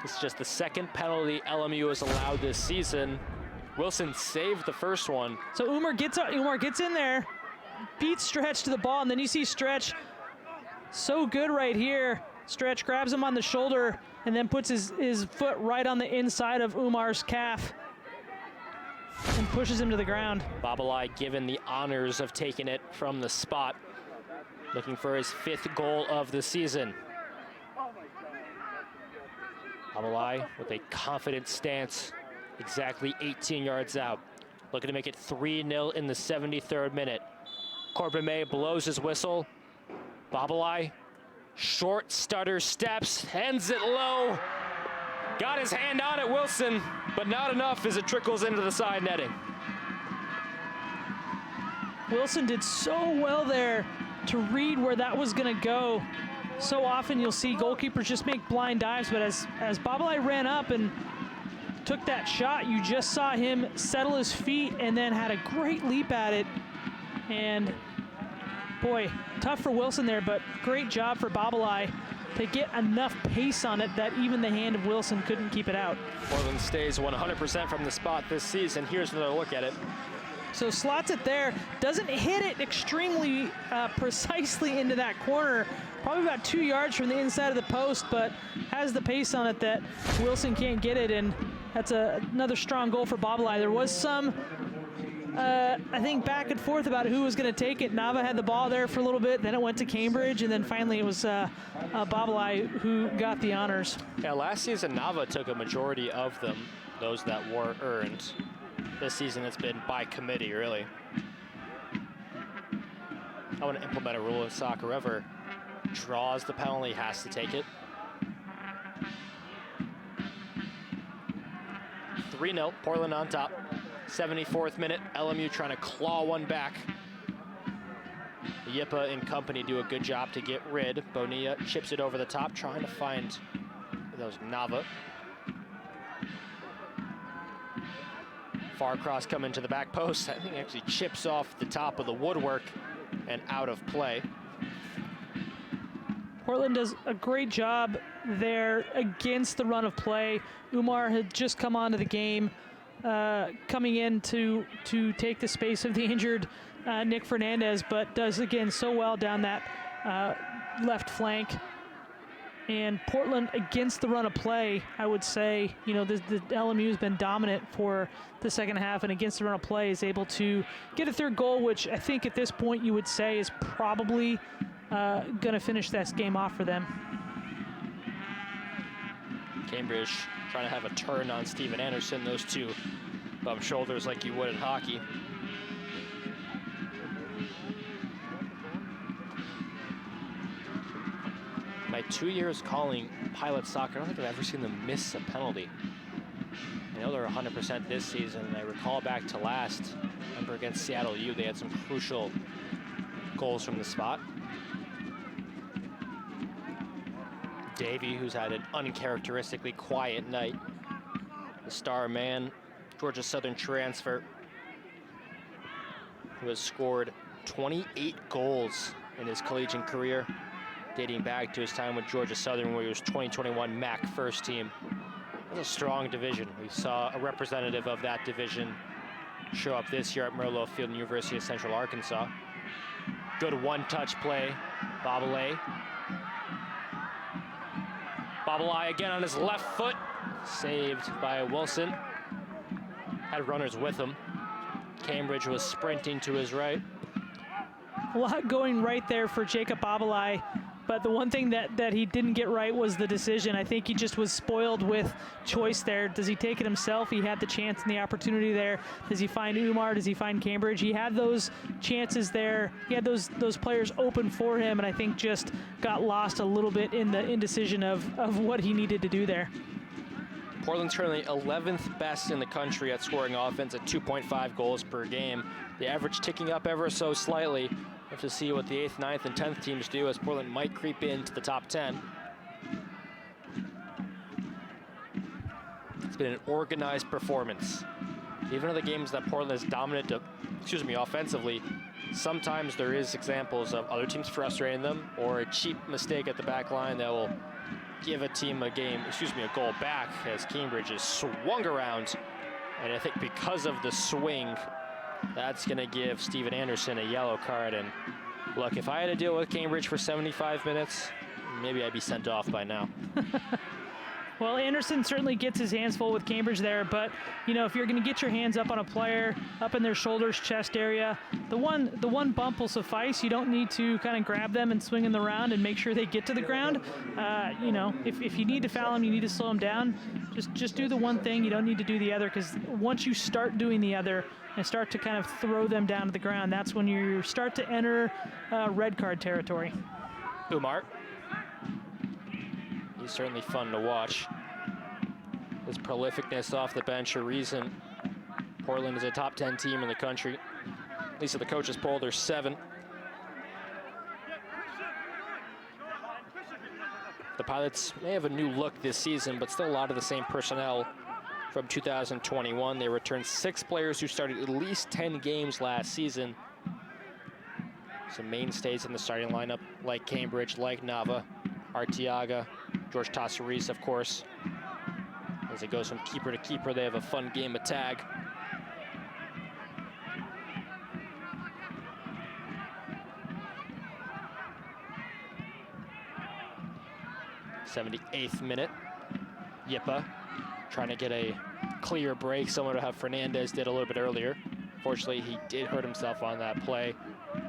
It's just the second penalty LMU has allowed this season. Wilson saved the first one. So Umar gets in there, beats Stretch to the ball, and then you see Stretch so good right here. Stretch grabs him on the shoulder and then puts his foot right on the inside of Umar's calf and pushes him to the ground. Babalai given the honors of taking it from the spot, looking for his 5th goal of the season. Babalai with a confident stance, exactly 18 yards out, looking to make it 3-0 in the 73rd minute. Corbin May blows his whistle. Babalai, short stutter steps, ends it low. Got his hand on it, Wilson, but not enough as it trickles into the side netting. Wilson did so well there to read where that was going to go. So often you'll see goalkeepers just make blind dives, but as Babalai ran up and took that shot, you just saw him settle his feet and then had a great leap at it. And boy, tough for Wilson there, but great job for Babalai to get enough pace on it that even the hand of Wilson couldn't keep it out. Portland stays 100% from the spot this season. Here's another look at it. So slots it there, doesn't hit it extremely precisely into that corner, probably about 2 yards from the inside of the post, but has the pace on it that Wilson can't get it, and that's another strong goal for Babalai. There was some, I think, back and forth about who was going to take it. Nava had the ball there for a little bit, then it went to Cambridge, and then finally it was Babalai who got the honors. Yeah, last season Nava took a majority of them, those that were earned. This season it's been by committee, really. I want to implement a rule of soccer. Whoever draws the penalty has to take it. 3-0, Portland on top. 74th minute, LMU trying to claw one back. Yipa and company do a good job to get rid. Bonilla chips it over the top, trying to find, that was Nava. Far cross coming to the back post. I think it actually chips off the top of the woodwork and out of play. Portland does a great job there against the run of play. Umar had just come onto the game, coming in to take the space of the injured Nick Fernandez, but does again so well down that left flank. And Portland against the run of play, I would say, you know, the LMU has been dominant for the second half, and against the run of play is able to get a 3rd goal, which I think at this point you would say is probably going to finish this game off for them. Cambridge trying to have a turn on Steven Anderson. Those two bump shoulders like you would in hockey. My 2 years calling Pilot soccer, I don't think I've ever seen them miss a penalty. I know they're 100% this season, and I recall back to last, remember against Seattle U, they had some crucial goals from the spot. Davey, who's had an uncharacteristically quiet night. The star man, Georgia Southern transfer, who has scored 28 goals in his collegiate career, dating back to his time with Georgia Southern, where he was 2021 MAC first team. That's a strong division. We saw a representative of that division show up this year at Merlot Field, University of Central Arkansas. Good one-touch play, Babalai. Babalai again on his left foot, saved by Wilson. Had runners with him. Cambridge was sprinting to his right. A lot going right there for Jacob Babalai, but the one thing that he didn't get right was the decision. I think he just was spoiled with choice there. Does he take it himself? He had the chance and the opportunity there. Does he find Umar? Does he find Cambridge? He had those chances there. He had those players open for him, and I think just got lost a little bit in the indecision of what he needed to do there. Portland's currently 11th best in the country at scoring offense at 2.5 goals per game. The average ticking up ever so slightly. We'll have to see what the 8th, 9th, and 10th teams do, as Portland might creep into the top 10. It's been an organized performance. Even in the games that Portland is dominant, offensively, sometimes there is examples of other teams frustrating them, or a cheap mistake at the back line that will give a team a goal back as Cambridge is swung around. And I think because of the swing, that's going to give Steven Anderson a yellow card. And look, if I had to deal with Cambridge for 75 minutes, maybe I'd be sent off by now. Well, Anderson certainly gets his hands full with Cambridge there, but you know, if you're going to get your hands up on a player, up in their shoulders, chest area, the one bump will suffice. You don't need to kind of grab them and swing them around and make sure they get to the ground. You know, if you need to foul them, you need to slow them down. Just do the one thing. You don't need to do the other, because once you start doing the other and start to kind of throw them down to the ground, that's when you start to enter red card territory. Umar. He's certainly fun to watch. His prolificness off the bench, a reason Portland is a top 10 team in the country. At least at the coaches poll, there's 7. The Pilots may have a new look this season, but still a lot of the same personnel from 2021. They returned 6 players who started at least 10 games last season. Some mainstays in the starting lineup, like Cambridge, like Nava, Arteaga, George Tassaris, of course. As it goes from keeper to keeper, they have a fun game of tag. '78th minute. Yippa trying to get a clear break, similar to how Fernandez did a little bit earlier. Fortunately, he did hurt himself on that play.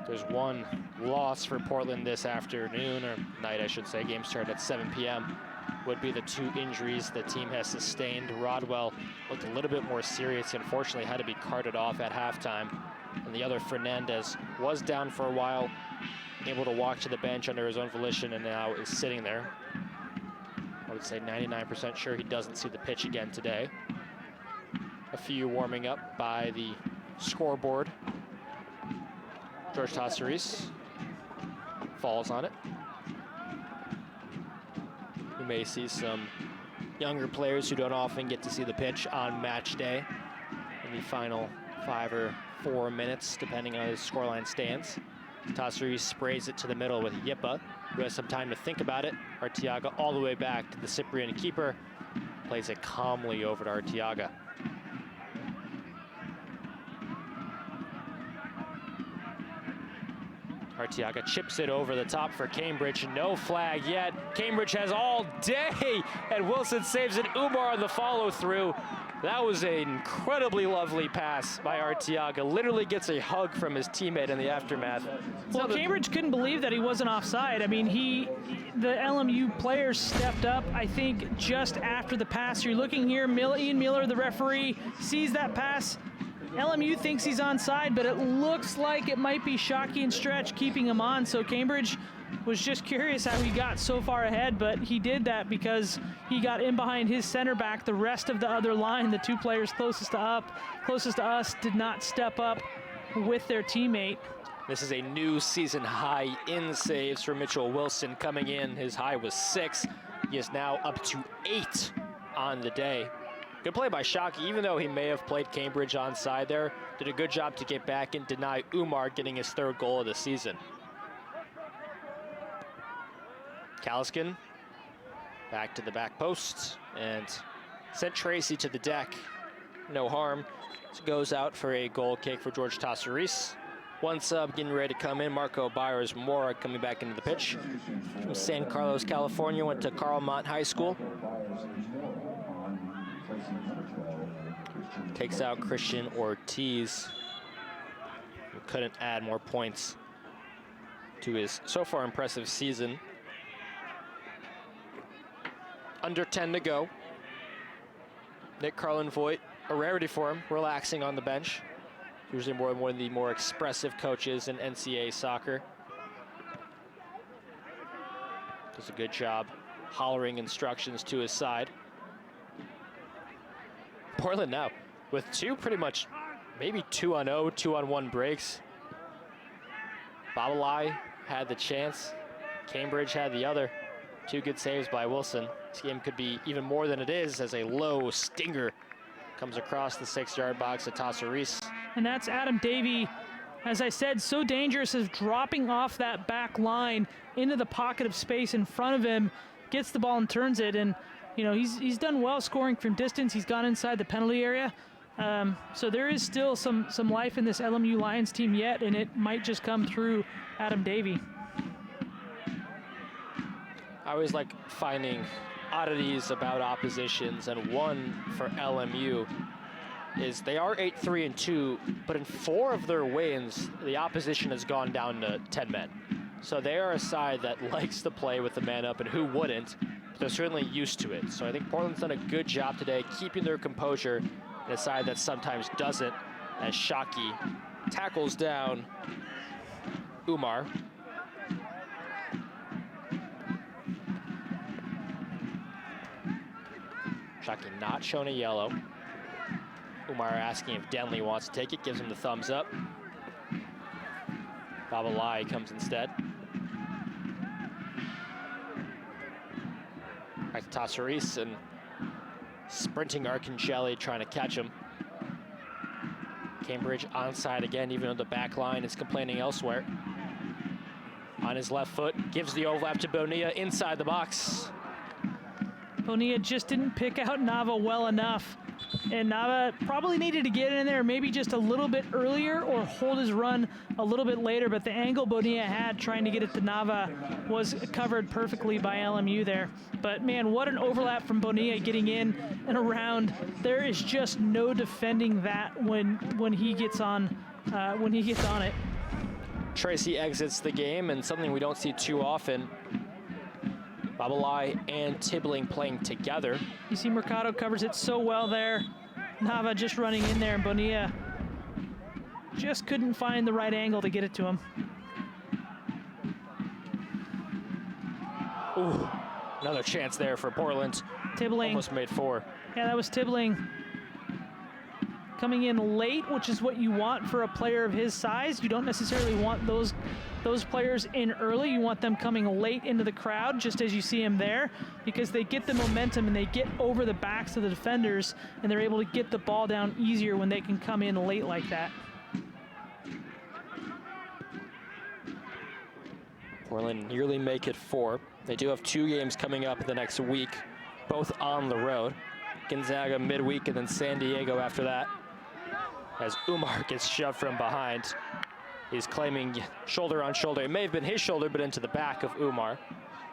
There's one loss for Portland this afternoon, or night I should say. Game started at 7 p.m. Would be the 2 injuries the team has sustained. Rodwell looked a little bit more serious. He unfortunately had to be carted off at halftime. And the other, Fernandez, was down for a while, able to walk to the bench under his own volition, and now is sitting there. I would say 99% sure he doesn't see the pitch again today. A few warming up by the scoreboard. George Tassaris falls on it. We may see some younger players who don't often get to see the pitch on match day in the final 5 or 4 minutes, depending on his scoreline stands. Tassaris sprays it to the middle with Yippa, who has some time to think about it. Arteaga all the way back to the Cyprian keeper, plays it calmly over to Arteaga. Arteaga chips it over the top for Cambridge. No flag yet. Cambridge has all day, and Wilson saves it. Umar on the follow-through. That was an incredibly lovely pass by Arteaga. Literally gets a hug from his teammate in the aftermath. Well, Cambridge couldn't believe that he wasn't offside. I mean, the LMU players stepped up, I think, just after the pass. You're looking here, Ian Miller, the referee, sees that pass. LMU thinks he's onside, but it looks like it might be Shockey and Stretch keeping him on. So Cambridge was just curious how he got so far ahead, but he did that because he got in behind his center back. The rest of the other line, the 2 players closest to us, did not step up with their teammate. This is a new season high in saves for Mitchell Wilson coming in. His high was 6. He is now up to 8 on the day. Good play by Shockey, even though he may have played Cambridge onside there. Did a good job to get back and deny Umar getting his 3rd goal of the season. Kaliskin back to the back post and sent Tracy to the deck. No harm. So goes out for a goal kick for George Tassaris. One sub getting ready to come in. Marco Byers-Mora coming back into the pitch. From San Carlos, California, went to Carlmont High School. Takes out Christian Ortiz, who couldn't add more points to his so far impressive season. Under 10 to go. Nick Carlin-Voigt, a rarity for him, relaxing on the bench. Usually one of the more expressive coaches in NCAA soccer. Does a good job hollering instructions to his side. Portland now with 2 pretty much, maybe 2-on-0, 2-on-1 breaks. Babalai had the chance. Cambridge had the other. 2 good saves by Wilson. This game could be even more than it is as a low stinger comes across the 6-yard box at Tassaris. And that's Adam Davey, as I said, so dangerous as dropping off that back line into the pocket of space in front of him. gets the ball and turns it. And, you know, he's done well scoring from distance. He's gone inside the penalty area. So there is still some life in this LMU Lions team yet, and it might just come through Adam Davey. I always like finding oddities about oppositions, and one for LMU is they are 8-3-2, but in 4 of their wins, the opposition has gone down to 10 men. So they are a side that likes to play with the man up, and who wouldn't? But they're certainly used to it. So I think Portland's done a good job today keeping their composure in a side that sometimes doesn't, as Shockey tackles down Umar. Shockey not shown a yellow. Umar asking if Denley wants to take it, gives him the thumbs up. Babalai comes instead. Back to Tassaris, and sprinting Arcangeli trying to catch him. Cambridge onside again, even though the back line is complaining elsewhere. On his left foot, gives the overlap to Bonilla inside the box. Bonilla just didn't pick out Nava well enough. And Nava probably needed to get in there maybe just a little bit earlier or hold his run a little bit later, but the angle Bonilla had trying to get it to Nava was covered perfectly by LMU there. But man, what an overlap from Bonilla getting in and around. There is just no defending that when he gets on it. Tracy exits the game, and something we don't see too often. Babalai and Tibbling playing together. You see Mercado covers it so well there. Nava just running in there, and Bonilla just couldn't find the right angle to get it to him. Ooh, another chance there for Portland. Tibbling. Almost made 4. Yeah, that was Tibbling coming in late, which is what you want for a player of his size. You don't necessarily want those players in early. You want them coming late into the crowd, just as you see him there, because they get the momentum and they get over the backs of the defenders, and they're able to get the ball down easier when they can come in late like that. Portland nearly make it 4. They do have 2 games coming up the next week, both on the road. Gonzaga midweek and then San Diego after that. As Umar gets shoved from behind. He's claiming shoulder on shoulder. It may have been his shoulder, but into the back of Umar.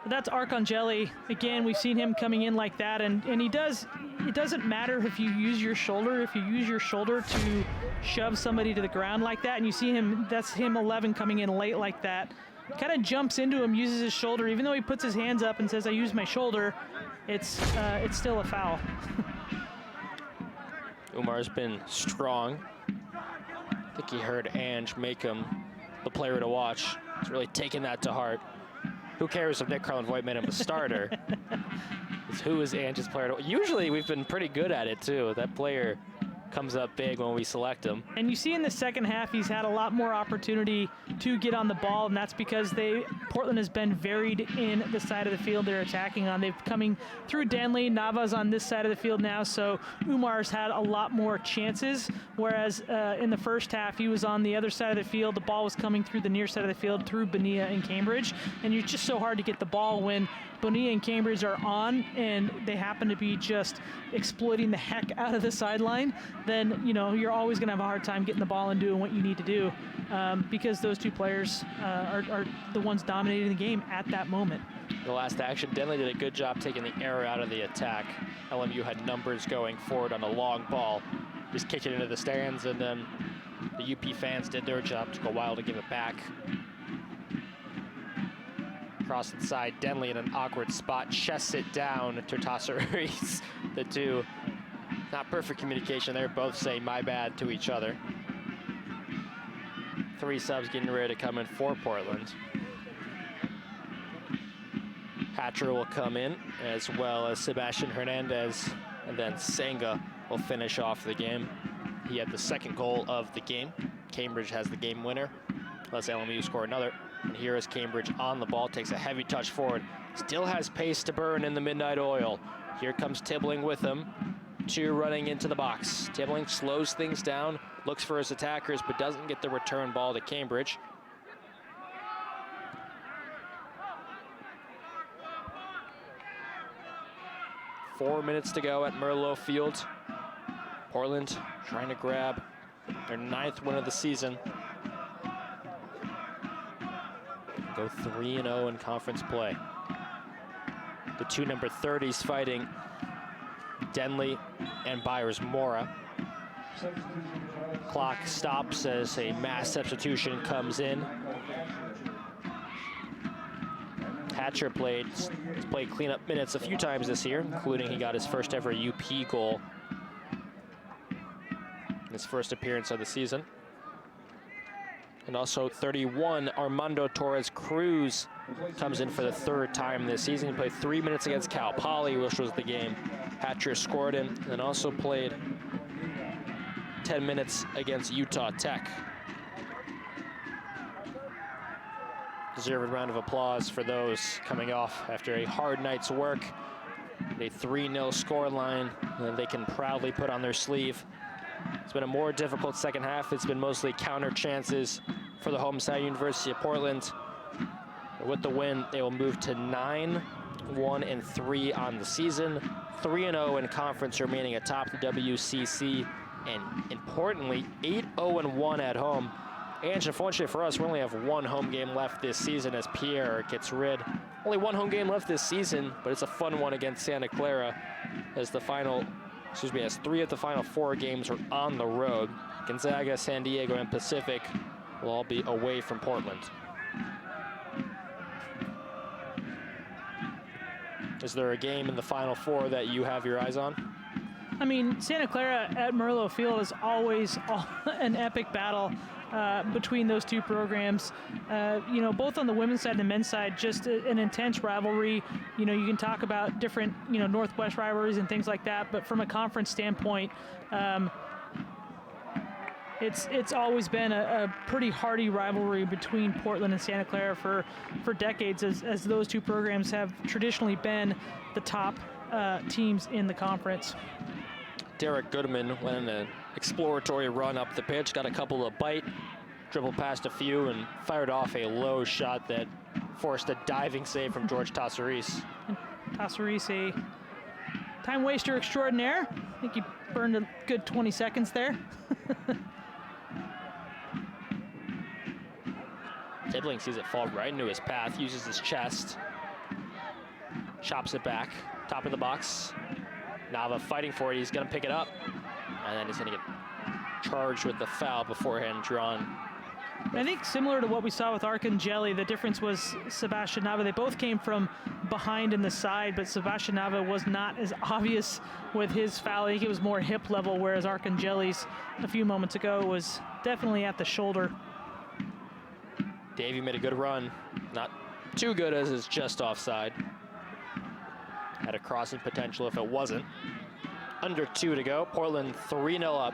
That's Arcangeli. Again, we've seen him coming in like that, and he does. It doesn't matter if you use your shoulder. If you use your shoulder to shove somebody to the ground like that, and you see him, that's him 11 coming in late like that. Kind of jumps into him, uses his shoulder. Even though he puts his hands up and says, "I use my shoulder," it's still a foul. Umar's been strong. I think he heard Ange make him the player to watch. He's really taken that to heart. Who cares if Nick Carlin-Voigt made him a starter? It's who is Ange's player to watch. Usually we've been pretty good at it too. That player comes up big when we select him. And you see in the second half, he's had a lot more opportunity to get on the ball, and that's because Portland has been varied in the side of the field they're attacking on. They've coming through Denley, Nava's on this side of the field now, so Umar's had a lot more chances, whereas in the first half, he was on the other side of the field. The ball was coming through the near side of the field through Bonilla and Cambridge, and you're just so hard to get the ball when Bonilla and Cambridge are on and they happen to be just exploiting the heck out of the sideline. Then, you know, you're always going to have a hard time getting the ball and doing what you need to do because those two players are the ones dominating the game at that moment. The last action, Denley did a good job taking the error out of the attack. LMU had numbers going forward on a long ball, just kicked it into the stands, and then the UP fans did their job. Took a while to give it back. Cross inside, Denley in an awkward spot, chests it down to Tassaris. The two, not perfect communication there, both saying my bad to each other. 3 subs getting ready to come in for Portland. Hatcher will come in, as well as Sebastian Hernandez, and then Senga will finish off the game. He had the second goal of the game. Cambridge has the game winner. Let's LMU score another. And here is Cambridge on the ball, takes a heavy touch forward. Still has pace to burn in the midnight oil. Here comes Tibbling with him. 2 running into the box. Tibbling slows things down, looks for his attackers, but doesn't get the return ball to Cambridge. 4 minutes to go at Merlot Field. Portland trying to grab their 9th win of the season. Go 3-0 in conference play. The two number 30s fighting Denley and Byers Mora. Clock stops as a mass substitution comes in. Hatcher has played cleanup minutes a few times this year, including he got his first ever UP goal in his first appearance of the season. And also 31, Armando Torres Cruz comes in for the 3rd time this season. He played 3 minutes against Cal Poly, which was the game Hatcher scored in, and also played 10 minutes against Utah Tech. Deserved round of applause for those coming off after a hard night's work. A 3-0 scoreline that they can proudly put on their sleeve. It's been a more difficult second half. It's been mostly counter chances for the home side, University of Portland. But with the win, they will move to 9-1-3 on the season, 3-0 in conference, remaining atop the WCC, and importantly, 8-0-1 at home. And unfortunately for us, we only have one home game left this season as Pierre gets rid. Only one home game left this season, but it's a fun one against Santa Clara as the final, as 3 of the final 4 games are on the road. Gonzaga, San Diego, and Pacific will all be away from Portland. Is there a game in the Final Four that you have your eyes on? I mean, Santa Clara at Merlot Field is always an epic battle between those two programs. You know, both on the women's side and the men's side, just an intense rivalry. You know, you can talk about different, Northwest rivalries and things like that, but from a conference standpoint, it's always been a pretty hearty rivalry between Portland and Santa Clara for decades, as those two programs have traditionally been the top teams in the conference. Derek Goodman went on an exploratory run up the pitch, got a couple of bite, dribbled past a few, and fired off a low shot that forced a diving save from George Tassaris. Tassaris, a time waster extraordinaire. I think he burned a good 20 seconds there. Tibbling sees it fall right into his path, uses his chest, chops it back, top of the box. Nava fighting for it, he's gonna pick it up, and then he's gonna get charged with the foul beforehand drawn. I think similar to what we saw with Arcangeli, the difference was Sebastian Nava. They both came from behind in the side, but Sebastian Nava was not as obvious with his foul. I think it was more hip level, whereas Arcangeli's a few moments ago was definitely at the shoulder. Davey made a good run, not too good as it's just offside. Had a crossing potential if it wasn't. Under 2 to go, Portland 3-0 up.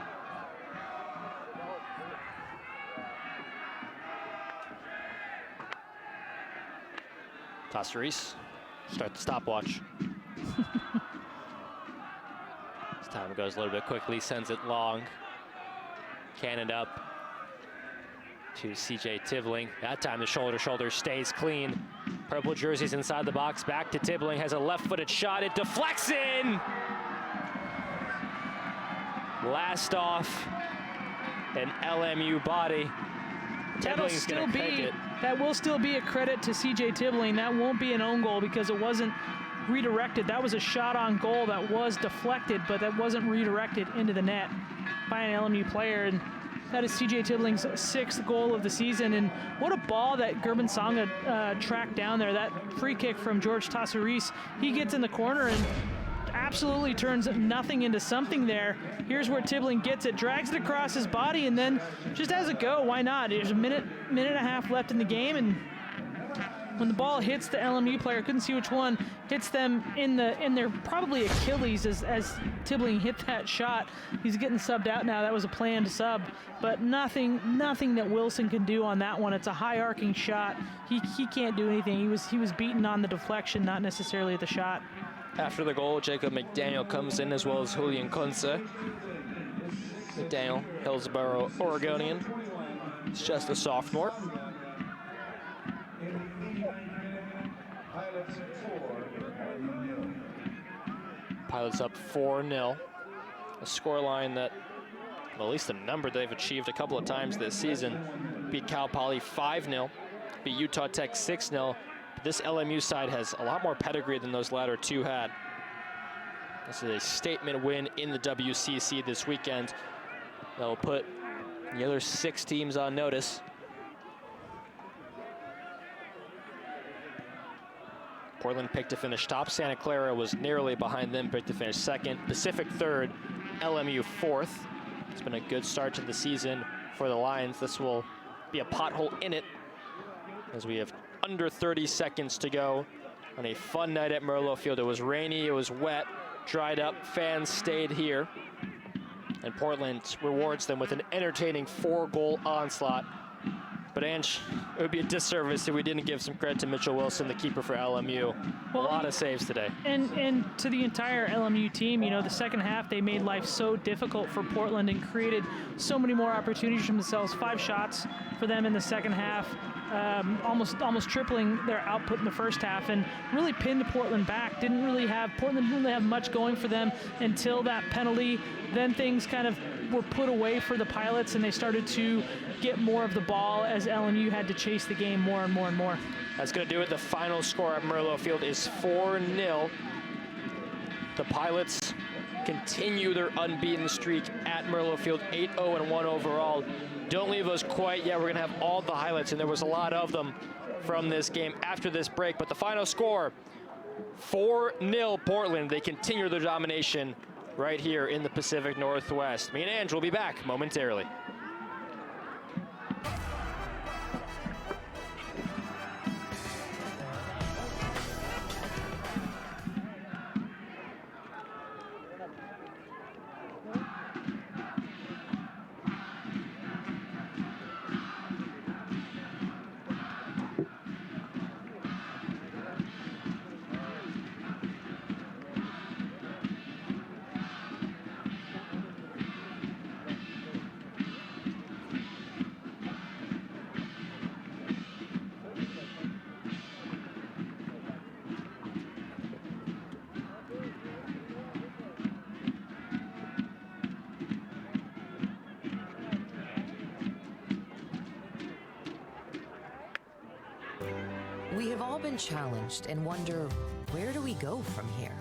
Tassaris, start the stopwatch. This time it goes a little bit quickly, sends it long. Cannon up to CJ Tibbling. That time the shoulder stays clean. Purple jerseys inside the box, back to Tibbling, has a left-footed shot, it deflects in! Last off, an LMU body. Tibbling's gonna pick it. That will still be a credit to CJ Tibbling. That won't be an own goal because it wasn't redirected. That was a shot on goal that was deflected, but that wasn't redirected into the net by an LMU player. And that is CJ Tibbling's 6th goal of the season. And what a ball that Gerben Sanga tracked down there. That free kick from George Tassaris. He gets in the corner and absolutely turns nothing into something there. Here's where Tibbling gets it, drags it across his body, and then just has it go. Why not? There's a minute and a half left in the game, and when the ball hits the LMU player, couldn't see which one, hits them in their probably Achilles as Tibbling hit that shot. He's getting subbed out now. That was a planned sub, but nothing that Wilson can do on that one. It's a high arcing shot. He can't do anything. He was beaten on the deflection, not necessarily the shot. After the goal, Jacob McDaniel comes in, as well as Julian Kunze. McDaniel, Hillsboro Oregonian. He's just a sophomore. Pilots up 4-0. A scoreline that, well, at least a number they've achieved a couple of times this season. Beat Cal Poly 5-0, beat Utah Tech 6-0. This LMU side has a lot more pedigree than those latter two had. This is a statement win in the WCC this weekend. That'll put the other 6 teams on notice. Portland picked to finish top. Santa Clara was narrowly behind them, picked to finish second. Pacific third, LMU fourth. It's been a good start to the season for the Lions. This will be a pothole in it as we have under 30 seconds to go on a fun night at Merlo Field. It was rainy, it was wet, dried up, fans stayed here. And Portland rewards them with an entertaining 4-goal onslaught. But Ange, it would be a disservice if we didn't give some credit to Mitchell Wilson, the keeper for LMU. Well, a lot of saves today. And to the entire LMU team, you know, the second half, they made life so difficult for Portland and created so many more opportunities for themselves. 5 shots for them in the second half, almost tripling their output in the first half, and really pinned Portland back. Portland didn't really have much going for them until that penalty. Then things kind of were put away for the Pilots, and they started to get more of the ball as LMU had to chase the game more and more and more. That's going to do it. The final score at Merlo Field is 4-0. The Pilots continue their unbeaten streak at Merlo Field, 8-0-1 overall. Don't leave us quite yet. We're going to have all the highlights, and there was a lot of them from this game after this break. But the final score, 4-0 Portland. They continue their domination right here in the Pacific Northwest. Me and Ange will be back momentarily. We have all been challenged and wonder, where do we go from here?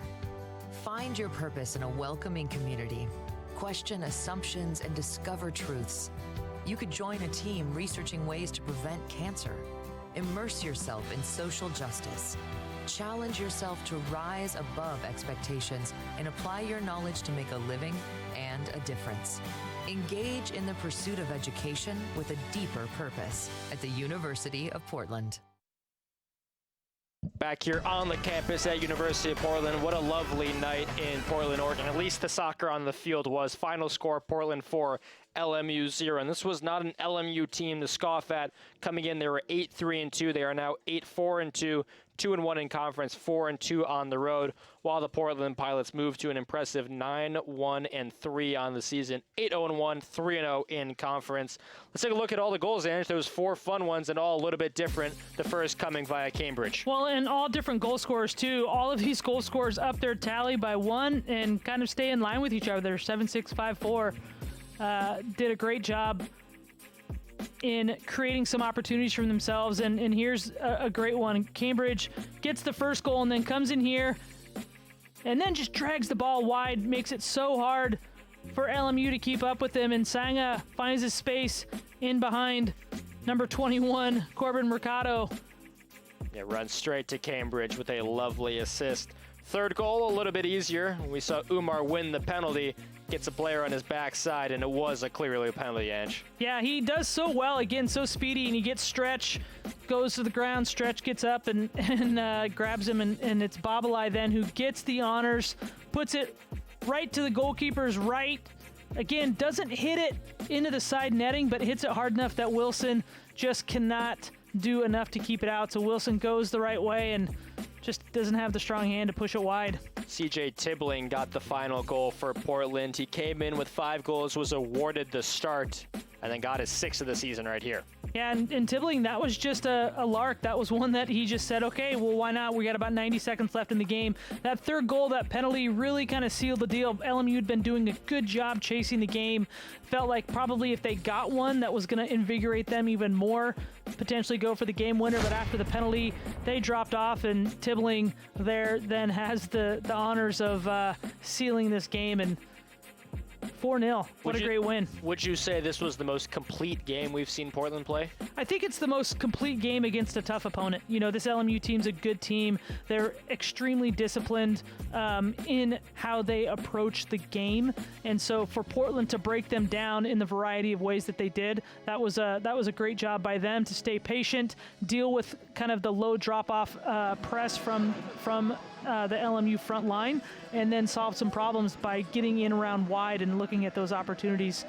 Find your purpose in a welcoming community. Question assumptions and discover truths. You could join a team researching ways to prevent cancer. Immerse yourself in social justice. Challenge yourself to rise above expectations and apply your knowledge to make a living and a difference. Engage in the pursuit of education with a deeper purpose at the University of Portland. Back here on the campus at University of Portland. What a lovely night in Portland, Oregon. At least the soccer on the field was. Final score, Portland 4, LMU 0. And this was not an LMU team to scoff at. Coming in, they were 8-3-2. They are now 8-4-2. 2-1 in conference, 4-2 on the road, while the Portland Pilots moved to an impressive 9-1-3 on the season, 8-0-1, 3-0 in conference. Let's take a look at all the goals, Ange. There was 4 fun ones and all a little bit different. The first coming via Cambridge. Well, and all different goal scorers too. All of these goal scorers up their tally by 1 and kind of stay in line with each other. They're 7-6, 5-4. Did a great job in creating some opportunities for themselves, and here's a great one. Cambridge gets the first goal and then comes in here and then just drags the ball wide, makes it so hard for LMU to keep up with them, and Sanga finds his space in behind number 21, Corbin Mercado. It runs straight to Cambridge with a lovely assist. Third goal, a little bit easier. We saw Umar win the penalty. Gets a player on his backside, and it was a clearly a penalty, Ange. Yeah, he does so well. Again, so speedy, and he gets Stretch, goes to the ground. Stretch gets up and grabs him, and it's Babalai then who gets the honors, puts it right to the goalkeeper's right. Again, doesn't hit it into the side netting, but hits it hard enough that Wilson just cannot do enough to keep it out. So Wilson goes the right way and just doesn't have the strong hand to push it wide. CJ Tibbling got the final goal for Portland. He came in with 5 goals, was awarded the start, and then got his 6th of the season right here. Yeah, and Tibbling, that was just a lark. That was one that he just said, okay, well, why not? We got about 90 seconds left in the game. That third goal, that penalty really kind of sealed the deal. LMU had been doing a good job chasing the game. Felt like probably if they got one, that was going to invigorate them even more, potentially go for the game winner. But after the penalty, they dropped off, and Tibbling there then has the honors of sealing this game, and 4-0. What a great win. Would you say this was the most complete game we've seen Portland play? I think it's the most complete game against a tough opponent. You know, this LMU team's a good team. They're extremely disciplined in how they approach the game. And so for Portland to break them down in the variety of ways that they did, that was a great job by them to stay patient, deal with kind of the low drop-off press from the LMU front line, and then solve some problems by getting in around wide and looking at those opportunities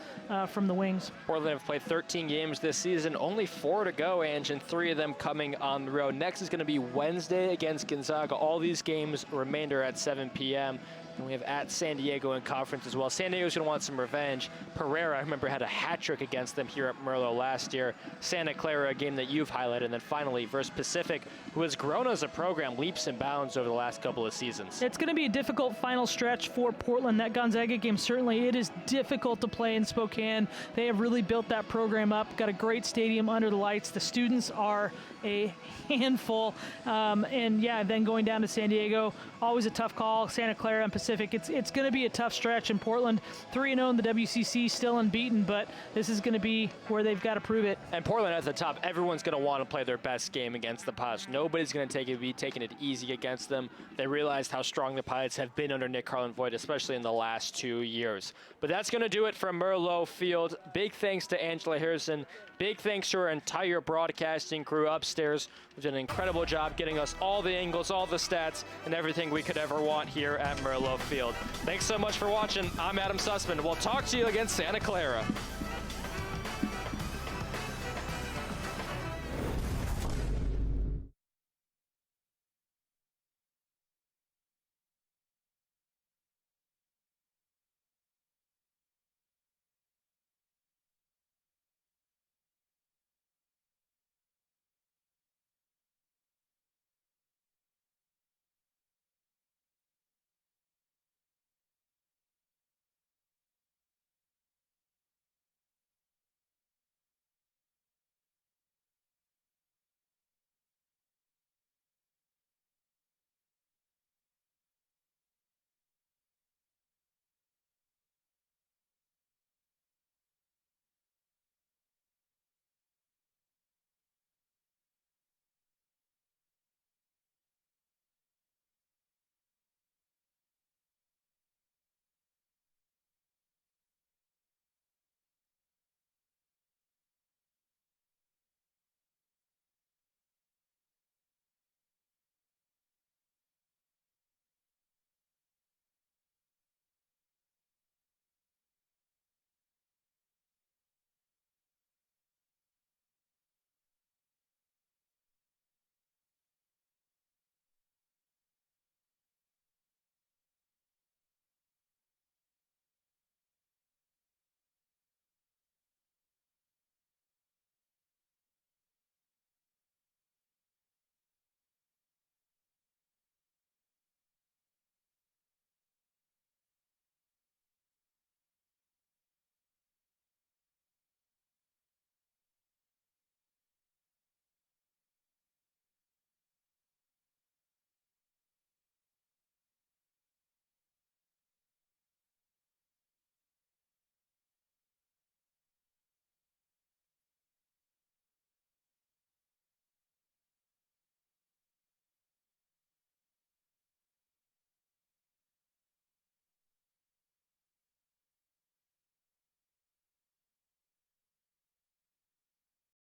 from the wings. Portland have played 13 games this season, only 4 to go, Ange, and 3 of them coming on the road. Next is going to be Wednesday against Gonzaga. All these games remainder at 7 p.m. And we have at San Diego in conference as well. San Diego's going to want some revenge. Pereira, I remember, had a hat trick against them here at Merlot last year. Santa Clara, a game that you've highlighted. And then finally, versus Pacific, who has grown as a program leaps and bounds over the last couple of seasons. It's going to be a difficult final stretch for Portland. That Gonzaga game, certainly, it is difficult to play in Spokane. They have really built that program up, got a great stadium under the lights. The students are a handful. And yeah, then going down to San Diego, always a tough call. Santa Clara and Pacific, it's going to be a tough stretch in Portland. 3-0 in the WCC, still unbeaten, but this is going to be where they've got to prove it. And Portland at the top, everyone's going to want to play their best game against the Pilots. Nobody's going to be taking it easy against them. They realized how strong the Pilots have been under Nick Carlin-Voigt, especially in the last 2 years. But that's going to do it from Merlot Field. Big thanks to Angela Harrison. Big thanks to our entire broadcasting crew upstairs, who did an incredible job getting us all the angles, all the stats, and everything we could ever want here at Merlot Field. Thanks so much for watching. I'm Adam Sussman. We'll talk to you against Santa Clara.